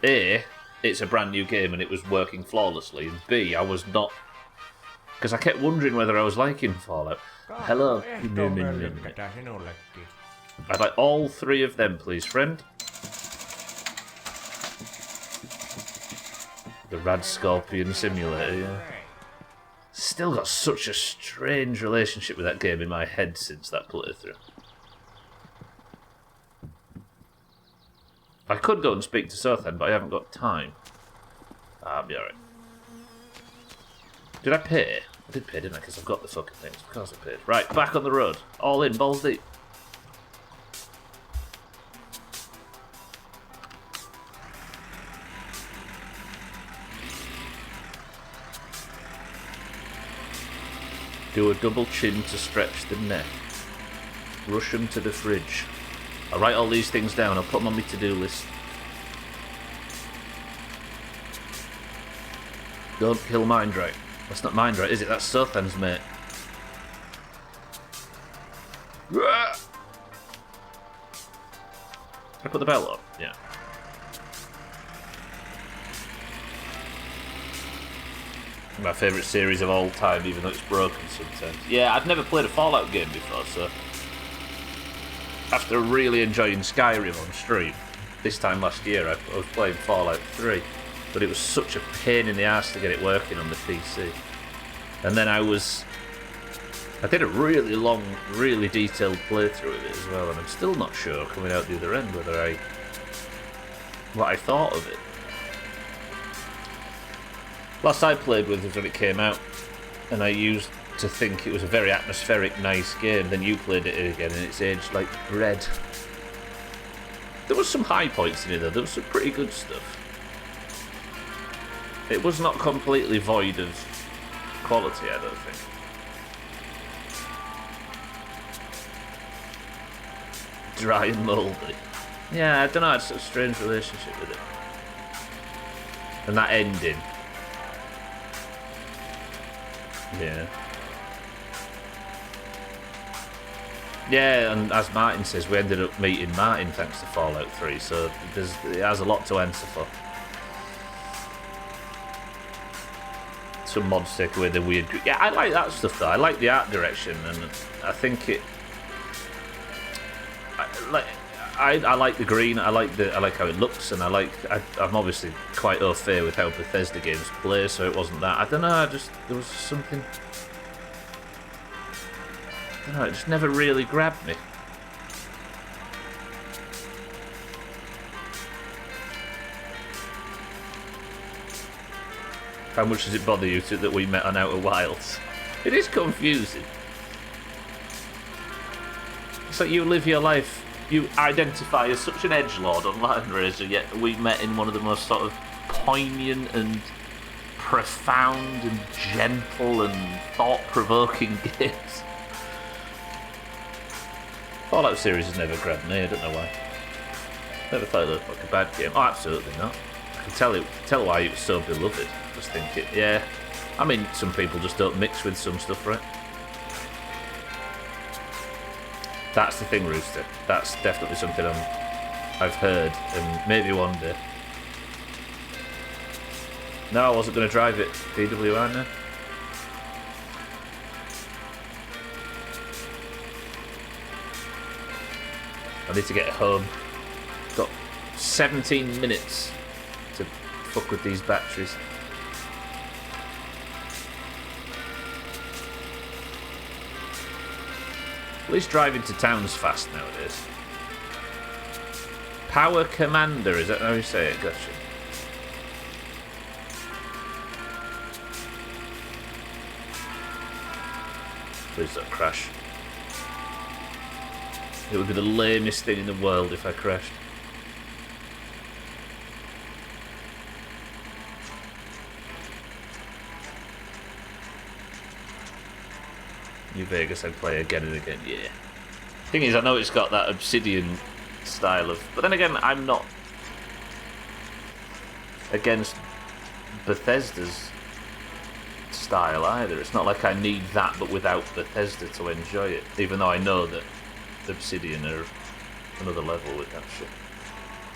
A: A, it's a brand new game and it was working flawlessly, and B, I was not... Because I kept wondering whether I was liking Fallout. Hello. I'd like all three of them, please, friend. The Rad Scorpion Simulator, yeah. Still got such a strange relationship with that game in my head since that playthrough. I could go and speak to Southend, but I haven't got time. I'll be alright. Did I pay? I did pay, didn't I? Because I've got the fucking things. Of course I paid. Right, back on the road. All in, balls deep. Do a double chin to stretch the neck. Rush them to the fridge. I'll write all these things down. I'll put them on my to-do list. Don't kill Mindrake. That's not Mindrake, is it? That's Sothan's mate. Can I put the belt on? Yeah. My favourite series of all time, even though it's broken sometimes. Yeah, I'd never played a Fallout game before, so... After really enjoying Skyrim on stream, this time last year I was playing Fallout 3, but it was such a pain in the ass to get it working on the PC. And then I did a really long, really detailed playthrough of it as well, and I'm still not sure, coming out the other end, what I thought of it. Last I played with was when it came out, and I used to think it was a very atmospheric, nice game. Then you played it again, and it's aged like bread. There was some high points in it, though. There was some pretty good stuff. It was not completely void of quality, I don't think. Dry and mouldy. Yeah, I don't know. It's a strange relationship with it. And that ending. Yeah. Yeah, and as Martin says, we ended up meeting Martin thanks to Fallout 3, so it has a lot to answer for. Some mods take away the weird... Yeah, I like that stuff though. I like the art direction, and I think it... I like the green, I like how it looks, and I'm obviously quite au fait with how Bethesda games play, so it wasn't that. I don't know, there was something... I don't know, it just never really grabbed me. How much does it bother you that we met on Outer Wilds? It is confusing. It's like you live your life, you identify as such an edgelord on Line Razor, yet we met in one of the most sort of poignant and profound and gentle and thought-provoking games. Fallout series has never grabbed me, I don't know why. Never thought it looked like a bad game. Oh, absolutely not. I can tell why it was so beloved. Just think it, yeah. I mean, some people just don't mix with some stuff, right? That's the thing, Rooster. That's definitely something I've heard, and maybe one day. No, I wasn't going to drive it. DWI now. I need to get home. Got 17 minutes to fuck with these batteries. At least driving to town's fast nowadays. Power Commander, is that how you say it? Gotcha. Please don't crash. It would be the lamest thing in the world if I crashed. New Vegas I'd play again and again, yeah. Thing is, I know it's got that Obsidian style of... But then again, I'm not against Bethesda's style either. It's not like I need that but without Bethesda to enjoy it, even though I know that Obsidian are another level with that shit.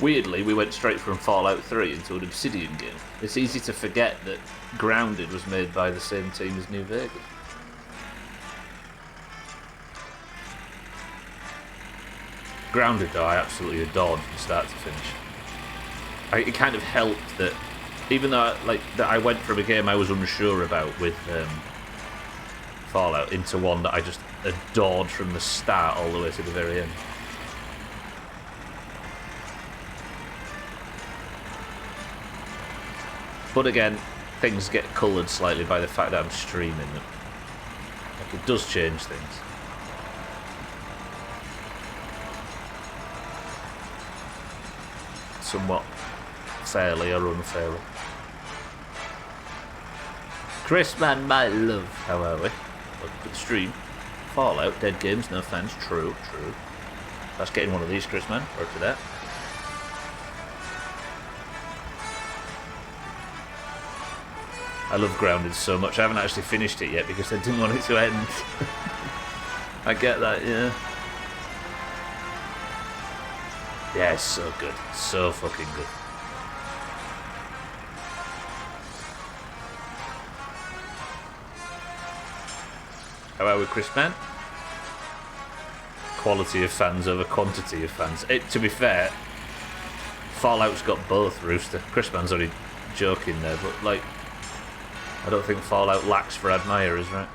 A: Weirdly, we went straight from Fallout 3 into an Obsidian game. It's easy to forget that Grounded was made by the same team as New Vegas. Grounded, though, I absolutely adored from start to finish. It kind of helped that, even though I went from a game I was unsure about with Fallout into one that I just adored from the start all the way to the very end. But again, things get coloured slightly by the fact that I'm streaming them. Like, it does change things. Somewhat fairly or unfairly. Chris, man, my love, how are we? Welcome to the stream. Fallout, dead games, no fans. True, true. That's getting one of these, Chris, man. Work for that. I love Grounded so much. I haven't actually finished it yet because I didn't want it to end. I get that, yeah. Yeah, it's so good. So fucking good. How are we, Chris, man? Quality of fans over quantity of fans. To be fair, Fallout's got both, Rooster. Chris man's only joking there, but like, I don't think Fallout lacks for admirers, right?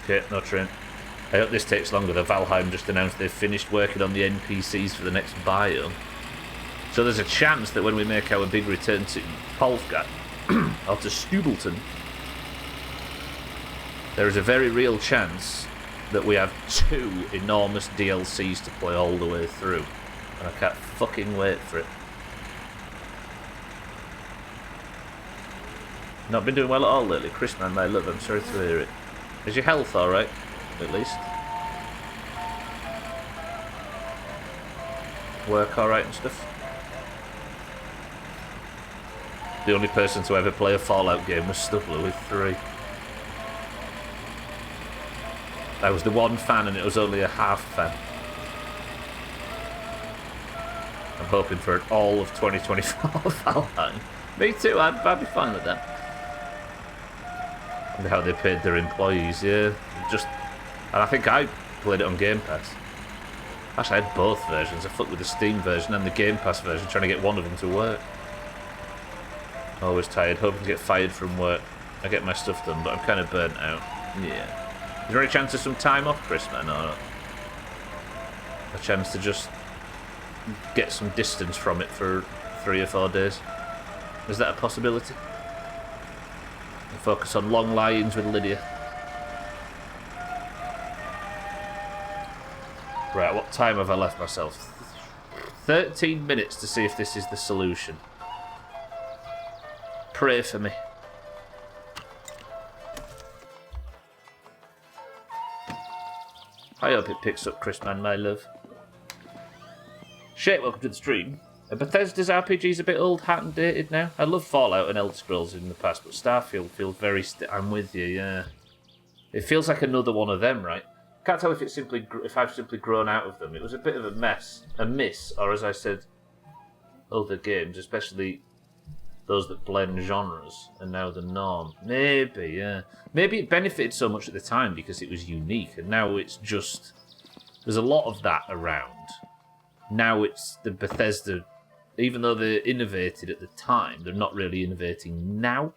A: Okay, no train. I hope this takes longer. The Valheim just announced they've finished working on the NPCs for the next biome. So there's a chance that when we make our big return to Polfgat, or to Stubleton, there is a very real chance that we have 2 enormous DLCs to play all the way through. And I can't fucking wait for it. Not been doing well at all lately. Chris, man, my love, I'm sorry to hear it. Is your health alright? At least. Work alright and stuff? The only person to ever play a Fallout game was Stubbler with 3. I was the one fan and it was only a half fan. I'm hoping for an all of 2024 Valheim. Me too, I'd be fine with that. And how they paid their employees, yeah. And I think I played it on Game Pass. Actually, I had both versions. I fucked with the Steam version and the Game Pass version, trying to get one of them to work. Always tired, hoping to get fired from work. I get my stuff done, but I'm kind of burnt out. Yeah. Is there any chance of some time off, Chris, man? Or a chance to just get some distance from it for 3 or 4 days. Is that a possibility? And focus on long lie-ins with Lydia. Right, what time have I left myself? 13 minutes to see if this is the solution. Pray for me. I hope it picks up, Chrisman, my love. Shit, welcome to the stream. Bethesda's RPG's a bit old, hat and dated now. I love Fallout and Elder Scrolls in the past, but Starfield feels very... I'm with you, yeah. It feels like another one of them, right? Can't tell if it's simply if I've simply grown out of them. It was a bit of a miss, or as I said, other games, especially those that blend genres, and now the norm. Maybe, yeah. Maybe it benefited so much at the time because it was unique, and now it's just... There's a lot of that around. Now it's the Bethesda... Even though they innovated at the time, they're not really innovating now.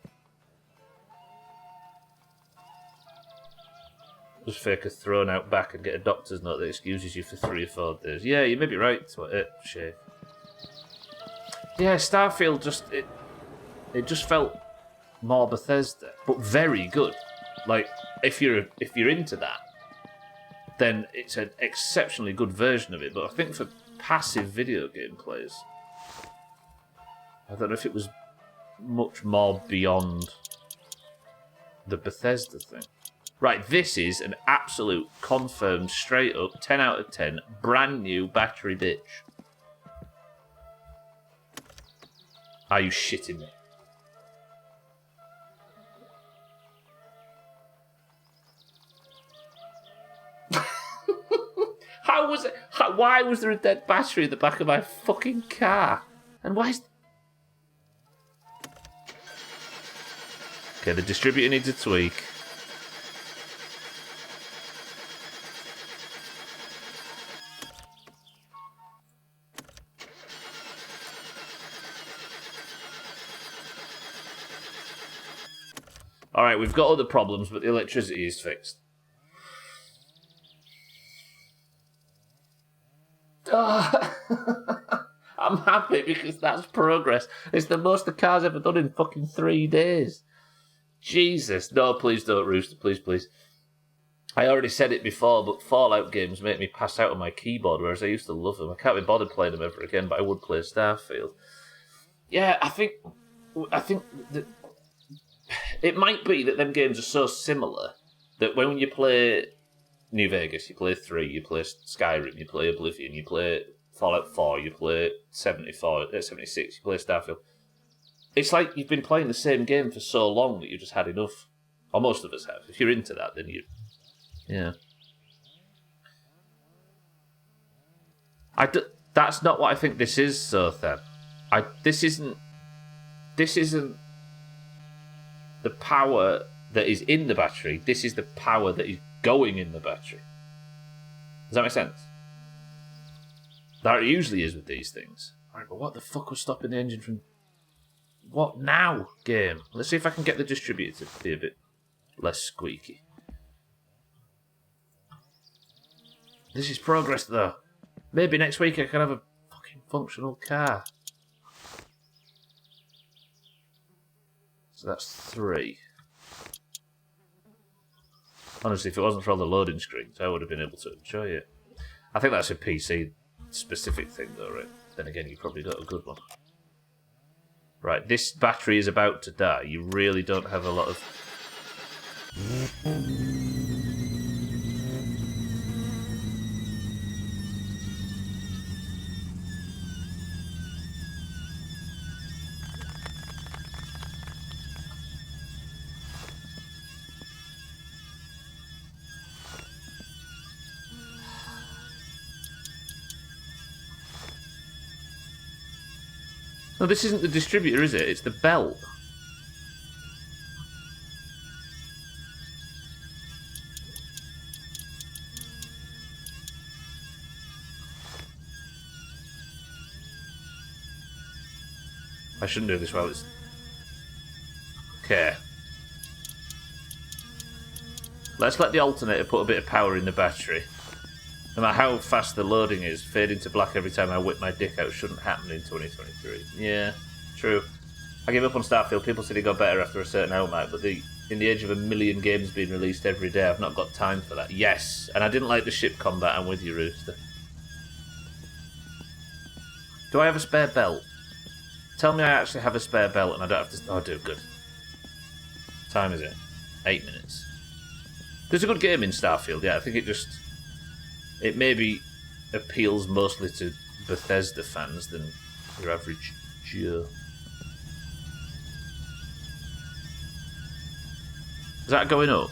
A: Just fake a thrown out back and get a doctor's note that excuses you for 3 or 4 days. Yeah, you may be right. Shit. Yeah, Starfield just... It just felt more Bethesda, but very good. Like, if you're into that, then it's an exceptionally good version of it. But I think for passive video game players, I don't know if it was much more beyond the Bethesda thing. Right, this is an absolute, confirmed, straight up, 10 out of 10, brand new battery bitch. Are you shitting me? How was it? Why was there a dead battery in the back of my fucking car? And why is... Okay, the distributor needs a tweak. Alright, we've got other problems, but the electricity is fixed. I'm happy because that's progress. It's the most the car's ever done in fucking 3 days. Jesus. No, please don't, Rooster. Please, please. I already said it before, but Fallout games make me pass out on my keyboard, whereas I used to love them. I can't be bothered playing them ever again, but I would play Starfield. Yeah, I think that it might be that them games are so similar that when you play New Vegas, you play 3, you play Skyrim, you play Oblivion, you play Fallout 4, you play 76, you play Starfield. It's like you've been playing the same game for so long that you've just had enough. Or most of us have. If you're into that, then you... Yeah. That's not what I think this is, Sothan. This isn't the power that is in the battery. This is the power that is going in the battery. Does that make sense? That it usually is with these things. Alright, but what the fuck was stopping the engine from... What now, game? Let's see if I can get the distributor to be a bit less squeaky. This is progress, though. Maybe next week I can have a fucking functional car. So that's 3. Honestly, if it wasn't for all the loading screens, I would have been able to enjoy it. I think that's a PC-specific thing, though, right? Then again, you probably got a good one. Right, this battery is about to die. You really don't have a lot of... No, this isn't the distributor, is it? It's the belt. I shouldn't do this while it's... Okay. Let's let the alternator put a bit of power in the battery. No matter how fast the loading is, fading to black every time I whip my dick out shouldn't happen in 2023. Yeah, true. I gave up on Starfield. People said it got better after a certain outlier, but in the age of a million games being released every day, I've not got time for that. Yes, and I didn't like the ship combat. I'm with you, Rooster. Do I have a spare belt? Tell me I actually have a spare belt and I don't have to... Oh, I do. Good. What time is it? 8 minutes. There's a good game in Starfield, yeah. I think it maybe appeals mostly to Bethesda fans than your average Joe. Is that going up?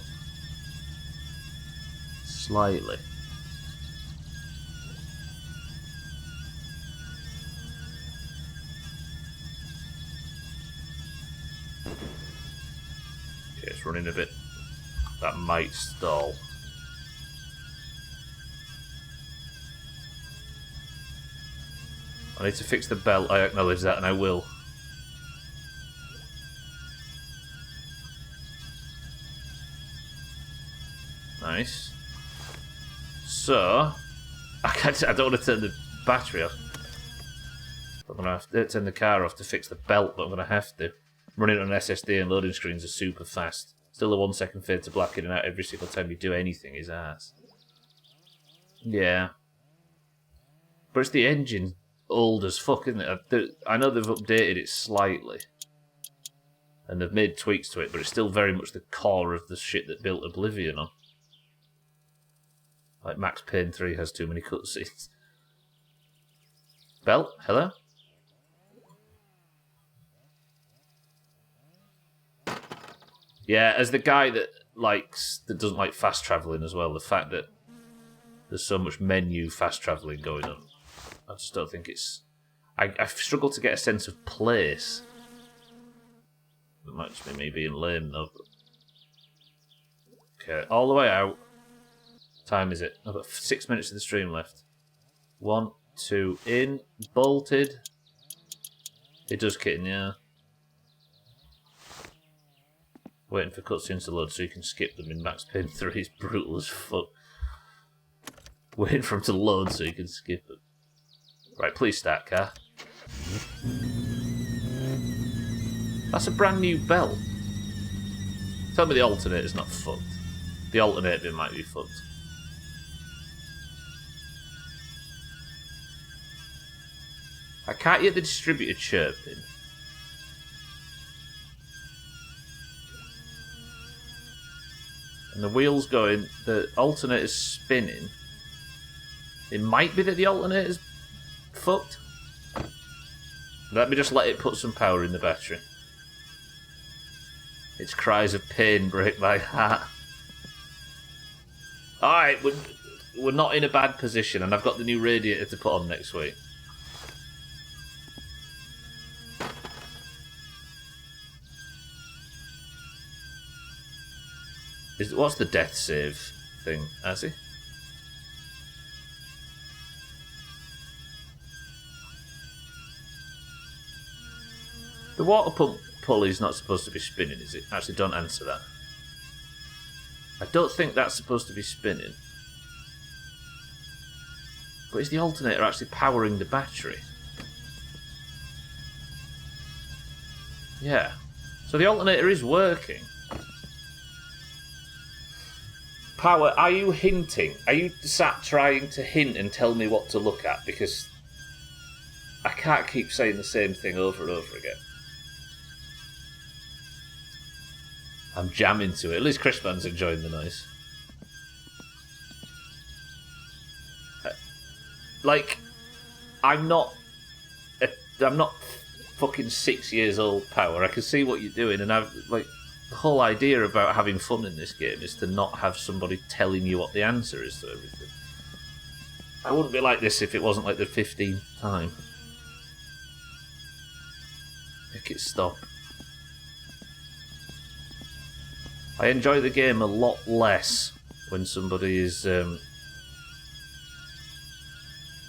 A: Slightly. Okay, it's running a bit. That might stall. I need to fix the belt. I acknowledge that, and I will. Nice. So, I don't want to turn the battery off. I'm going to have to turn the car off to fix the belt, but I'm going to have to. Running on an SSD and loading screens are super fast. Still a 1 second fade to black in and out every single time you do anything is ass. Yeah. But it's the engine old as fuck, isn't it? I know they've updated it slightly. And they've made tweaks to it, but it's still very much the core of the shit that built Oblivion on. Like Max Payne 3 has too many cutscenes. Belt, hello? Yeah, as the guy that doesn't like fast travelling as well, the fact that there's so much menu fast travelling going on, I just don't think it's... I struggle to get a sense of place. It might just be me being lame though. Okay, all the way out. What time is it? I've got 6 minutes of the stream left. 1, 2, in, bolted. It does kitten, yeah. Waiting for cutscenes to load so you can skip them in Max Payne 3 is brutal as fuck. Waiting for them to load so you can skip them. Right, please start, car. That's a brand new belt. Tell me the alternator's not fucked. The alternator might be fucked. I can't hear the distributor chirping. And the wheel's going, the alternator's spinning. It might be that the alternator's fucked. Let me just let it put some power in the battery. Its cries of pain break my heart. Alright, we're not in a bad position, and I've got the new radiator to put on next week. What's the death save thing, has he? The water pump pulley's not supposed to be spinning, is it? Actually, don't answer that. I don't think that's supposed to be spinning. But is the alternator actually powering the battery? Yeah. So the alternator is working. Power, are you hinting? Are you sat trying to hint and tell me what to look at? Because I can't keep saying the same thing over and over again. I'm jamming to it. At least Crispman's enjoying the noise. Like, I'm not fucking 6 years old, Power. I can see what you're doing, and the whole idea about having fun in this game is to not have somebody telling you what the answer is to everything. I wouldn't be like this if it wasn't like the 15th time. Make it stop. I enjoy the game a lot less when somebody is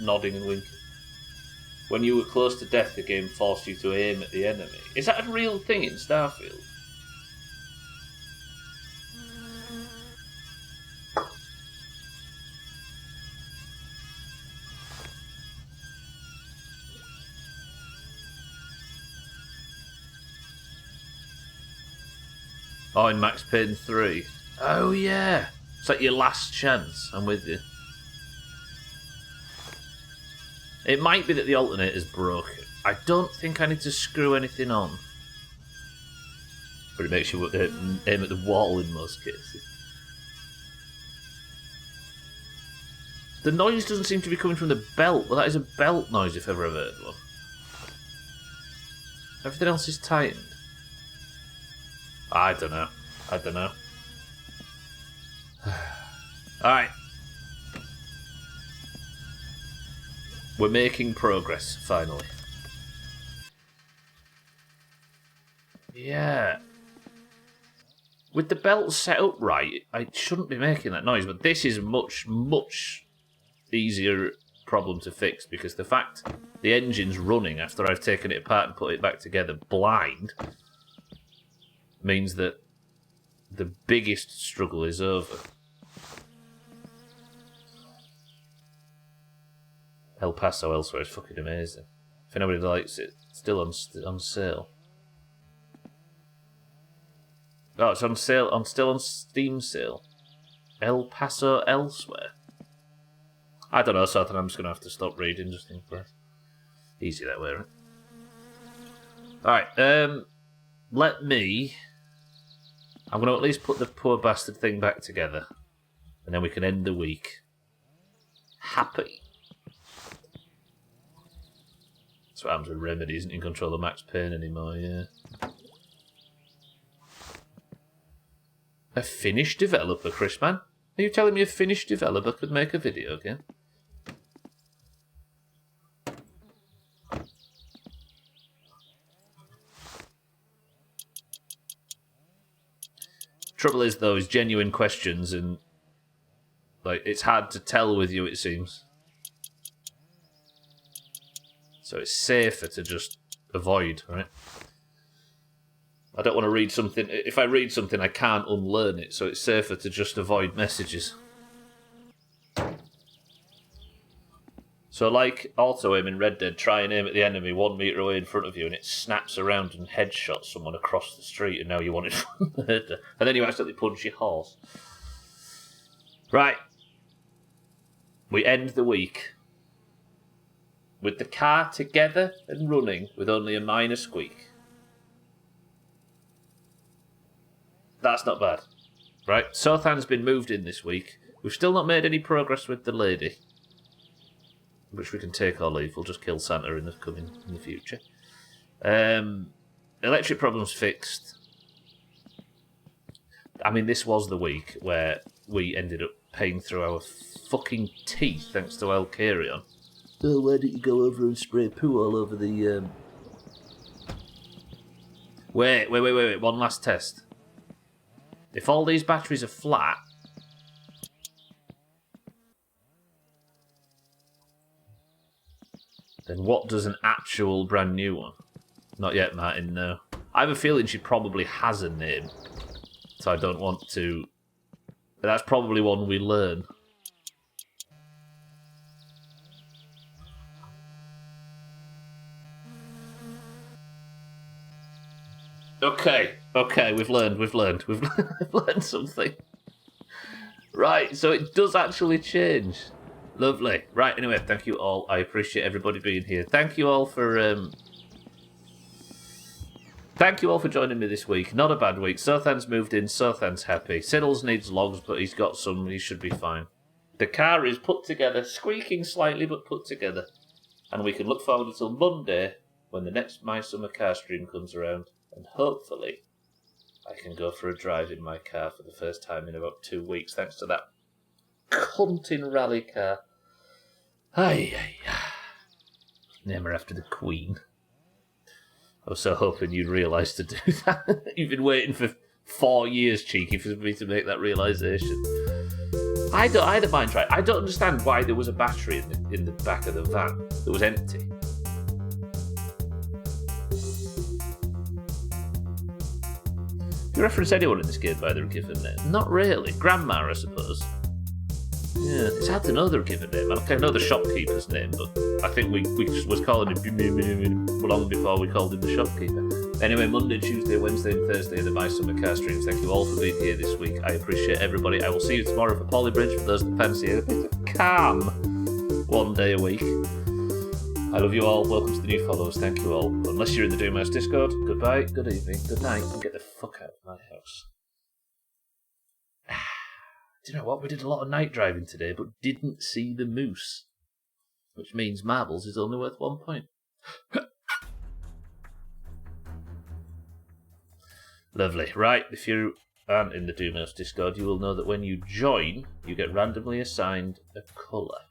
A: nodding and winking. When you were close to death, the game forced you to aim at the enemy. Is that a real thing in Starfield? Oh, in Max Payne 3. Oh, yeah. It's like your last chance. I'm with you. It might be that the alternator's broken. I don't think I need to screw anything on. But it makes you aim at the wall in most cases. The noise doesn't seem to be coming from the belt, but that is a belt noise if ever I've heard one. Everything else is tightened. I don't know. Alright. We're making progress, finally. Yeah. With the belt set up right, I shouldn't be making that noise, but this is a much, much easier problem to fix because the fact the engine's running after I've taken it apart and put it back together blind means that the biggest struggle is over. El Paso elsewhere is fucking amazing. If anybody likes it, it's still on sale. Oh, it's on sale. Still on Steam sale. El Paso elsewhere. I don't know, Satan. I'm just gonna have to stop reading just in case. Easy that way, right? All right. Let me. I'm gonna at least put the poor bastard thing back together, and then we can end the week happy. That's what happens with Remedy. Isn't in control of Max Payne anymore. Yeah. A Finnish developer, Chris, man? Are you telling me a Finnish developer could make a video game? Trouble is, though, is genuine questions, and like it's hard to tell with you, it seems. So it's safer to just avoid, right? I don't want to read something. If I read something, I can't unlearn it, so it's safer to just avoid messages. So, like auto aim in Red Dead, try and aim at the enemy 1 metre away in front of you, and it snaps around and headshots someone across the street, and now you want it for murder. And then you accidentally punch your horse. Right. We end the week with the car together and running with only a minor squeak. That's not bad. Right, Sothan's been moved in this week. We've still not made any progress with the lady, which we can take or leave. We'll just kill Santa in the future. Electric problems fixed. I mean, this was the week where we ended up paying through our fucking teeth thanks to El Carrion. Oh, why didn't you go over and spray poo all over the... Wait. One last test. If all these batteries are flat... then what does an actual brand new one? Not yet, Martin, no. I have a feeling she probably has a name. So I don't want to... But that's probably one we learn. Okay, we've learned. We've learned something. Right, so it does actually change. Lovely. Right, anyway, thank you all. I appreciate everybody being here. Thank you all for joining me this week. Not a bad week. Sothan's moved in. Sothan's happy. Siddles needs logs, but he's got some. He should be fine. The car is put together, squeaking slightly, but put together. And we can look forward until Monday when the next My Summer Car stream comes around. And hopefully I can go for a drive in my car for the first time in about 2 weeks, thanks to that cunting rally car. Name her after the Queen. I was so hoping you'd realise to do that. You've been waiting for 4 years, cheeky, for me to make that realisation. I don't mind trying. I don't understand why there was a battery in the back of the van that was empty. Do you reference anyone in this game by their given name? Not really. Grandma, I suppose. Yeah, it's hard to know their given name. I know the shopkeeper's name, but I think we was calling him long before we called him the shopkeeper. Anyway, Monday, Tuesday, Wednesday, and Thursday are the My Summer Car streams. Thank you all for being here this week. I appreciate everybody. I will see you tomorrow for Polybridge for those that fancy a bit of calm 1 day a week. I love you all. Welcome to the new followers. Thank you all. Unless you're in the Doomhaus Discord, goodbye, good evening, good night, and get the fuck out of my house. Do you know what? We did a lot of night driving today, but didn't see the moose. Which means marbles is only worth 1 point. Lovely. Right, if you aren't in the Doomhaus Discord, you will know that when you join, you get randomly assigned a colour.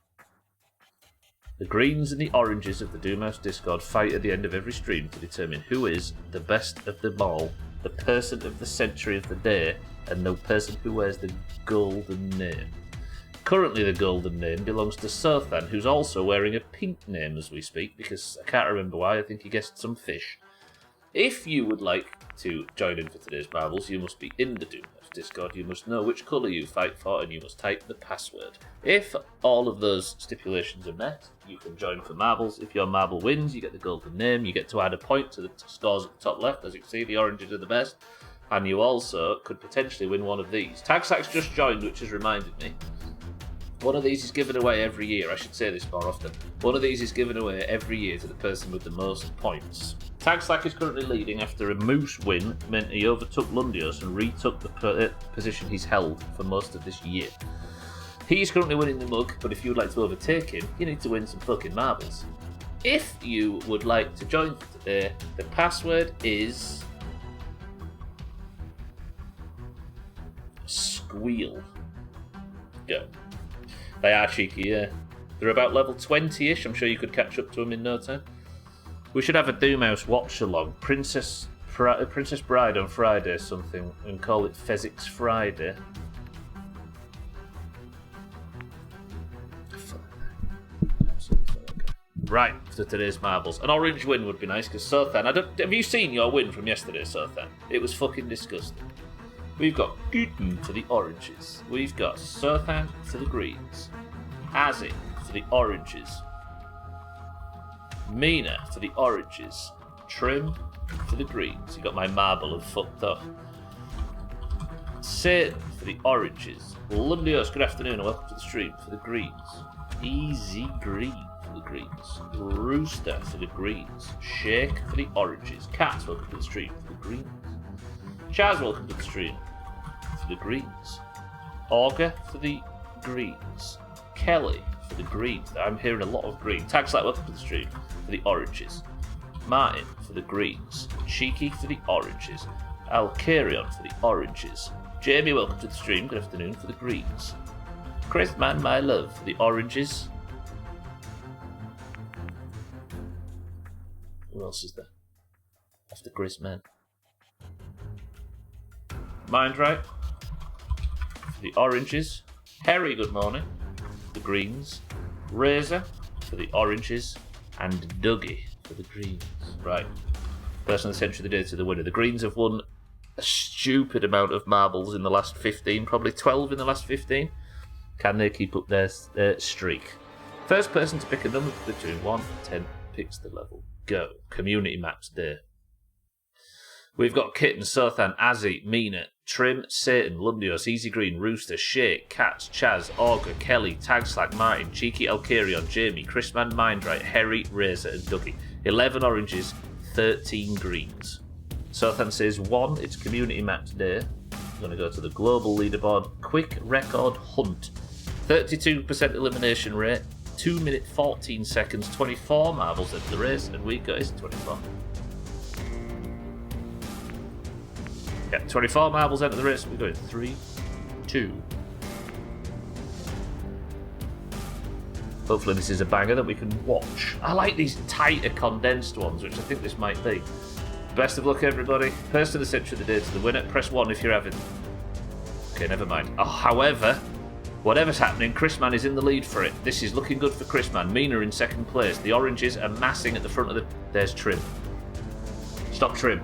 A: The greens and the oranges of the Doomhaus Discord fight at the end of every stream to determine who is the best of them all, the person of the century of the day, and the person who wears the golden name. Currently the golden name belongs to Sothan, who's also wearing a pink name as we speak, because I can't remember why, I think he guessed some fish. If you would like to join in for today's marbles, you must be in the Doomhaus Discord, you must know which colour you fight for, and you must type the password. If all of those stipulations are met, you can join for marbles. If your marble wins, you get the golden name, you get to add a point to the scores at the top left. As you can see, the oranges are the best, and you also could potentially win one of these. Tagsack's just joined, which has reminded me. One of these is given away every year. I should say this more often. One of these is given away every year to the person with the most points. Tagsack is currently leading after a moose win meant he overtook Lundios and retook the position he's held for most of this year. He's currently winning the mug, but if you would like to overtake him, you need to win some fucking marbles. If you would like to join for today, the password is squeal. Go. They are cheeky, yeah. They're about level 20-ish. I'm sure you could catch up to them in no time. We should have a Doomhaus watch-along. Princess Bride on Friday or something, and call it Fezzik's Friday. Right, for today's marbles. An orange win would be nice, because Sothan... have you seen your win from yesterday, Sothan? It was fucking disgusting. We've got Guten for the oranges. We've got Sothan for the greens. Azzy for the oranges. Mina for the oranges. Trim for the greens. You got my marble of fucked up. Satan for the oranges. Lundios, good afternoon and welcome to the stream for the greens. Easy Green for the greens. Rooster for the greens. Shake for the oranges. Cats, welcome to the stream for the greens. Chaz, welcome to the stream for the greens. Auger for the greens. Kelly for the greens. I'm hearing a lot of green. Tagslite, welcome to the stream for the oranges. Martin for the greens. Cheeky for the oranges. Alcarion for the oranges. Jamie, welcome to the stream. Good afternoon for the greens. Chris Man, my love for the oranges. Who else is there? After Chris Man. Mind right for the oranges. Harry, good morning. The greens. Razor for the oranges. And Dougie for the greens. Right. Person of the century of the day to the winner. The greens have won a stupid amount of marbles in the last 15, probably 12 in the last 15. Can they keep up their streak? First person to pick a number between 1 and 10 picks the level. Go. Community Maps Day. We've got Kitten, Sothan, Azzy, Mina, Trim, Satan, Lundios, Easy Green, Rooster, Shake, Cats, Chaz, Auger, Kelly, Tagslack, Martin, Cheeky, Alcarion, Jamie, Chrisman, Mindright, Harry, Razor, and Dougie. 11 oranges, 13 greens. Sothan says 1, it's Community Maps Day. I'm going to go to the global leaderboard. Quick record hunt. 32% elimination rate, 2 minutes 14 seconds, 24 marbles into the race, and we got his 24. Yeah, 24 marbles into the race. We're going 3, 2. Hopefully this is a banger that we can watch. I like these tighter condensed ones, which I think this might be. Best of luck, everybody. Person of the century of the day to the winner. Press 1 if you're having... Okay, never mind. Oh, however, whatever's happening, Chrisman is in the lead for it. This is looking good for Chrisman. Mina in second place. The oranges are massing at the front of the... There's Trim. Stop Trim.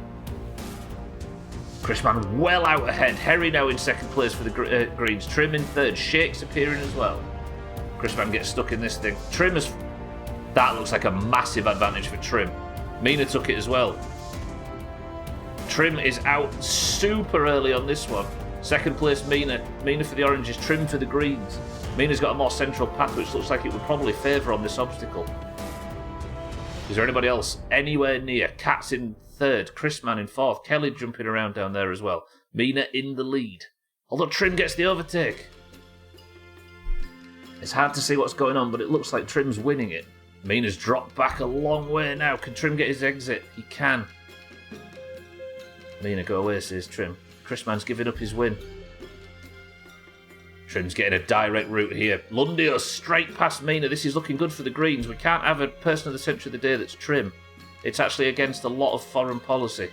A: Chrisman well out ahead. Harry now in second place for the greens. Trim in third. Shake's appearing as well. Chrisman gets stuck in this thing. Trim has... That looks like a massive advantage for Trim. Mina took it as well. Trim is out super early on this one. Second place, Mina. Mina for the oranges, Trim for the greens. Mina's got a more central path, which looks like it would probably favour on this obstacle. Is there anybody else anywhere near? Cat's in third, Chrisman in fourth, Kelly jumping around down there as well. Mina in the lead. Although Trim gets the overtake. It's hard to see what's going on, but it looks like Trim's winning it. Mina's dropped back a long way now. Can Trim get his exit? He can. Mina, go away, says Trim. Chrisman's giving up his win. Trim's getting a direct route here. Lundio straight past Mina. This is looking good for the greens. We can't have a person of the century of the day that's Trim. It's actually against a lot of foreign policy.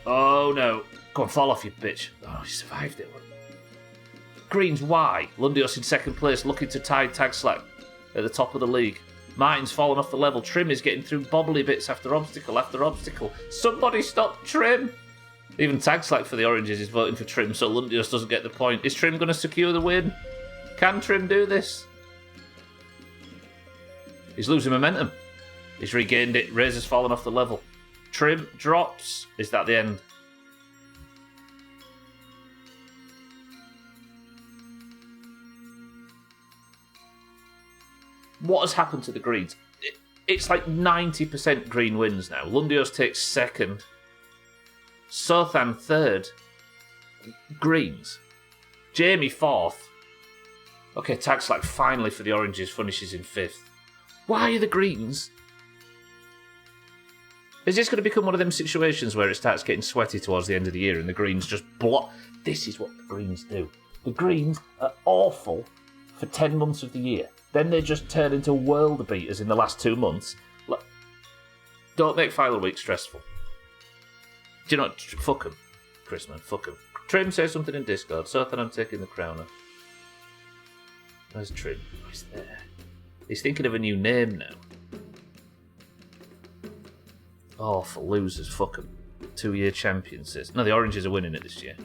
A: Oh no. Go on, fall off, you bitch. Oh, he survived it. Greens, why? Lundios in second place, looking to tie Tag Slack at the top of the league. Martin's fallen off the level. Trim is getting through bobbly bits after obstacle after obstacle. Somebody stop Trim! Even Tag Slack for the oranges is voting for Trim, so Lundios doesn't get the point. Is Trim going to secure the win? Can Trim do this? He's losing momentum. He's regained it. Razor's fallen off the level. Trim drops. Is that the end? What has happened to the greens? It's like 90% green wins now. Lundios takes second. Sothan third. Greens. Jamie fourth. Okay, Tag Slack finally for the oranges finishes in fifth. Why are the greens? Is this going to become one of them situations where it starts getting sweaty towards the end of the year and the greens just block? This is what the greens do. The greens are awful for 10 months of the year. Then they just turn into world beaters in the last 2 months. Look, don't make final week stressful. Do you know what? Fuck him, Chrisman, fuck him. Trim says something in Discord, so then I'm taking the crowner. Where's Trim? Oh, he's there. He's thinking of a new name now. Awful losers, fuck him. 2-year champion says. No, the oranges are winning it this year.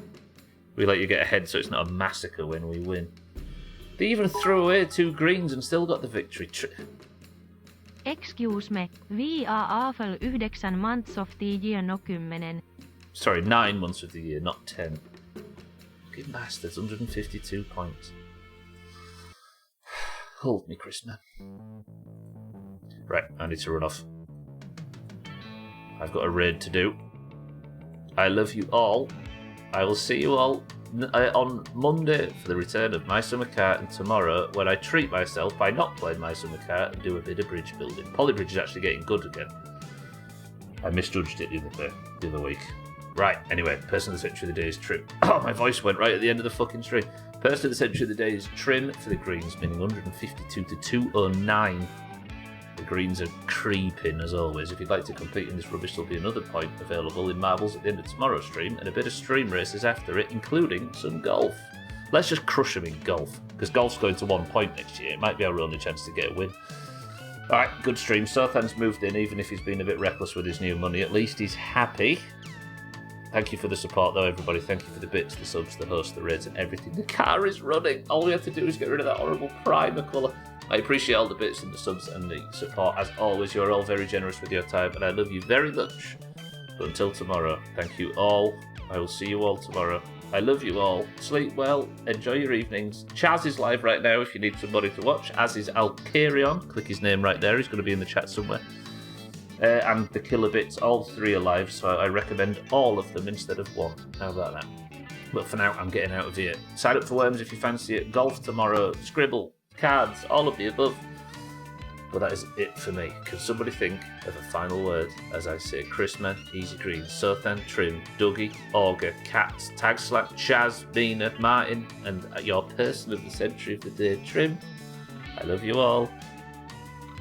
A: We let you get ahead so it's not a massacre when we win. They even threw away 2 greens and still got the victory.
B: Excuse me, we are awful 9 months of the year, no 10.
A: Sorry, 9 months of the year, not 10. Fucking bastards, 152 points. Hold me, Chrisman. Right, I need to run off. I've got a raid to do. I love you all. I will see you all on Monday for the return of My Summer Kart, and tomorrow when I treat myself by not playing My Summer Kart and do a bit of bridge building. Polybridge is actually getting good again. I misjudged it the other week. Right, anyway, person of the century of the day is Trim. Oh, my voice went right at the end of the fucking stream. Person of the century of the day is Trim for the greens, meaning 152 to 209. The greens are creeping as always. If you'd like to compete in this rubbish, there'll be another point available in marbles at the end of tomorrow's stream, and a bit of stream races after it, including some golf. Let's just crush them in golf, because golf's going to 1 point next year. It might be our only chance to get a win. Alright, good stream. Sothan's moved in, even if he's been a bit reckless with his new money. At least he's happy. Thank you for the support, though, everybody. Thank you for the bits, the subs, the hosts, the raids, and everything. The car is running. All we have to do is get rid of that horrible primer colour. I appreciate all the bits and the subs and the support. As always, you're all very generous with your time, and I love you very much. But until tomorrow, thank you all. I will see you all tomorrow. I love you all. Sleep well. Enjoy your evenings. Chaz is live right now if you need somebody to watch, as is Alcarion. Click his name right there. He's going to be in the chat somewhere. And the killer bits, all 3 are live, so I recommend all of them instead of 1. How about that? But for now, I'm getting out of here. Sign up for Worms if you fancy it. Golf tomorrow. Scribble. Cards. All of the above. But that is it for me. Can somebody think of a final word as I say Chrisman, Easy Green, Sothan, Trim, Dougie, Auger, Cats, Tag Slack, Chaz, Mina, Martin, and your person of the century of the day, Trim? I love you all.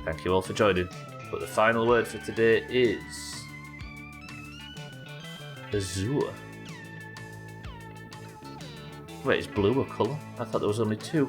A: Thank you all for joining. But the final word for today is Azure. Wait, is blue a colour? I thought there was only 2.